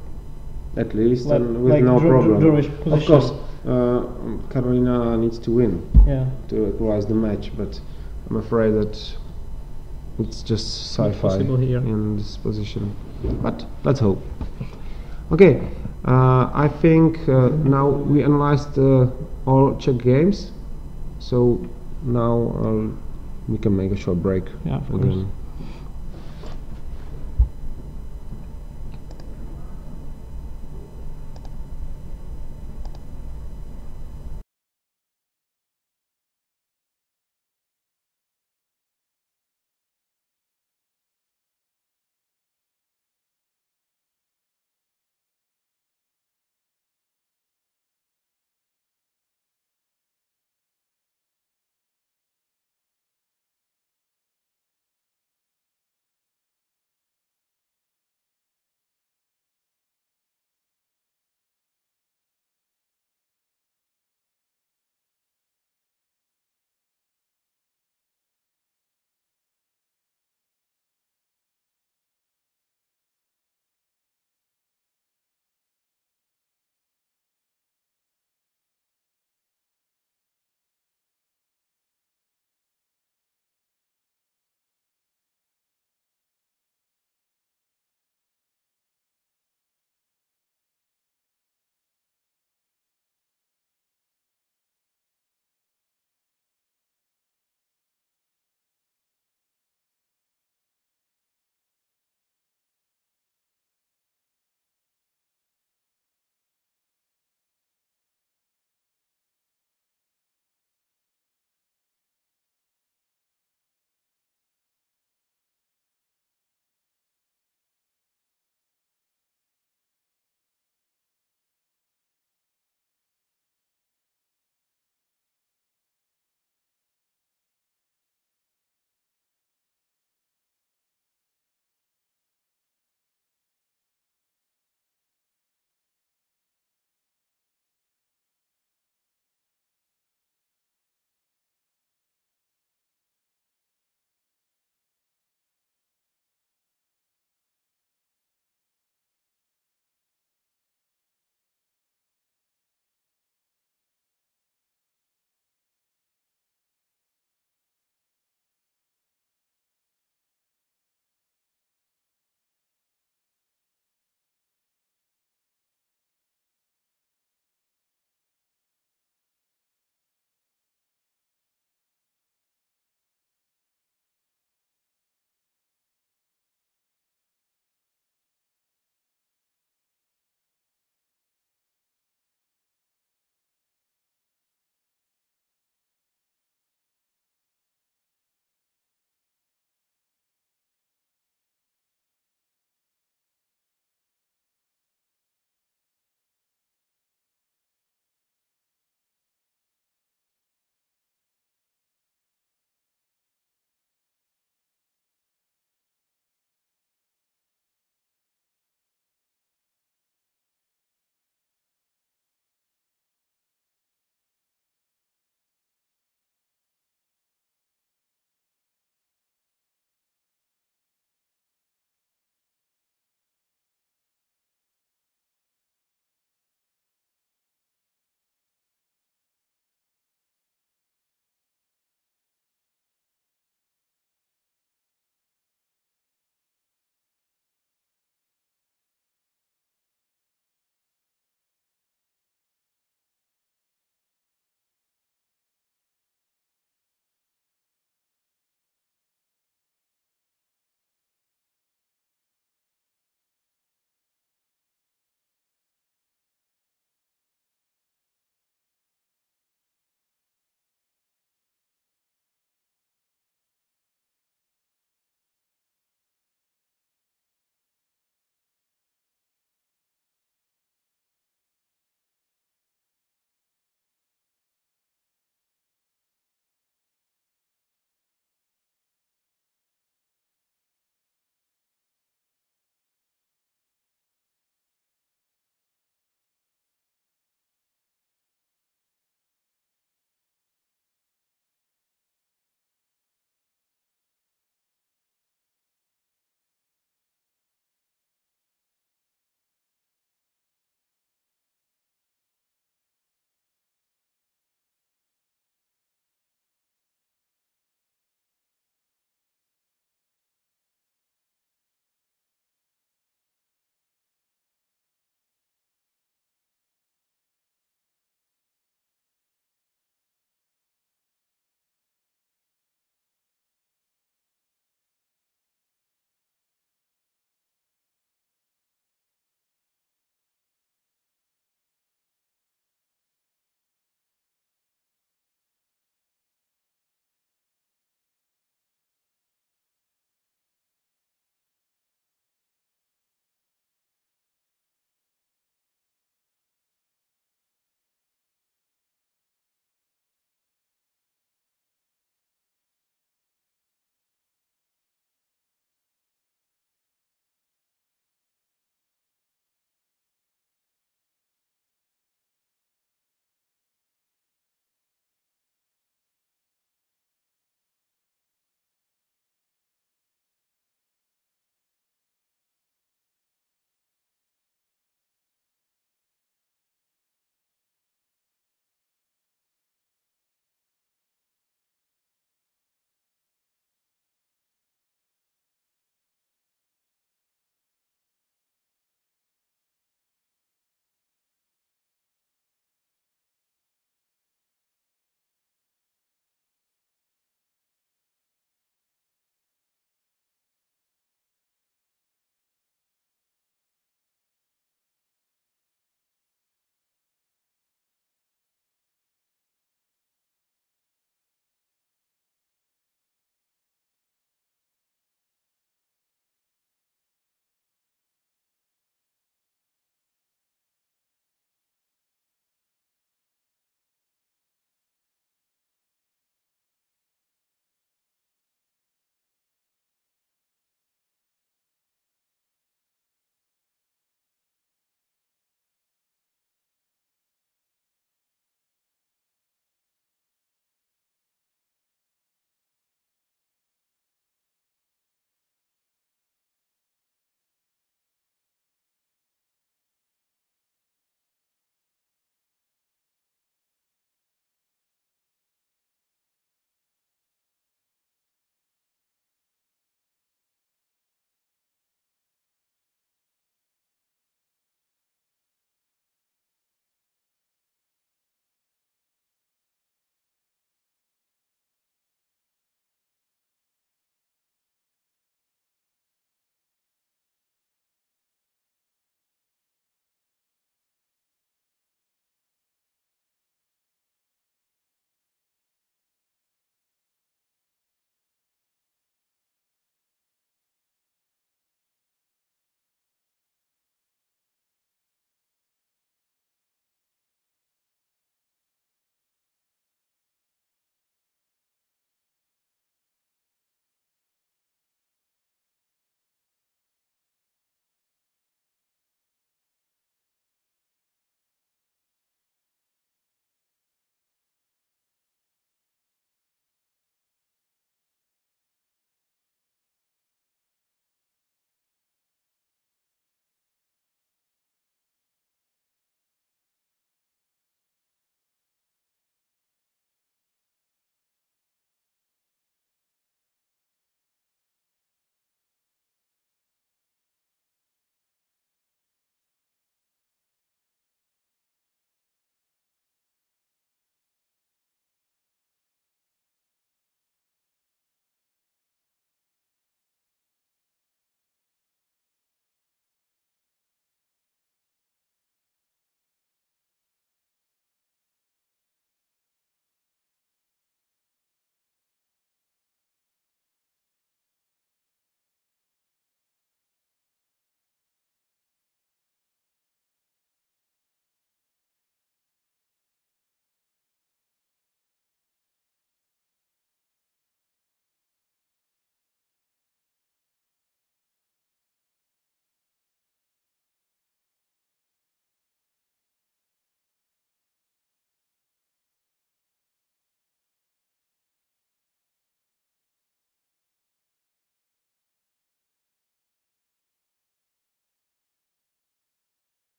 at least like, and with like no problem. Of course, Karolina needs to win to equalize the match, but I'm afraid that it's just Not sci-fi possible here. in this position. But let's hope. Okay, I think now we analyzed all Czech games, so now we can make a short break Yeah, of course. again.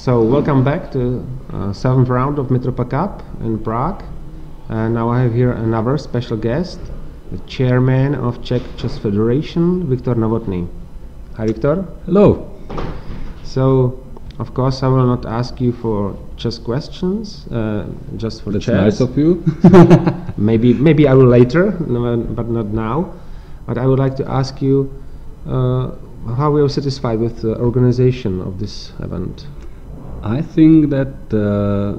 So welcome back to 7th round of Mitropa Cup in Prague. And now I have here another special guest, the chairman of Czech Chess Federation, Viktor Novotný. Hi, Viktor. Hello. So, of course, I will not ask you for chess questions, just for That's chess. nice of you. Maybe I will later, but not now. But I would like to ask you how we are satisfied with the organization of this event. I think that the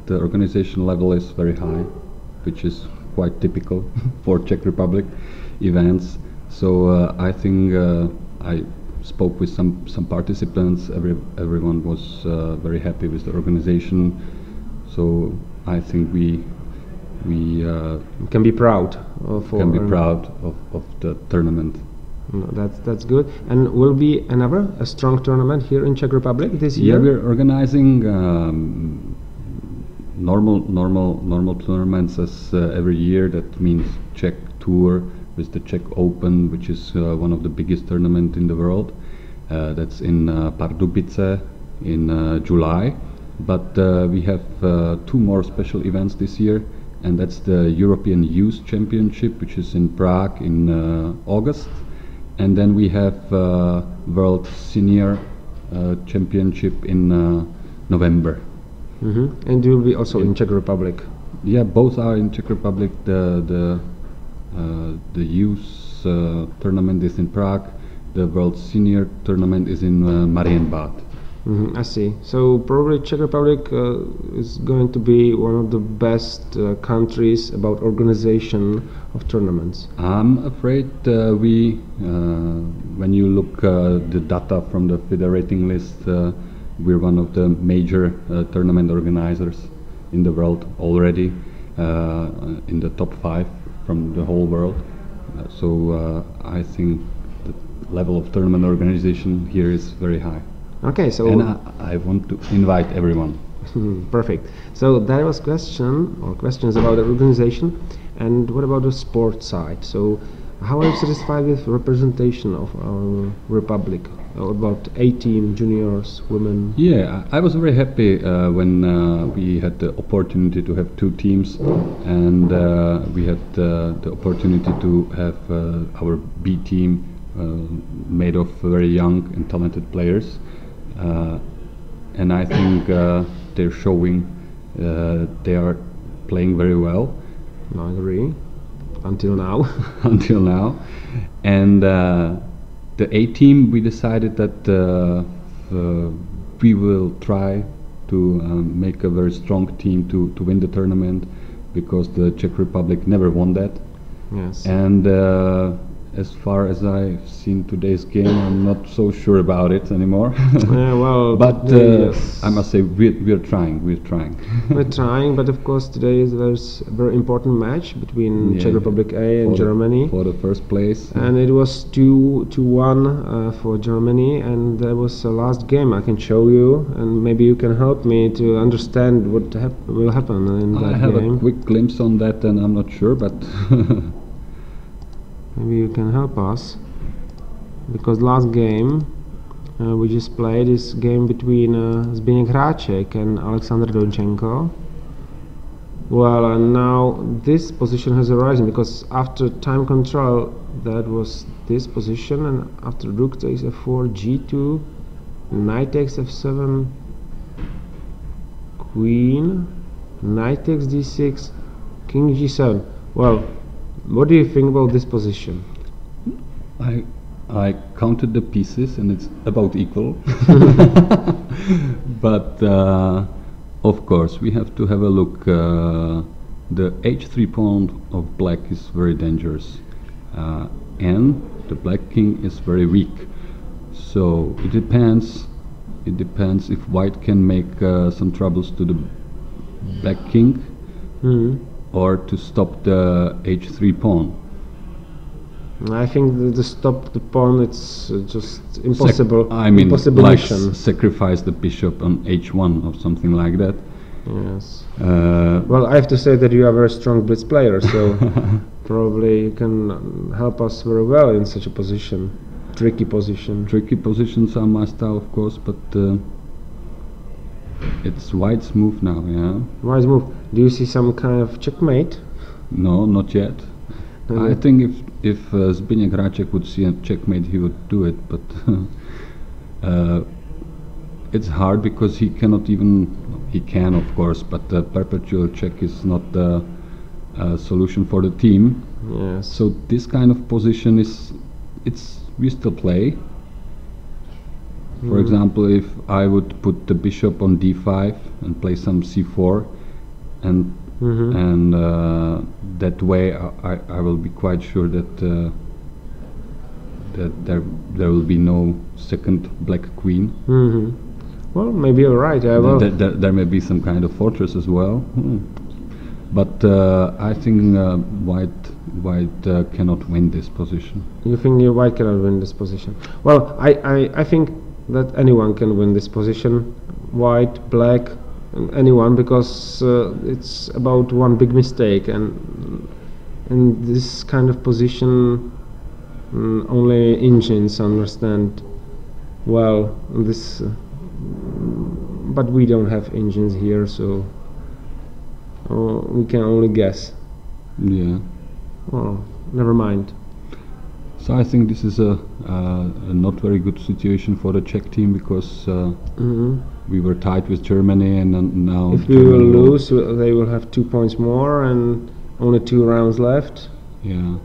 organization level is very high, which is quite typical for Czech Republic events. So I think I spoke with some participants. Everyone was very happy with the organization. So I think we can be proud of the tournament. No, that's good. And will be a strong tournament here in Czech Republic this year? Yeah, we're organizing normal tournaments as every year. That means Czech Tour with the Czech Open, which is one of the biggest tournaments in the world. That's in Pardubice in July. But we have two more special events this year, and that's the European Youth Championship, which is in Prague in August. And then we have World Senior Championship in November. Mm-hmm. And you will be also in Czech Republic? Yeah, both are in Czech Republic. The youth tournament is in Prague. The World Senior tournament is in Marienbad. I see. So probably Czech Republic is going to be one of the best countries about organization of tournaments. I'm afraid when you look the data from the federating list, we're one of the major tournament organizers in the world already, in the top 5 from the whole world. So I think the level of tournament organization here is very high. Okay, so and I want to invite everyone. Perfect. So that was questions about the organization, and what about the sport side? So how are you satisfied with representation of our republic? About A-team, juniors, women? Yeah, I was very happy when we had the opportunity to have 2 teams, and we had the opportunity to have our B team made of very young and talented players. And I think they're showing they are playing very well. I agree. Until now. Until now. And the A team, we decided that we will try to make a very strong team to win the tournament, because the Czech Republic never won that. Yes. And as far as I've seen today's game, I'm not so sure about it anymore. But yes. I must say we're trying. We're trying, but of course today there's a very important match between Czech Republic A and Germany for the first place. And it was 2-1 for Germany, and that was the last game. I can show you, and maybe you can help me to understand what will happen in that game. I have a quick glimpse on that, and I'm not sure, but. Maybe you can help us, because last game we just played is game between Zbigněk Hráček and Alexander Donchenko. Well, and now this position has arisen, because after time control that was this position, and after rook takes f4, g2, knight takes f7, queen, knight takes d6, king g7. Well, what do you think about this position? I counted the pieces, and it's about equal. But of course we have to have a look. The h3 pawn of black is very dangerous, and the black king is very weak. So it depends if white can make some troubles to the black king. Or to stop the h3 pawn. I think to stop the pawn, it's just impossible. Impossible like sacrifice the bishop on h1 or something like that. Yes. Well, I have to say that you are a very strong blitz player, so probably you can help us very well in such a position. Tricky position. Tricky positions are my style, of course, but It's White's move now, yeah. Wise move. Do you see some kind of checkmate? No, not yet. Okay. I think if Zbigniew Graček would see a checkmate, he would do it, but it's hard because he cannot even. He can, of course, but the perpetual check is not the solution for the team. Yes. So this kind of position we still play. For example, if I would put the bishop on d5 and play some c4, and that way I will be quite sure that that there will be no second black queen. Well, maybe you're right. There may be some kind of fortress as well. But I think White cannot win this position. You think White cannot win this position? Well, I think that anyone can win this position, White, Black, anyone, because it's about one big mistake, and in this kind of position only engines understand well this, but we don't have engines here, so we can only guess. Yeah. Well, never mind. So I think this is a not very good situation for the Czech team, because we were tied with Germany, and now if we will lose, they will have 2 points more and only 2 rounds left. Yeah.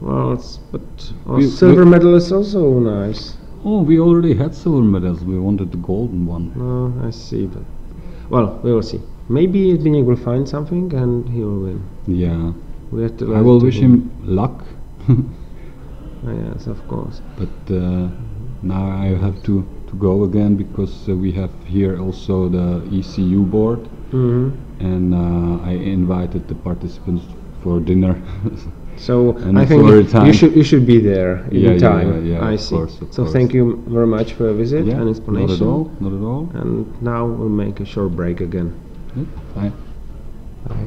Well, silver medal is also nice. Oh, we already had silver medals. We wanted the golden one. Oh, I see. But well, we will see. Maybe Zbigniew will find something and he will win. Yeah. We have to. I will wish him luck. Yes, of course. But now I have to go again, because we have here also the ECU board, and I invited the participants for dinner. So and I think you should be there in time. Yeah, I of see. course, So thank you very much for your visit and explanation. Not at all. And now we'll make a short break again. Yep, bye. Bye.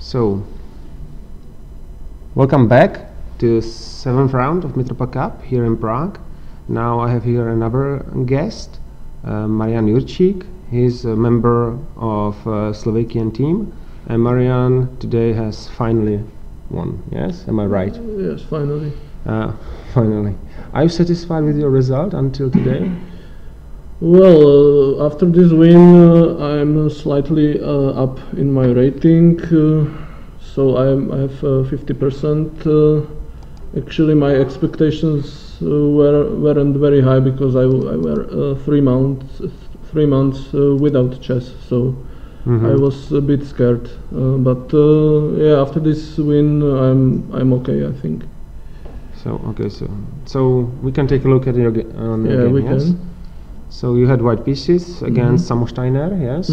So, welcome back to the 7th round of Mitropa Cup here in Prague. Now I have here another guest, Marian Jurčík. He's a member of Slovakian team, and Marian today has finally won. Yes, am I right? Yes, finally. Finally. Are you satisfied with your result until today? Well, after this win, I'm slightly up in my rating, so I have 50%. Actually, my expectations weren't very high because I were 3 months without chess, so I was a bit scared. But yeah, after this win, I'm okay, I think. So okay, so we can take a look at your game. Yeah, we yes? can. So you had white pieces against Samo Steiner, yes?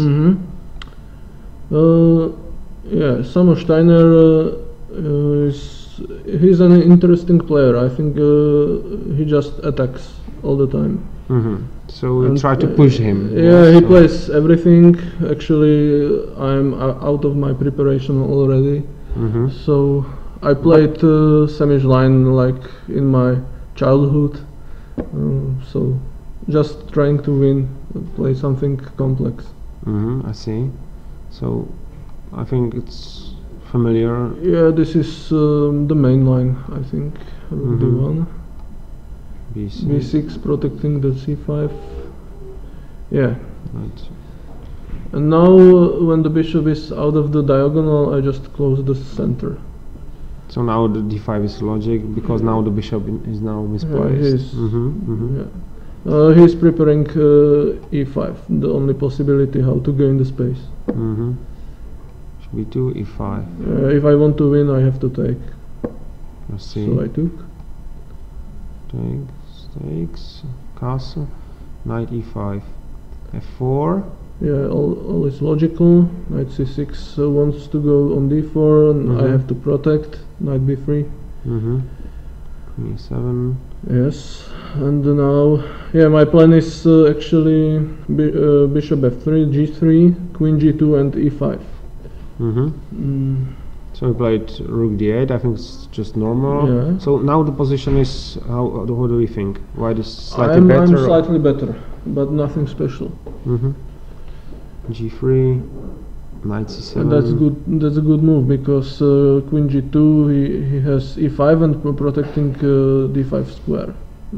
Yeah, Samo Steiner he's an interesting player. I think he just attacks all the time. So we try to push him. Yeah, yes, he so plays everything. Actually, I'm out of my preparation already. So I played Samish line like in my childhood. So just trying to win, play something complex. I see. So I think it's familiar. Yeah, this is the main line, I think. Rook d1, B6. b6 protecting the c5. Yeah. Right. And now when the bishop is out of the diagonal, I just close the center. So now the d5 is logic because now the bishop is now misplaced. Yeah. He's preparing e5, the only possibility how to gain the space. b2, e5. If I want to win, I have to take. Let's see. So I took. Takes, castle, knight e5, f4. Yeah, all is logical. Knight c6 wants to go on d4, and I have to protect. Knight b3. Queen e7. Yes, and now, yeah, my plan is actually bishop f3, g3, queen g2, and e5. So we played rook d8. I think it's just normal. Yeah. So now the position is how do we think? White is slightly I'm better. slightly better, but nothing special. g3, knight c7. And that's good. That's a good move because queen g2 he has e5 and protecting d5 square.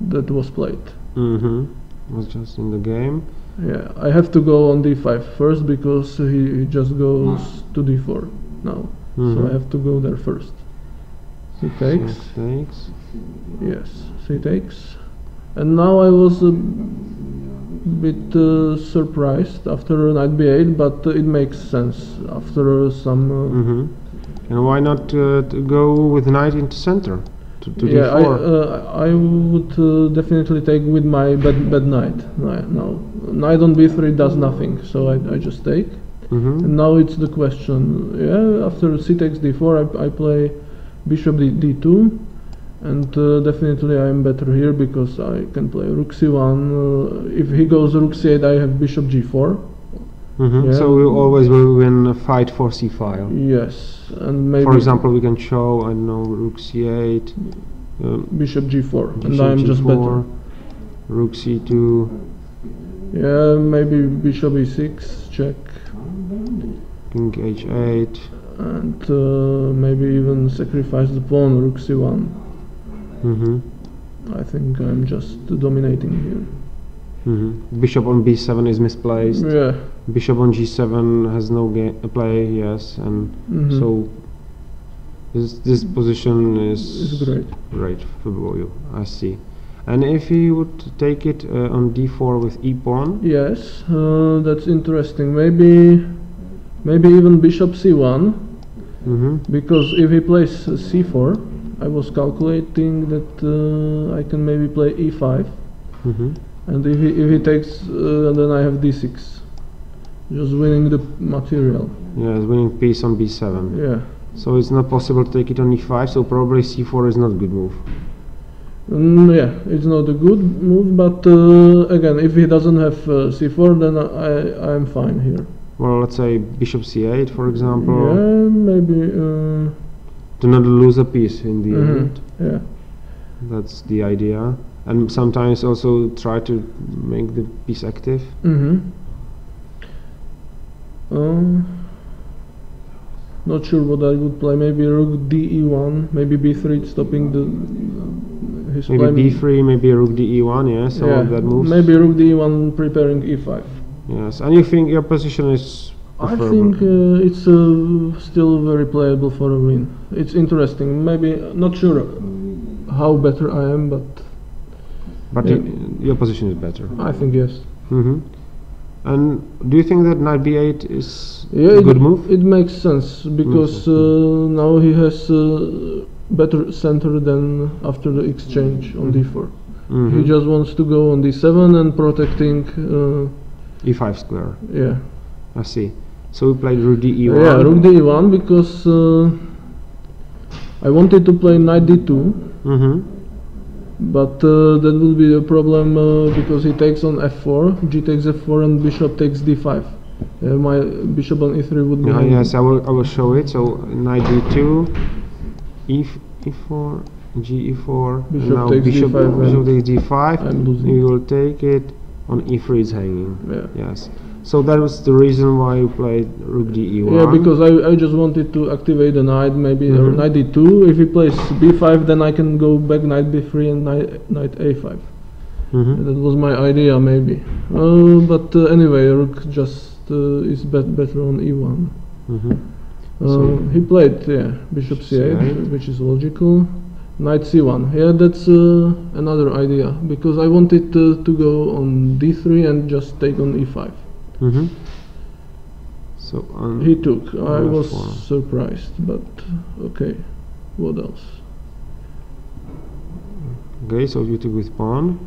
That was played. Was just in the game. Yeah, I have to go on d5 first because he just goes to d4 now. So I have to go there first. He takes. Takes. Yes, he takes. And now I was a bit surprised after knight b8, but it makes sense after some. And why not go with knight into center to yeah, d4? I would definitely take with my bad knight. Now knight on b3 does nothing, so I just take. And now it's the question. Yeah, after c takes d4, I play bishop d2, and definitely I am better here because I can play rook c1. If he goes rook c8, I have bishop g4. Yeah. So we always will win a fight for c file. Yes, and maybe for example, we can show I don't know rook c8, bishop g4, bishop and I'm g4, just better. Rook c2. Yeah, maybe bishop e6, check. King h8. And maybe even sacrifice the pawn, rook c1. I think I'm just dominating here. Bishop on b7 is misplaced. Yeah. Bishop on g7 has no play, yes, and so this position is great for you. I see. And if he would take it on d4 with e pawn? Yes, that's interesting. Maybe even bishop c1, because if he plays c4, I was calculating that I can maybe play e5, and if he takes, then I have d6, just winning the material. Yeah, winning piece on b7. Yeah. So it's not possible to take it on e5. So probably c4 is not a good move. Yeah, it's not a good move, but again, if he doesn't have c4, then I'm fine here. Well, let's say bishop c8, for example, Yeah, maybe. to not lose a piece in the end. Yeah. That's the idea. And sometimes also try to make the piece active. Not sure what I would play. Maybe rook d e1, maybe b3, stopping his Maybe play. b3, maybe rook de1, yes, some of that moves. Maybe rook d1, preparing e5. Yes, and you think your position is I preferable? think it's still very playable for a win. It's interesting. Maybe not sure how better I am, but But yeah. your position is better. I think yes. And do you think that knight b8 is Yeah, a good move? It makes sense because now he has better center than after the exchange on d4. He just wants to go on d7 and protecting. e5 square. Yeah. I see. So we played rook de1. Yeah, rook d1 because I wanted to play knight d2. But that will be a problem because he takes on f4, g takes f4, and bishop takes d5. My bishop on e3 would be. Yes, I will show it. So knight d2, e4, g e4. Bishop and now takes bishop d5 bishop takes d5. I'm losing. You will take it. On e3 is hanging. Yeah. Yes. So that was the reason why you played rook de1. Yeah, because I just wanted to activate the knight, maybe knight d2. If he plays b5, then I can go back knight b3 and knight a5. That was my idea, maybe. But anyway, rook just is better on e1. So He played bishop c8, which is logical. Knight c1. Yeah, that's another idea because I wanted to go on d3 and just take on e5. So He took. I was f4. surprised, but okay. What else? Okay, so you took with pawn.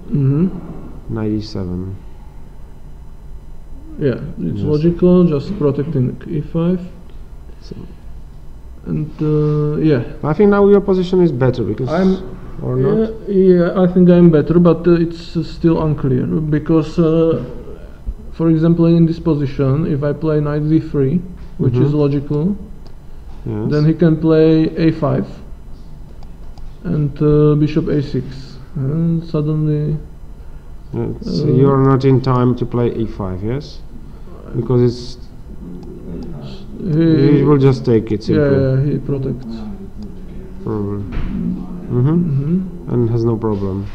Knight e7. Yeah, it's Yes. logical. Just protecting e5. So And yeah. I think now your position is better because or not. Yeah, I think I'm better, but it's still unclear because, for example, in this position, if I play knight d3, which is logical, Yes. then he can play a5 and bishop a6, and suddenly. So you're not in time to play e5, yes? Because it's he will just take it simply. Yeah, he protects. Probably. And has no problem.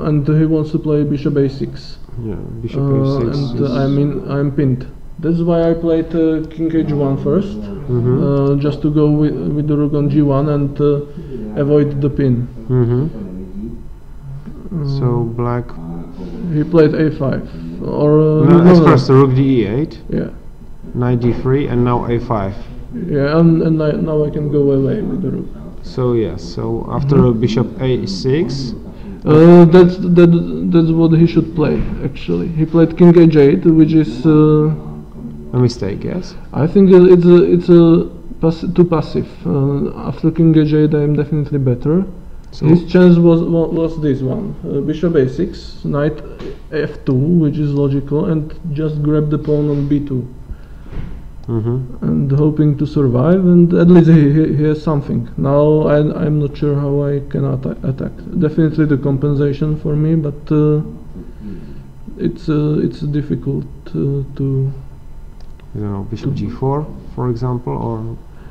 And he wants to play bishop a6. Yeah, bishop a6. And I'm pinned. That's why I played king h1 first, just to go with the rook on g1 and avoid the pin. So black. He played a5, or No, first the rook de8, Yeah, knight d3, and now a5. yeah, and now I can go away with the rook. So yes, so after bishop a6. That's what he should play. Actually, he played king h8, which is. A mistake, yes. I think it's too passive. After king h8, I am definitely better. So His chance was this one: bishop a6, knight f2, which is logical, and just grab the pawn on b2, and hoping to survive. And at least he has something. Now I'm not sure how I can attack. Definitely the compensation for me, but it's difficult to. I don't know, bishop g4, for example,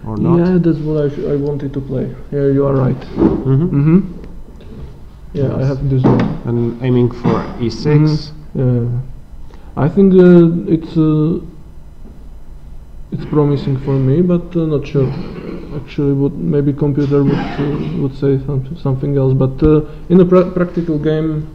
or not. Yeah, that's what I wanted to play. Yeah, you are right. Yeah, I have this one. And aiming for e6. Yeah, I think it's promising for me, but not sure. Actually, maybe computer would say something else. But in a practical game,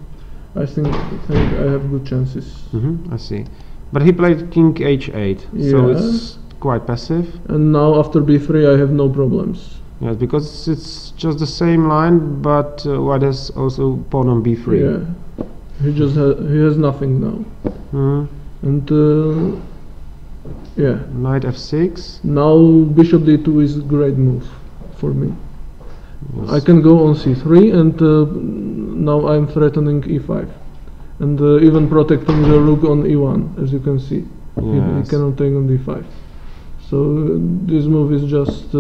I think I have good chances. I see. But he played king h8, so Yeah. it's quite passive. And now after b3, I have no problems. Yes, because it's just the same line, but white has also pawn on b3. Yeah, he has nothing now. And yeah, Knight f6. now bishop d2 is a great move for me. Yes. I can go on c3, and now I'm threatening e5, and even protecting the rook on e1, as you can see. He Yes. cannot take on d5. So this move is just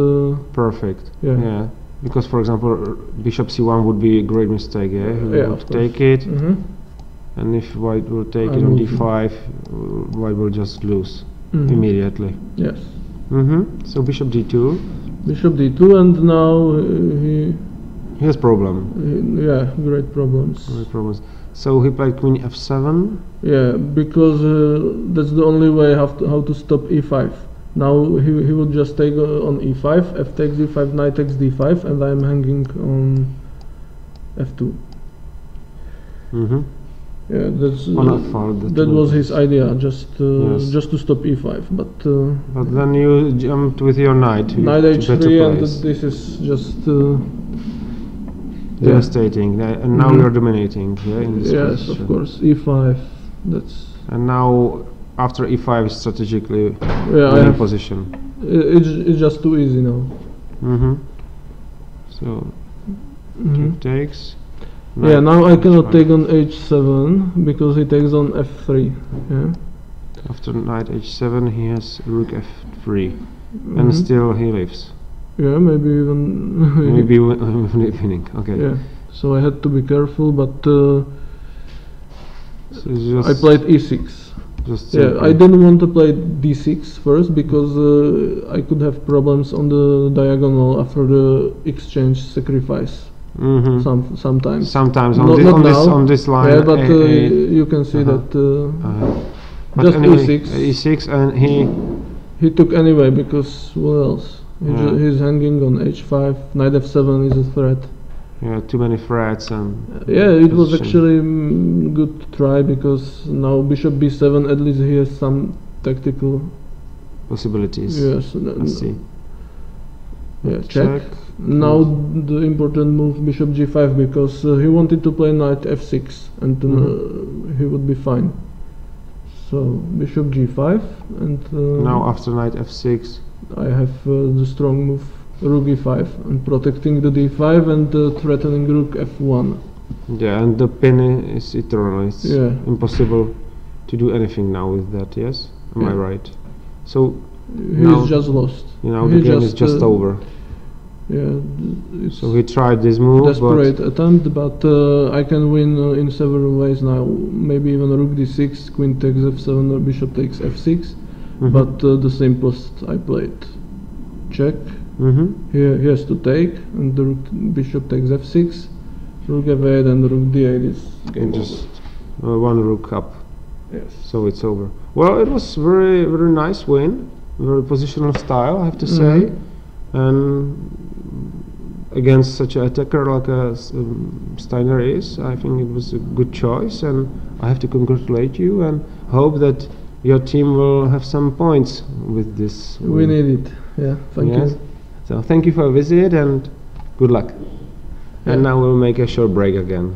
Perfect. Yeah. Yeah. Because, for example, bishop c1 would be a great mistake. Yeah. He yeah, would of take course. it, and if white will take I it on move d5, white will just lose Mhm. immediately. Yes. So bishop d2. Bishop d2, and now He has problem. yeah, great problems. Great problems. So he played queen f7. Yeah, because that's the only way how to stop e5. Now he would just take on e5, f takes d5, knight takes d5, and I'm hanging on f2. Yeah, that's On f4. that was his idea, just Yes. just to stop e5. But But then you jumped with your knight. knight to better h3, and place. this is just Devastating. And now Mhm. you're dominating. Yeah. In this yes, position. of course, e5. That's And now after e5 is strategically yeah. I winning have position. it's just too easy now. So Mhm. king takes. Yeah, knight now I cannot h5. take on h7 because he takes on f3. Yeah. After knight h7 he has rook f3. And Mhm. still he lives. Yeah, maybe even Maybe winning. Okay. yeah. So I had to be careful, but So it's just I played e6. Just Yeah, simple. I didn't want to play d6 first because I could have problems on the diagonal after the exchange sacrifice. Mhm. Sometimes. Sometimes Not now. on this line. Yeah, but you can see Uh-huh. that but just anyway, e6. e6 and he he took anyway because what else? Yeah. He's hanging on h5. Knight f7 is a threat. too many threats and Yeah, it was position. actually good try because now bishop b7, at least he has some tactical. possibilities. Yes. Let's see. Yeah, check. Now the important move bishop g5 because he wanted to play knight f6 and he would be fine. So bishop g5 and Now after knight f6. I have the strong move rook e5 and protecting the d5 and threatening rook f1. Yeah, and the pin is eternal. It's Yeah. impossible to do anything now with that. Yes, am I Yeah. right? So He's Now- just lost. the He game is just over. Yeah, it's So he tried this move, desperate attempt, but I can win in several ways now. Maybe even rook d6, queen takes f7, or bishop takes f6. Mhm. But the simplest I played. Check. Here he has to take, and the bishop takes f6, rook f8, and rook d8 is game over. just one rook up. Yes. So it's over. Well, it was very nice win, very positional style, I have to say, and against such an attacker like Steiner is, I think it was a good choice, and I have to congratulate you and hope that your team will have some points with this We win. need it. Yeah. Thank Yes. you. So thank you for your visit and good luck. And Yeah. now we'll make a short break again.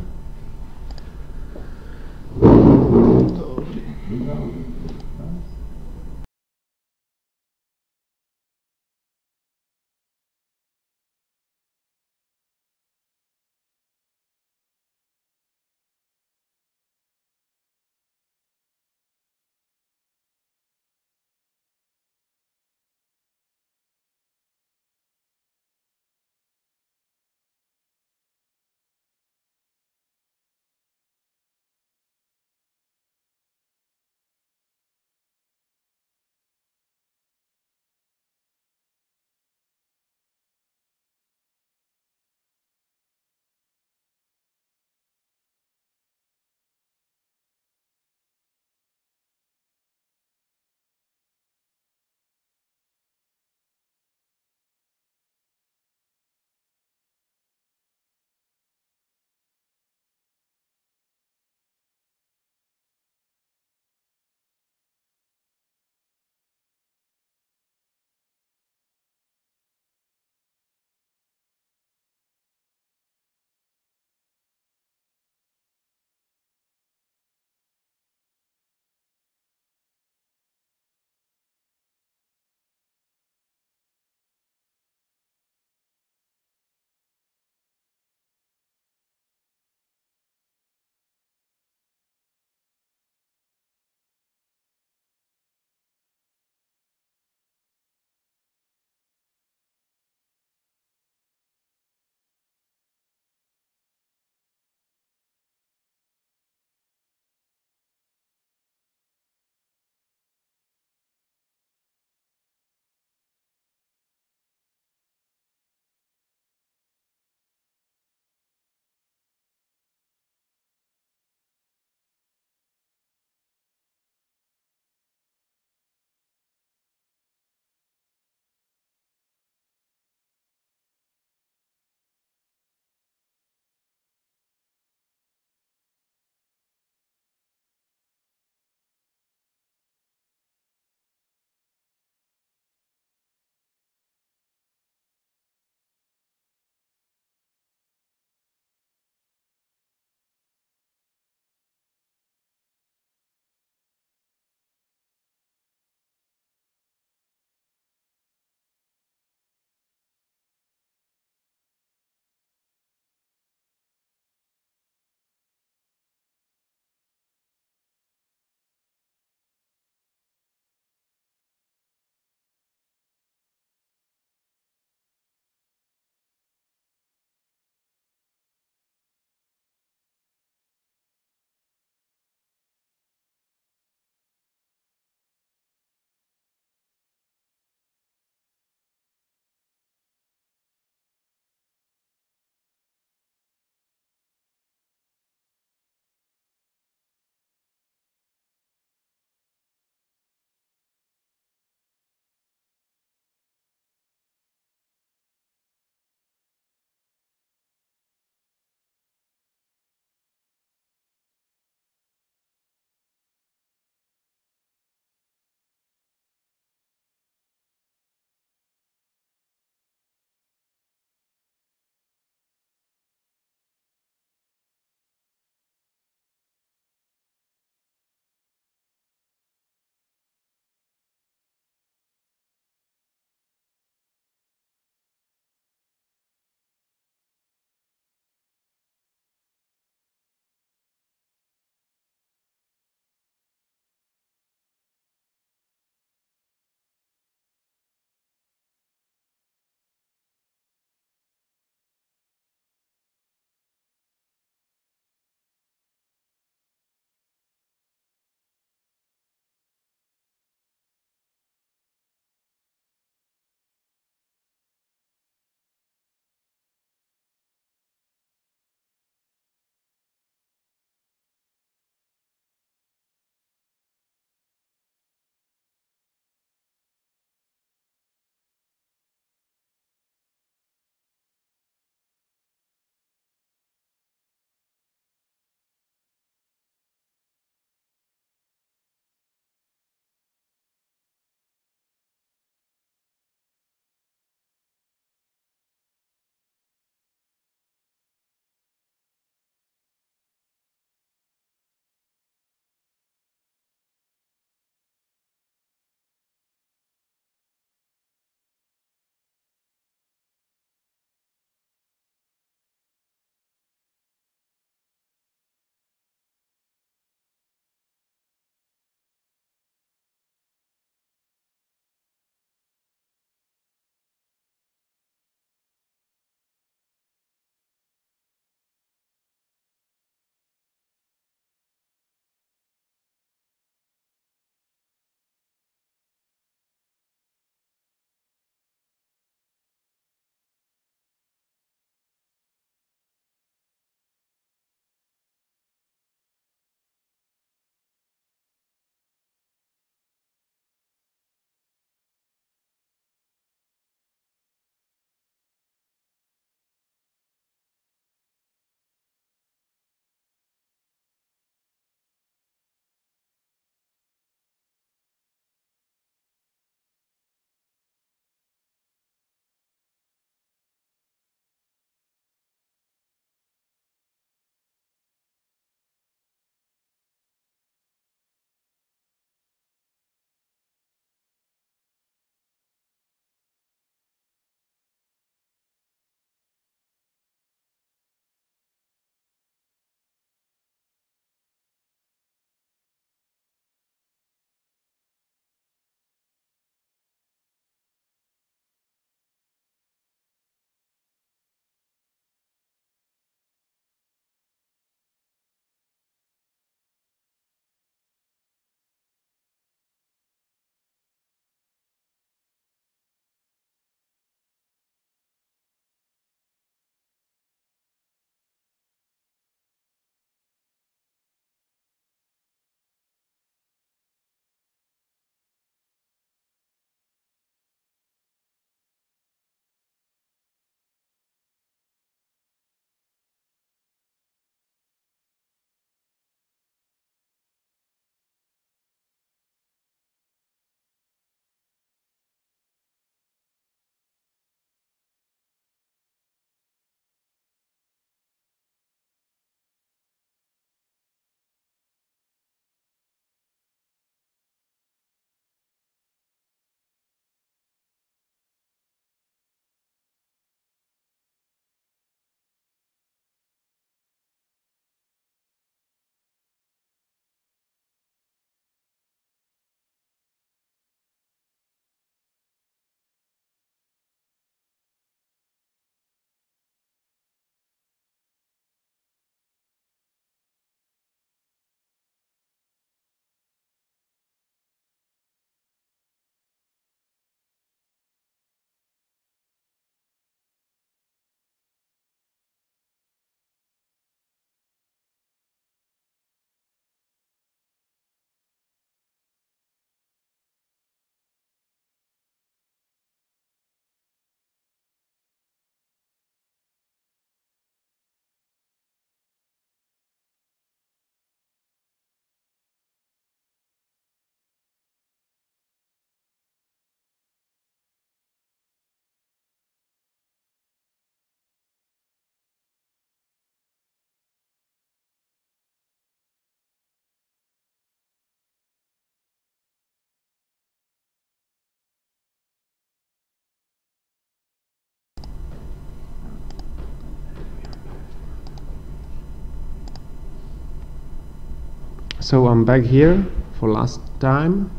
So I'm back here for last time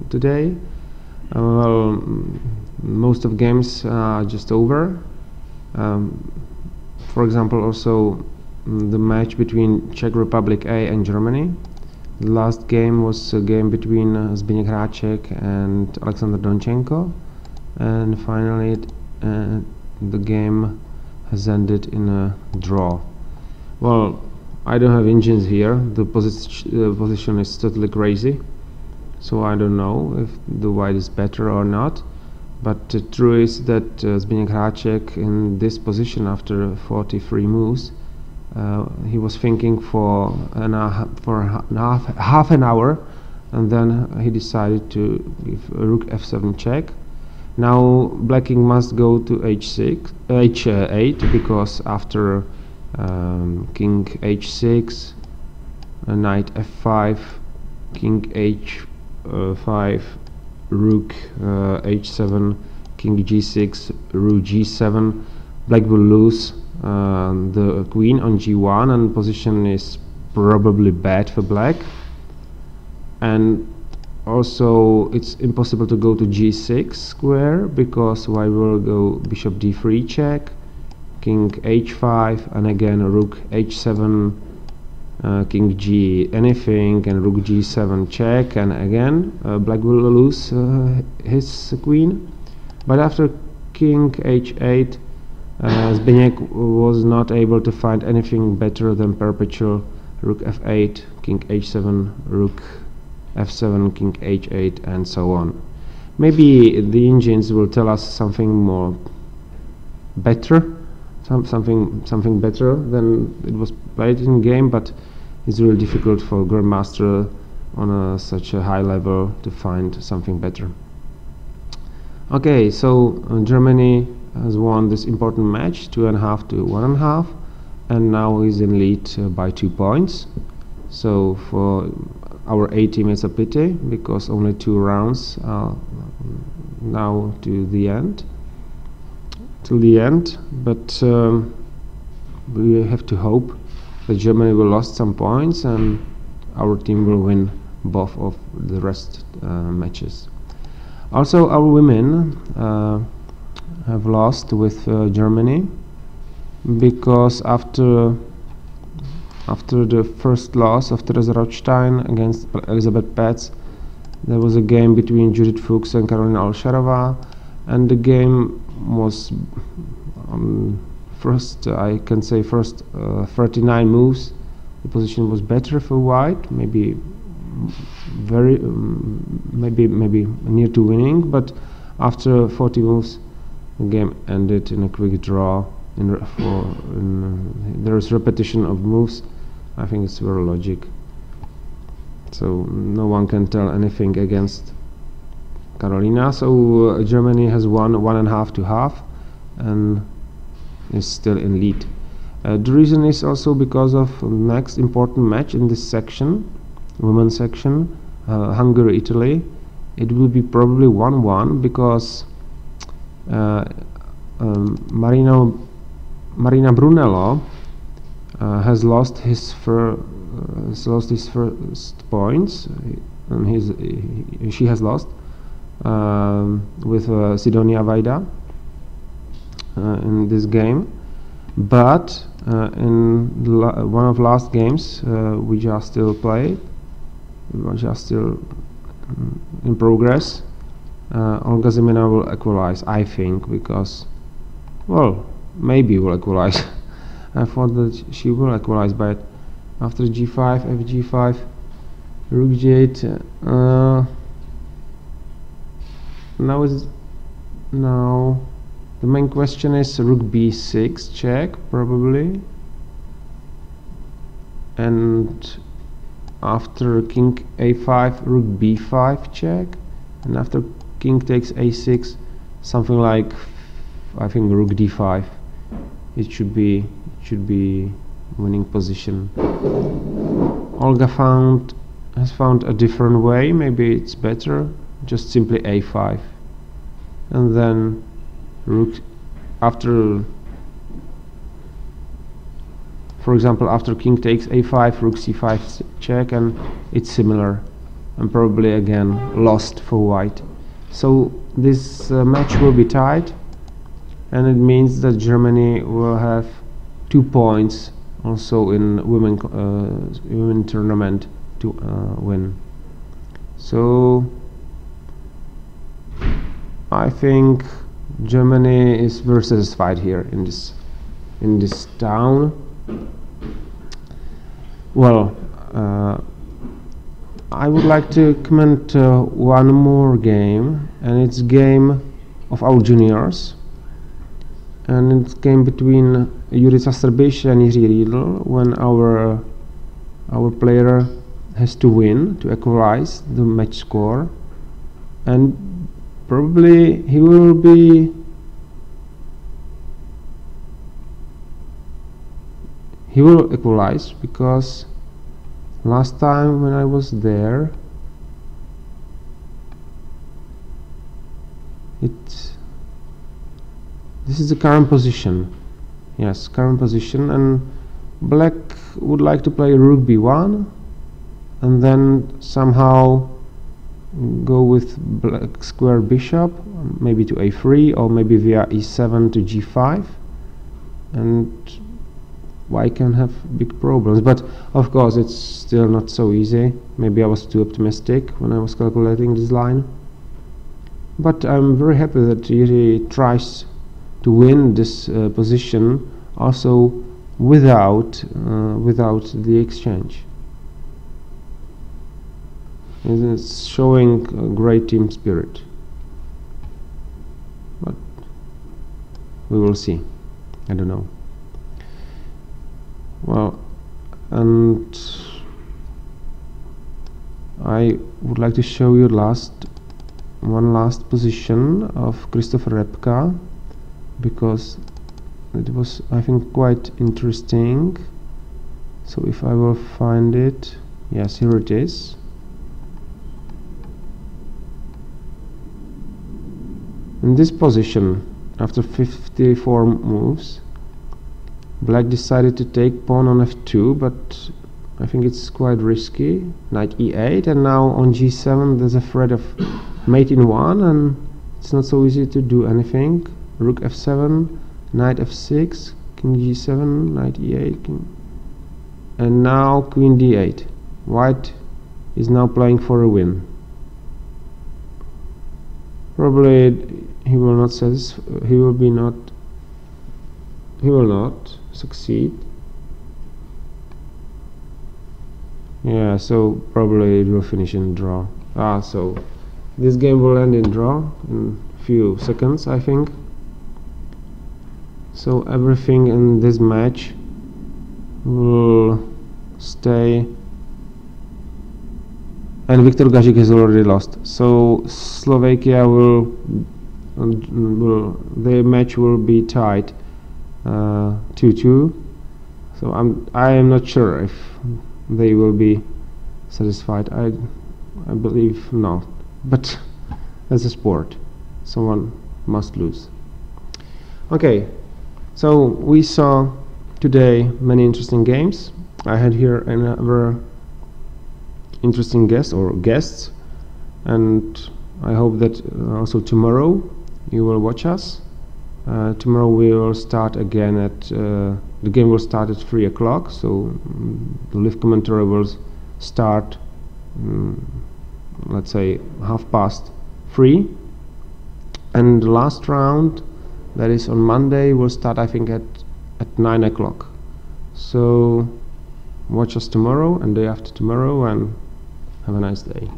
today. Well, most of games are just over. For example, also the match between Czech Republic A and Germany. The last game was a game between Zbigněk Hráček and Alexander Donchenko, and finally the game has ended in a draw. Well, I don't have engines here. The position is totally crazy, so I don't know if the white is better or not. But the truth is that Zbigněk Hráček in this position after 43 moves, he was thinking for half an hour, and then he decided to give rook f7 check. Now Blacking must go to h8 because after king h6, knight f5, king h5, rook h7, king g6, rook g7. Black will lose the queen on g1, and position is probably bad for black. And also it's impossible to go to g6 square because white will go bishop d3 check, king h5, and again rook h7, king g anything, and rook g7 check, and again black will lose his queen. But after king h8, Zbigněk was not able to find anything better than perpetual rook f8, king h7, rook f7, king h8, and so on. Maybe the engines will tell us something more better, something better than it was played in game, but it's really difficult for grandmaster on such a high level to find something better. Okay, so Germany has won this important match 2.5 to 1.5, and now is in lead by 2 points. So for our A team it's a pity because only 2 rounds are now till the end. But we have to hope that Germany will lose some points and our team will win both of the rest matches. Also, our women have lost with Germany because after the first loss of Teresa Rothstein against Elizabeth Petz, there was a game between Judith Fuchs and Karolina Olsharova, and the game was first 39 moves. The position was better for white, maybe maybe near to winning, but after 40 moves the game ended in a quick draw. There is repetition of moves. I think it's very logic, so no one can tell anything against Karolina. So Germany has won 1.5 to half and is still in lead. The reason is also because of next important match in this section, women's section, Hungary-Italy. It will be probably 1-1 because Marina Brunello has lost his first points, and she has lost with Sidonia Vaida in this game. But in one of last games which are still played, which are still in progress, Olga Zimina will equalize, I think, because, well, maybe will equalize. I thought that she will equalize, but after g5, fg5, rook g8, now the main question is rook b6 check probably, and after king a5, rook b5 check, and after king takes a6, something like, I think, rook d5. It should be winning position. Olga has found a different way. Maybe it's better, just simply a5, and then rook after for example, after king takes a5, rook c5 check, and it's similar, and probably again lost for white. So this match will be tied, and it means that Germany will have 2 points also in women tournament to win. So I think Germany is very satisfied here in this town. Well, I would like to comment one more game, and it's game of our juniors, and it's game between Juri Sasterbish and Jiří Riedl, when our player has to win to equalize the match score, and probably he will equalize, because last time when I was there, this is the current position. Yes, current position, and black would like to play rook b1 and then somehow go with black square bishop, maybe to a3, or maybe via e7 to g5, and white can have big problems. But of course it's still not so easy. Maybe I was too optimistic when I was calculating this line, but I'm very happy that Jiří tries to win this position also without the exchange. It's showing a great team spirit, but we will see. I don't know. Well, and I would like to show you one last position of Christopher Repka, because it was, I think, quite interesting. So if I will find it, yes, here it is. In this position, after 54 moves, black decided to take pawn on f2, but I think it's quite risky. Knight e8, and now on g7 there's a threat of mate in 1, and it's not so easy to do anything. Rook f7, knight f6, king g7, knight e8, and now queen d8. White is now playing for a win. Probably he will not succeed. Yeah, so probably it will finish in draw. So this game will end in draw in few seconds, I think. So everything in this match will stay, and Viktor Gažic has already lost. So Slovakia the match will be tied 2-2. So I am not sure if they will be satisfied. I believe not, but as a sport, someone must lose. Okay, so we saw today many interesting games. I had here another interesting guests, and I hope that also tomorrow you will watch us. Tomorrow we will start again at the game will start at 3 o'clock, so the live commentary will start let's say 3:30, and the last round, that is on Monday, will start I think at 9 o'clock. So watch us tomorrow and day after tomorrow, and have a nice day.